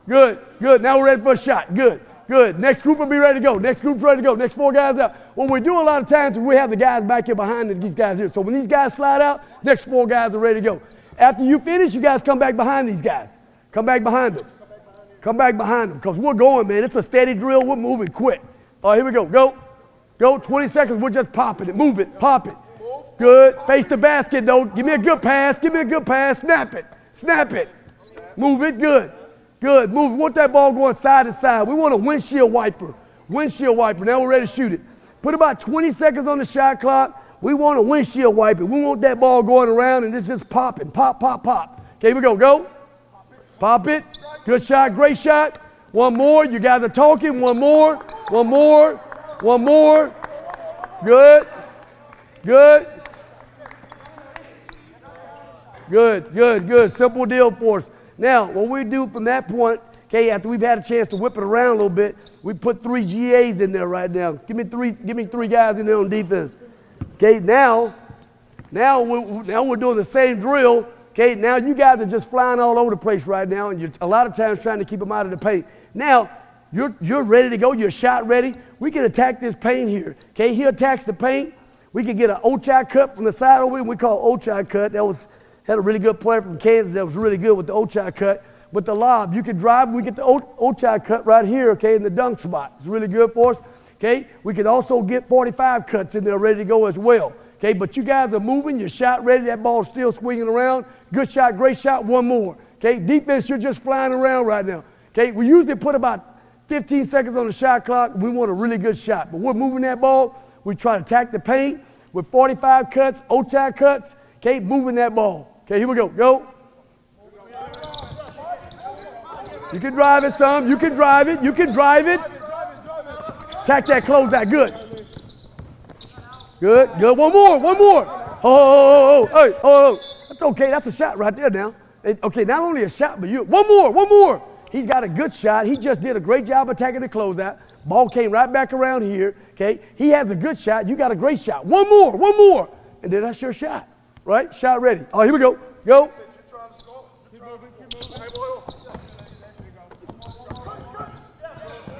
Good, good. Now we're ready for a shot. Good, good. Next group will be ready to go. Next group's ready to go. Next 4 guys out. What we do a lot of times is we have the guys back here behind these guys here. So when these guys slide out, next 4 guys are ready to go. After you finish, you guys come back behind these guys. Come back behind them. Come back behind them because we're going, man. It's a steady drill. We're moving quick. All right, here we go. Go. Go. 20 seconds. We're just popping it. Move it. Pop it. Good. Face the basket, though. Give me a good pass. Give me a good pass. Snap it. Snap it. Move it. Good. Good. Move. We want that ball going side to side. We want a windshield wiper. Windshield wiper. Now we're ready to shoot it. Put about 20 seconds on the shot clock. We want a windshield wiper. We want that ball going around and it's just popping, pop, pop, pop. Okay, here we go, go. Pop it. Good shot, great shot. One more. You guys are talking. One more. One more. One more. Good. Good. Good, good, good. Simple deal for us. Now, what we do from that point, okay, after we've had a chance to whip it around a little bit, we put 3 GAs in there right now. Give me three guys in there on defense. Okay, now we're doing the same drill. Okay, now you guys are just flying all over the place right now, and you're a lot of times trying to keep them out of the paint. Now, you're ready to go. You're shot ready. We can attack this paint here. Okay, he attacks the paint. We can get an Ochai cut from the side over here. We call Ochai cut. Had a really good player from Kansas that was really good with the Ochai cut. With the lob, you can drive. We get the Ochai cut right here, okay, in the dunk spot. It's really good for us. Okay, we can also get 45 cuts in there ready to go as well. Okay, but you guys are moving. You're shot ready. That ball's still swinging around. Good shot, great shot. One more. Okay, defense, you're just flying around right now. Okay, we usually put about 15 seconds on the shot clock. We want a really good shot, but we're moving that ball. We try to attack the paint with 45 cuts, Ochai cuts. Okay, moving that ball. Okay, here we go. Go. You can drive it some. You can drive it. You can drive it. Attack that closeout. Good. Good. Good. One more. One more. Oh, hey, oh. That's okay. That's a shot right there now. Okay, not only a shot, but one more. One more. He's got a good shot. He just did a great job attacking the closeout. Ball came right back around here. Okay, he has a good shot. You got a great shot. One more. One more. And then that's your shot. Right? Shot ready. Oh, here we go. Go.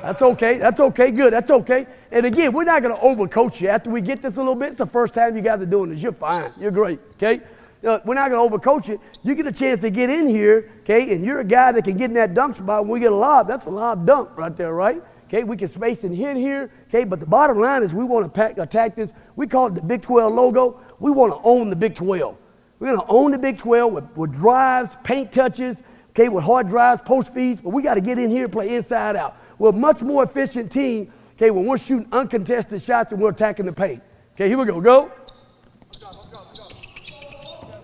That's okay. That's okay. Good. That's okay. And again, we're not going to overcoach you. After we get this a little bit, it's the first time you guys are doing this. You're fine. You're great. Okay? We're not going to overcoach you. You get a chance to get in here, okay, and you're a guy that can get in that dunk spot. When we get a lob, that's a lob dunk right there, right? Okay, we can space and hit here, okay, but the bottom line is we want to attack this. We call it the Big 12 logo. We want to own the Big 12. We're going to own the Big 12 with drives, paint touches, okay, with hard drives, post feeds, but we got to get in here and play inside out. We're a much more efficient team, okay, when we're shooting uncontested shots and we're attacking the paint. Okay, here we go. Go.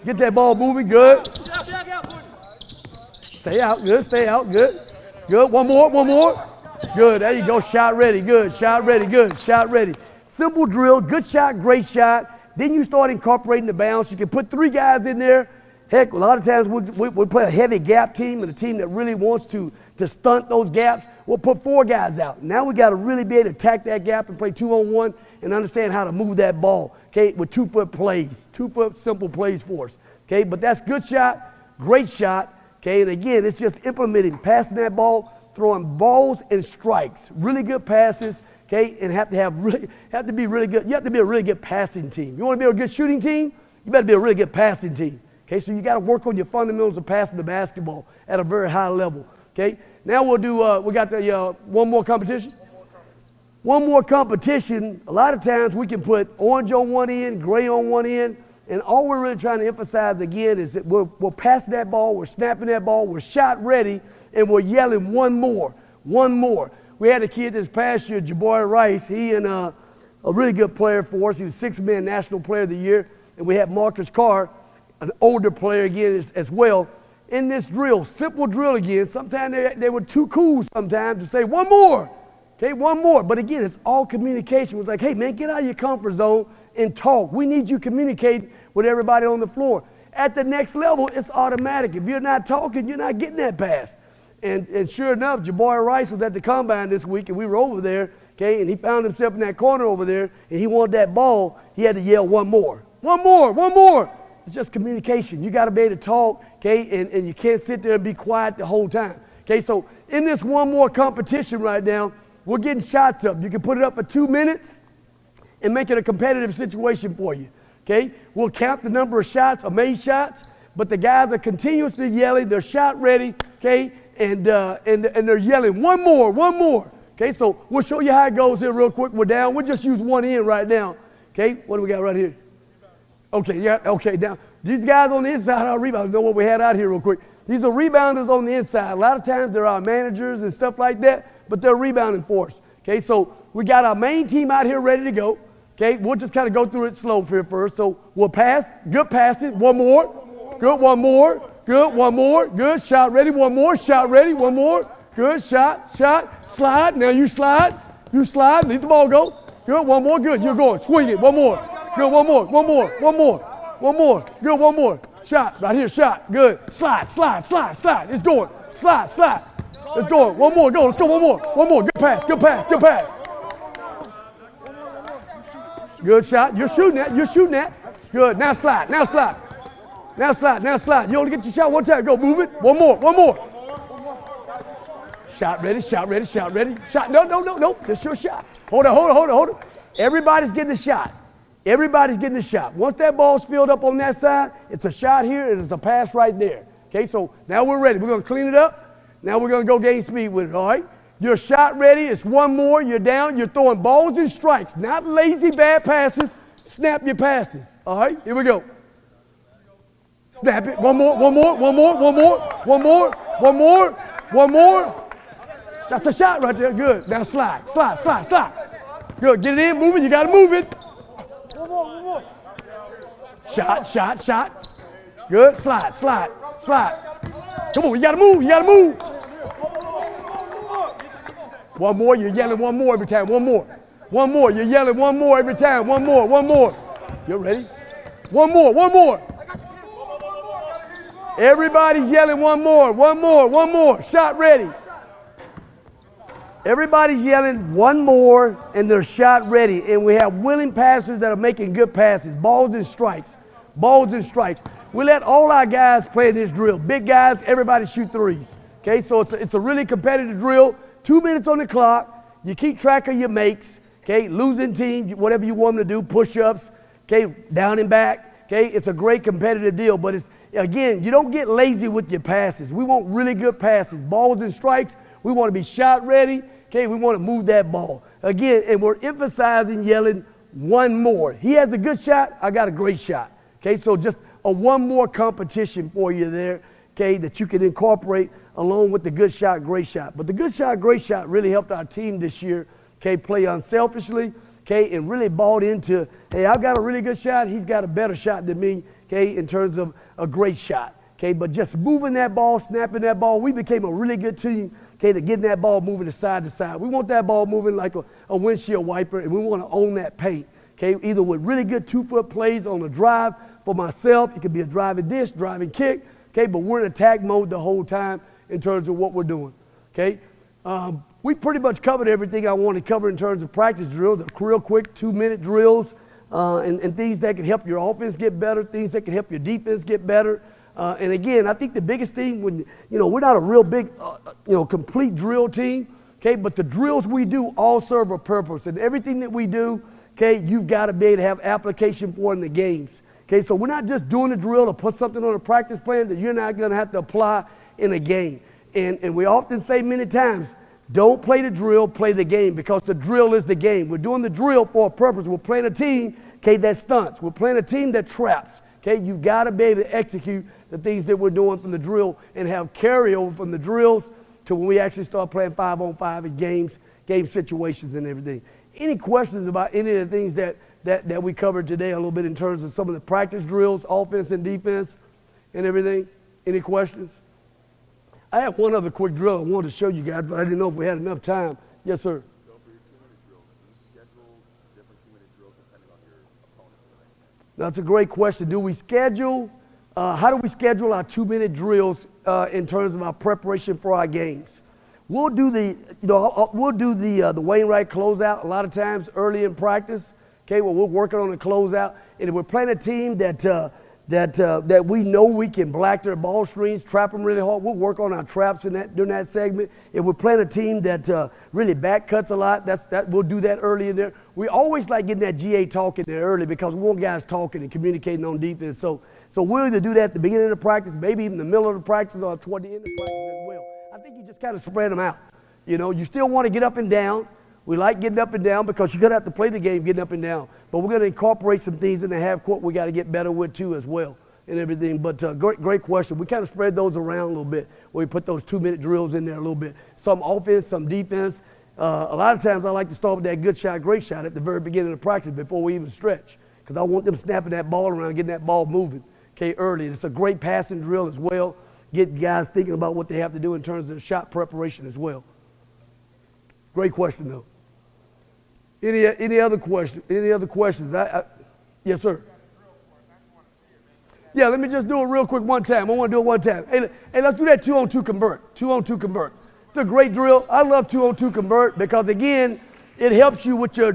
Get that ball moving. Good. Stay out. Good. Stay out. Good. Good. One more. One more. Good. There you go. Shot ready. Good. Shot ready. Good. Shot ready. Simple drill. Good shot. Great shot. Then you start incorporating the bounce. You can put 3 guys in there. Heck, a lot of times we'll play a heavy gap team and a team that really wants to stunt those gaps. We'll put 4 guys out. Now we got to really be able to attack that gap and play 2-on-1 and understand how to move that ball, okay, with 2-foot plays, 2-foot simple plays for us, okay? But that's good shot, great shot, okay? And again, it's just implementing, passing that ball, throwing balls and strikes, really good passes, okay? And have to be really good. You have to be a really good passing team. You want to be a good shooting team? You better be a really good passing team, okay? So you got to work on your fundamentals of passing the basketball at a very high level, okay? Now we'll do, we got the one more competition. One more competition, a lot of times we can put orange on one end, gray on one end, and all we're really trying to emphasize again is that we're passing that ball, we're snapping that ball, we're shot ready, and we're yelling one more, one more. We had a kid this past year, Jabari Rice. He and a really good player for us. He was 6-man National Player of the Year, and we had Marcus Carr, an older player again as well. In this drill, simple drill again, sometimes they were too cool sometimes to say one more. Okay, one more. But again, it's all communication. It's like, hey, man, get out of your comfort zone and talk. We need you communicating with everybody on the floor. At the next level, it's automatic. If you're not talking, you're not getting that pass. And sure enough, Jabari Rice was at the combine this week, and we were over there, okay, and he found himself in that corner over there, and he wanted that ball. He had to yell one more. One more, one more. It's just communication. You got to be able to talk, okay, and you can't sit there and be quiet the whole time. Okay, so in this one more competition right now, we're getting shots up. You can put it up for 2 minutes and make it a competitive situation for you, okay? We'll count the number of shots or made shots, but the guys are continuously yelling. They're shot ready, okay, and they're yelling one more, okay? So we'll show you how it goes here real quick. We're down. We'll just use one end right now, okay? What do we got right here? Okay, yeah, okay, now, these guys on the inside are rebounders. Know what we had out here real quick. These are rebounders on the inside. A lot of times they're our managers and stuff like that, but they're rebounding for us. Okay, so we got our main team out here ready to go. Okay, we'll just kind of go through it slow here first. So we'll pass, good passing, one more, good, one more, good, one more, good, shot ready, one more, shot ready, one more, good, shot, slide, now you slide, let the ball go, good, one more, good, you're going, swing it, one more, good, one more, good, one more, shot, right here, shot, good, slide, it's going, slide, it's going, one more, go, let's go, one more, good pass, good shot, you're shooting that, good, now slide, you only get your shot one time, go, move it, one more, shot ready, shot, no, that's your shot, hold on, everybody's getting a shot, once that ball's filled up on that side, it's a shot here and it's a pass right there, okay, so now we're ready, we're going to clean it up, now we're going to go gain speed with it, all right, your shot ready, it's one more, you're down, you're throwing balls and strikes, not lazy bad passes, snap your passes, all right, here we go. Snap it. One more. That's a shot right there. Good. Now slide. Good. Get it in. Move it. You got to move it. One more. Shot. Good. Slide. Come on. You got to move. One more. You're yelling one more every time. One more. You're yelling one more every time. One more. You ready? One more. Everybody's yelling one more, shot ready. Everybody's yelling one more and they're shot ready. And we have willing passers that are making good passes, balls and strikes. We let all our guys play this drill. Big guys, everybody shoot threes. Okay, so it's a really competitive drill. 2 minutes on the clock. You keep track of your makes. Okay, losing team, whatever you want them to do, push-ups. Okay, down and back. Okay, it's a great competitive deal, but it's, again, you don't get lazy with your passes. We want really good passes, balls and strikes. We want to be shot ready. Okay, we want to move that ball. Again, and we're emphasizing yelling one more. He has a good shot, I got a great shot. Okay, so just a one more competition for you there, okay, that you can incorporate along with the good shot, great shot. But the good shot, great shot really helped our team this year, okay, play unselfishly, okay, and really bought into, hey, I've got a really good shot, he's got a better shot than me, okay, in terms of a great shot, okay, but just moving that ball, snapping that ball, we became a really good team, okay, to getting that ball moving to side. We want that ball moving like a windshield wiper, and we want to own that paint, okay, either with really good 2-foot plays on the drive for myself, it could be a driving dish, driving kick, okay, but we're in attack mode the whole time in terms of what we're doing, okay. We pretty much covered everything I want to cover in terms of practice drills, the real quick 2-minute drills, and things that can help your offense get better, things that can help your defense get better. And again, I think the biggest thing when, we're not a real big, complete drill team, okay, but the drills we do all serve a purpose. And everything that we do, okay, you've got to be able to have application for in the games. Okay, so we're not just doing a drill to put something on a practice plan that you're not going to have to apply in a game. And we often say many times, don't play the drill, play the game, because the drill is the game. We're doing the drill for a purpose. We're playing a team, okay, that stunts. We're playing a team that traps. Okay, you've got to be able to execute the things that we're doing from the drill and have carryover from the drills to when we actually start playing 5-on-5 in games, game situations and everything. Any questions about any of the things that we covered today a little bit in terms of some of the practice drills, offense and defense and everything? Any questions? I have one other quick drill I wanted to show you guys, but I didn't know if we had enough time. Yes, sir. So for your 2-minute drill, do you schedule different 2-minute drills depending on your opponent for the next game? That's a great question. Do we schedule, how do we schedule our 2-minute drills in terms of our preparation for our games? We'll do the, the Wainwright closeout a lot of times early in practice. Okay, well, we're working on the closeout, and if we're playing a team that we know we can black their ball screens, trap them really hard, we'll work on our traps during that segment. If we're playing a team that really back cuts a lot, we'll do that early in there. We always like getting that GA talk in there early because we want guys talking and communicating on defense. So we'll either do that at the beginning of the practice, maybe even the middle of the practice or toward the end of the practice as well. I think you just kind of spread them out. You still want to get up and down. We like getting up and down because you're going to have to play the game getting up and down. But we're going to incorporate some things in the half court we got to get better with too as well and everything. But great question. We kind of spread those around a little bit where we put those 2-minute drills in there a little bit. Some offense, some defense, A lot of times I like to start with that good shot, great shot at the very beginning of practice before we even stretch, because I want them snapping that ball around, getting that ball moving, okay, early. And it's a great passing drill as well. Get guys thinking about what they have to do in terms of the shot preparation as well. Great question, though. Any other questions? Any other questions? Yes, sir. Yeah, let me just do it real quick one time. I want to do it one time. Hey, let's do that 2-on-2 convert. 2-on-2 convert. It's a great drill. I love 2-on-2 convert because, again, it helps you with your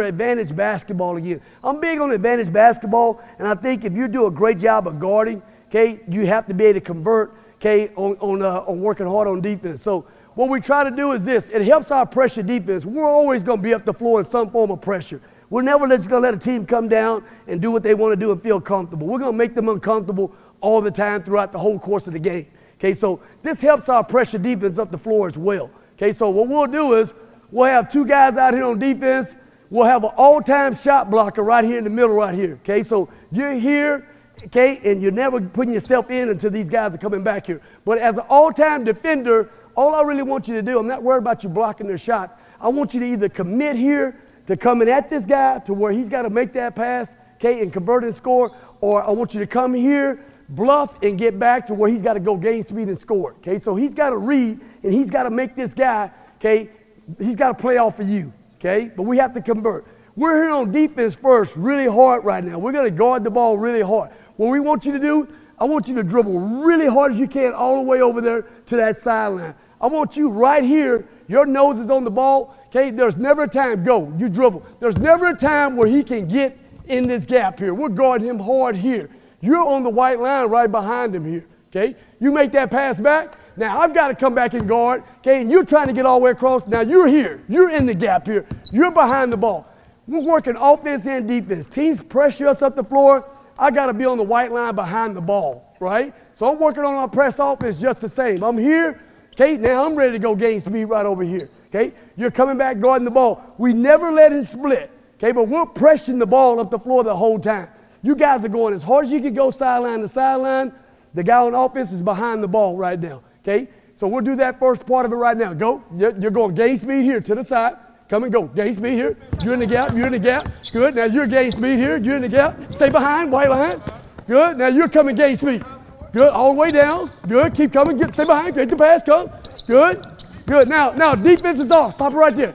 advantage basketball again. I'm big on advantage basketball, and I think if you do a great job of guarding, okay, you have to be able to convert, okay, on working hard on defense. So what we try to do is this. It helps our pressure defense. We're always going to be up the floor in some form of pressure. We're never just going to let a team come down and do what they want to do and feel comfortable. We're going to make them uncomfortable all the time throughout the whole course of the game. Okay, so this helps our pressure defense up the floor as well. Okay, so what we'll do is we'll have two guys out here on defense. We'll have an all-time shot blocker right here in the middle right here. Okay, so you're here, okay, and you're never putting yourself in until these guys are coming back here. But as an all-time defender, all I really want you to do, I'm not worried about you blocking their shots. I want you to either commit here to coming at this guy to where he's got to make that pass, okay, and convert and score, or I want you to come here, bluff, and get back to where he's got to go gain speed and score, okay? So he's got to read, and he's got to make this guy, okay, he's got to play off of you, okay? But we have to convert. We're here on defense first really hard right now. We're going to guard the ball really hard. What we want you to do, I want you to dribble really hard as you can all the way over there to that sideline. I want you right here, your nose is on the ball, okay? There's never a time, go, you dribble. There's never a time where he can get in this gap here. We're guarding him hard here. You're on the white line right behind him here, okay? You make that pass back. Now, I've got to come back and guard, okay? And you're trying to get all the way across. Now, you're here. You're in the gap here. You're behind the ball. We're working offense and defense. Teams pressure us up the floor. I got to be on the white line behind the ball, right? So I'm working on our press offense just the same. I'm here. Okay, now I'm ready to go gain speed right over here. Okay, you're coming back guarding the ball. We never let him split. Okay, but we're pressing the ball up the floor the whole time. You guys are going as hard as you can go sideline to sideline. The guy on offense is behind the ball right now. Okay, so we'll do that first part of it right now. Go. You're going gain speed here to the side. Come and go. Gain speed here. You're in the gap. You're in the gap. Good. Now you're gain speed here. You're in the gap. Stay behind. White line. Good. Now you're coming gain speed. Good, all the way down. Good, keep coming. Stay behind. Get the pass, come. Good, good. Now, defense is off. Stop it right there.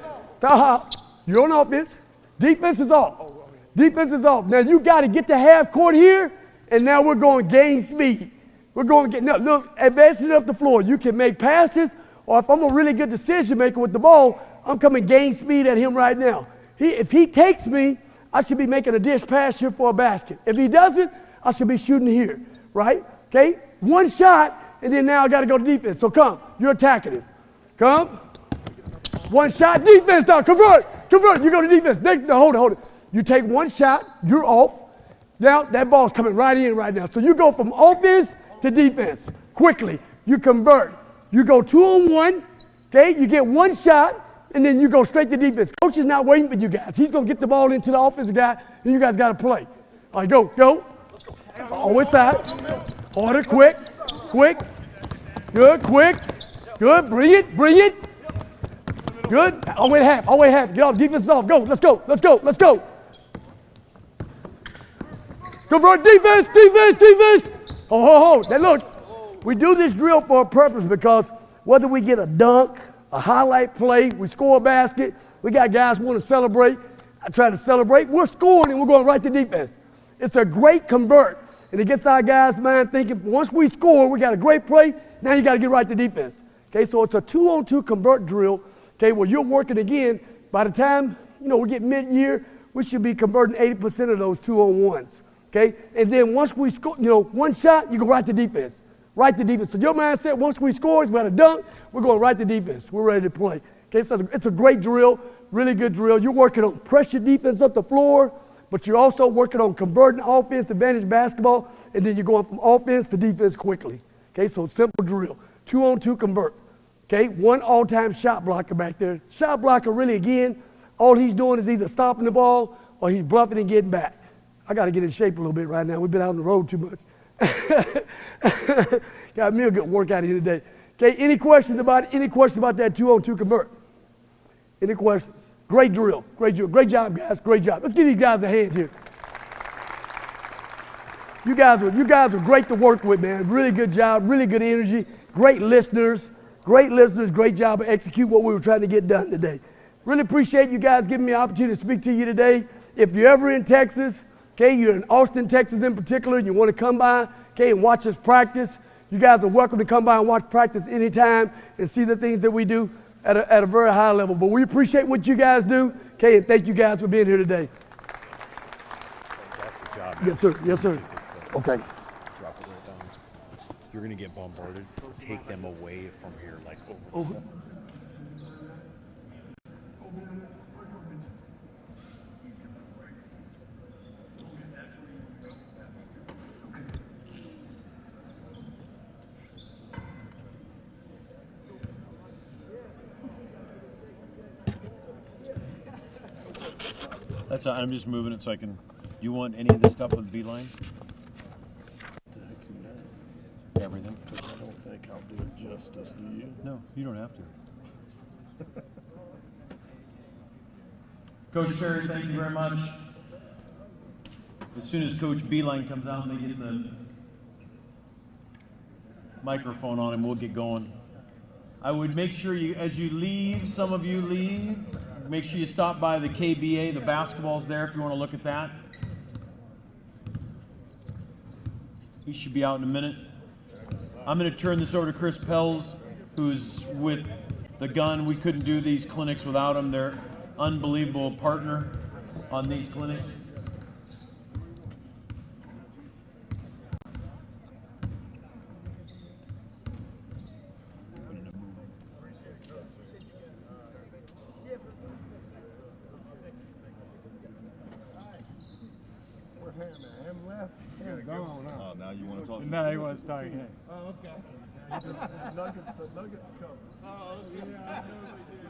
You're on offense. Defense is off. Defense is off. Now you got to get to half court here, and now we're going gain speed. We're going to get, now look, advancing up the floor. You can make passes, or if I'm a really good decision maker with the ball, I'm coming gain speed at him right now. If he takes me, I should be making a dish pass here for a basket. If he doesn't, I should be shooting here, right? Okay, one shot, and then now I got to go to defense. So come, you're attacking him. Come. One shot, defense now, convert. You go to defense. No, hold it. You take one shot, you're off. Now that ball's coming right in right now. So you go from offense to defense quickly. You convert. You go 2-on-1, okay? You get one shot, and then you go straight to defense. Coach is not waiting for you guys. He's going to get the ball into the offensive guy, and you guys got to play. All right, go. Always side. Harder, quick. Good, quick. Good, bring it. Good, all the way to half. Get off, defense is off. Go, let's go. Convert defense. Oh, now look, we do this drill for a purpose because whether we get a dunk, a highlight play, we score a basket, we got guys who want to celebrate. I try to celebrate. We're scoring and we're going right to defense. It's a great convert. And it gets our guys' mind thinking, once we score, we got a great play, now you got to get right to defense. Okay, so it's a 2-on-2 convert drill, okay, where you're working again. By the time, we get mid-year, we should be converting 80% of those 2-on-1s, okay? And then once we score, one shot, you go right to defense. So your mindset, once we score, we got a dunk, we're going right to defense. We're ready to play. Okay, so it's a great drill, really good drill. You're working on pressure defense up the floor, but you're also working on converting offense, advantage basketball, and then you're going from offense to defense quickly. Okay, so simple drill. 2-on-2 convert. Okay, one all-time shot blocker back there. Shot blocker really, again, all he's doing is either stopping the ball or he's bluffing and getting back. I got to get in shape a little bit right now. We've been out on the road too much. Got me a good workout here today. Okay, any questions about that 2-on-2 convert? Any questions? Great drill. Great drill. Great job, guys. Great job. Let's give these guys a hand here. You guys were great to work with, man. Really good job. Really good energy. Great listeners. Great listeners. Great job of execute what we were trying to get done today. Really appreciate you guys giving me an opportunity to speak to you today. If you're ever in Texas, okay, you're in Austin, Texas in particular, and you want to come by, okay, and watch us practice, you guys are welcome to come by and watch practice anytime and see the things that we do at a very high level. But we appreciate what you guys do, okay, and thank you guys for being here today. Fantastic job. Yes, sir. Yes, sir. Okay. Drop it right down. You're gonna get bombarded. Take them away from here, like over. That's all, I'm just moving it so I can. You want any of this stuff with Beeline? Everything? I don't think I'll do it justice, do you? No, you don't have to. Coach Terry, thank you very much. As soon as Coach Beeline comes out and they get the microphone on him, we'll get going. I would make sure you, as you leave, some of you leave, make sure you stop by the KBA, the basketball's there if you want to look at that. He should be out in a minute. I'm going to turn this over to Chris Pells, who's with the Gun. We couldn't do these clinics without him. They're unbelievable partner on these clinics. Oh, now you want to talk? Now he wants to talk again. Oh, okay. The Nuggets come. Oh, yeah, I know they did.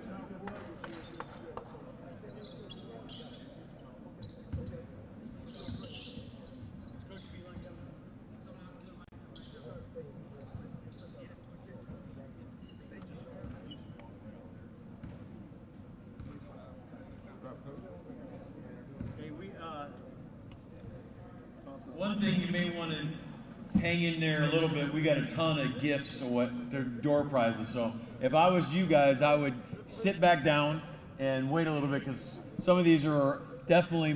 One thing you may want to hang in there a little bit, we got a ton of gifts, so what they're door prizes. So if I was you guys, I would sit back down and wait a little bit because some of these are definitely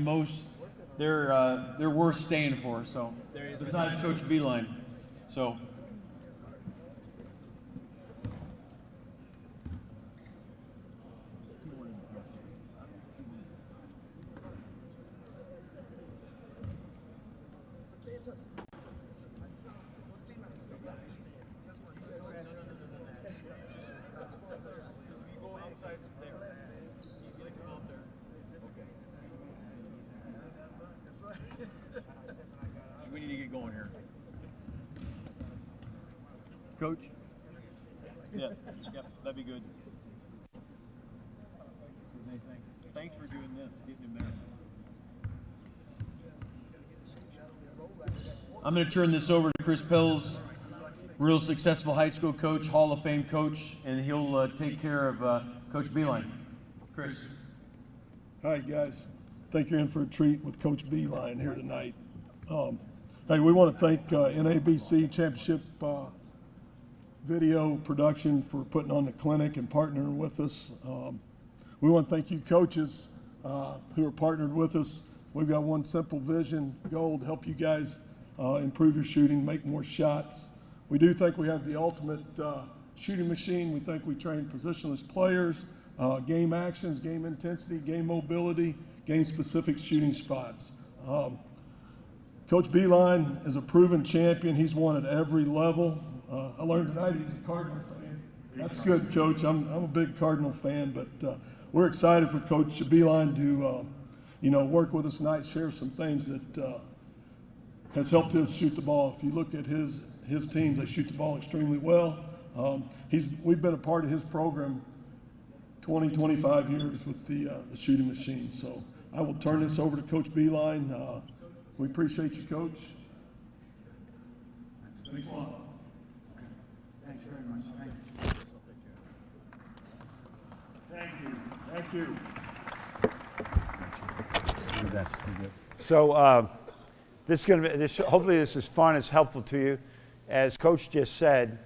they're worth staying for. So besides Coach Beeline, so. We need to get going here. Coach? Yeah, that'd be good. Thanks for doing this, getting him there. I'm going to turn this over to Chris Pells, real successful high school coach, Hall of Fame coach, and he'll take care of Coach Beeline. Chris. Hi, guys. Think you're in for a treat with Coach Beeline here tonight. Hey, we want to thank NABC Championship Video Production for putting on the clinic and partnering with us. We want to thank you coaches who are partnered with us. We've got one simple vision, goal to help you guys improve your shooting, make more shots. We do think we have the ultimate shooting machine. We think we train positionless players, game actions, game intensity, game mobility, game-specific shooting spots. Coach Beeline is a proven champion. He's won at every level. I learned tonight he's a Cardinal fan. That's good, Coach. I'm a big Cardinal fan, but we're excited for Coach Beeline to work with us tonight, share some things that has helped us shoot the ball. If you look at his teams, they shoot the ball extremely well. We've been a part of his program 20, 25 years with the shooting machine. So I will turn this over to Coach Beeline. We appreciate you, Coach. Thanks a lot. Thanks very much. Thank you. Thank you. So this is going to be. Hopefully, this is fun. It's helpful to you. As Coach just said,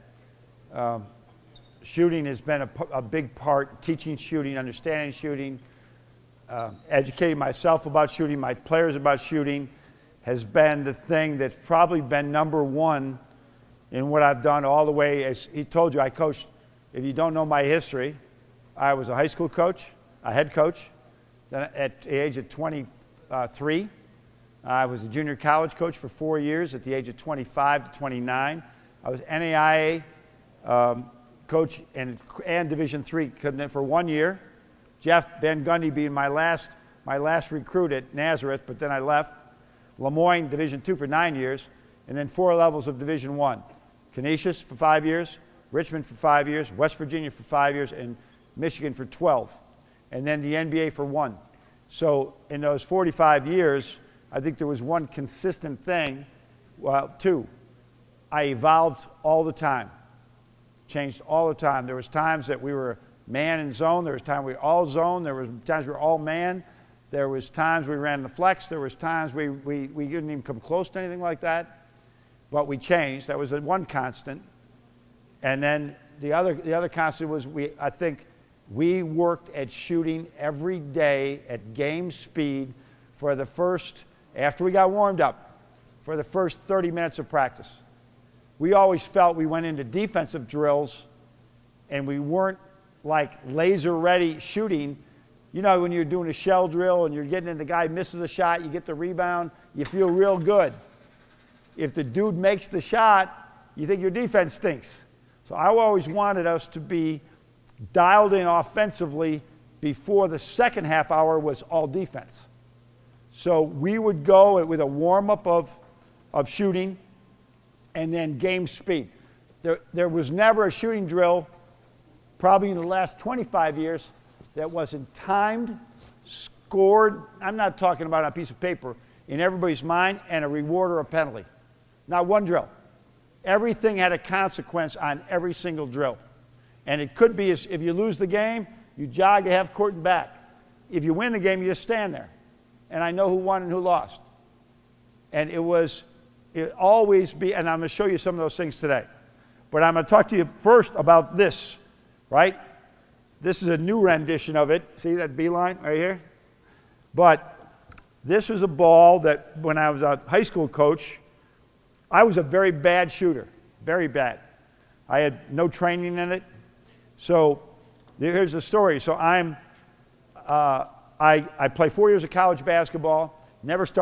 shooting has been a big part. Teaching shooting, understanding shooting, educating myself about shooting, my players about shooting, has been the thing that's probably been number one in what I've done all the way. As he told you, I coached. If you don't know my history, I was a high school coach, a head coach. Then at the age of 23, I was a junior college coach for 4 years. At the age of 25 to 29, I was NAIA coach and Division III for 1 year. Jeff Van Gundy being my last recruit at Nazareth, but then I left. Lemoyne Division II for 9 years, and then 4 levels of Division I. Canisius for 5 years, Richmond for 5 years, West Virginia for 5 years, and Michigan for 12. And then the NBA for 1. So in those 45 years, I think there was one consistent thing, well, 2. I evolved all the time, changed all the time. There was times that we were man and zone. There was times we were all zone. There was times we were all man. There was times we ran the flex. There was times we didn't even come close to anything like that. But we changed. That was the one constant. And then the other constant was I think we worked at shooting every day at game speed for the first, after we got warmed up, for the first 30 minutes of practice. We always felt we went into defensive drills and we weren't like laser ready shooting. You know, when you're doing a shell drill and you're getting in, the guy misses a shot, you get the rebound, you feel real good. If the dude makes the shot, you think your defense stinks. So I always wanted us to be dialed in offensively before the second half hour was all defense. So we would go with a warm-up of shooting and then game speed. There was never a shooting drill, probably in the last 25 years, that wasn't timed, scored, I'm not talking about on a piece of paper, in everybody's mind, and a reward or a penalty. Not one drill. Everything had a consequence on every single drill. And it could be, if you lose the game, you jog a half court and back. If you win the game, you just stand there. And I know who won and who lost. And it always be, and I'm going to show you some of those things today. But I'm going to talk to you first about this, right? This is a new rendition of it. See that beeline right here? But this was a ball that when I was a high school coach, I was a very bad shooter, very bad. I had no training in it. So here's the story. So I play 4 years of college basketball, never started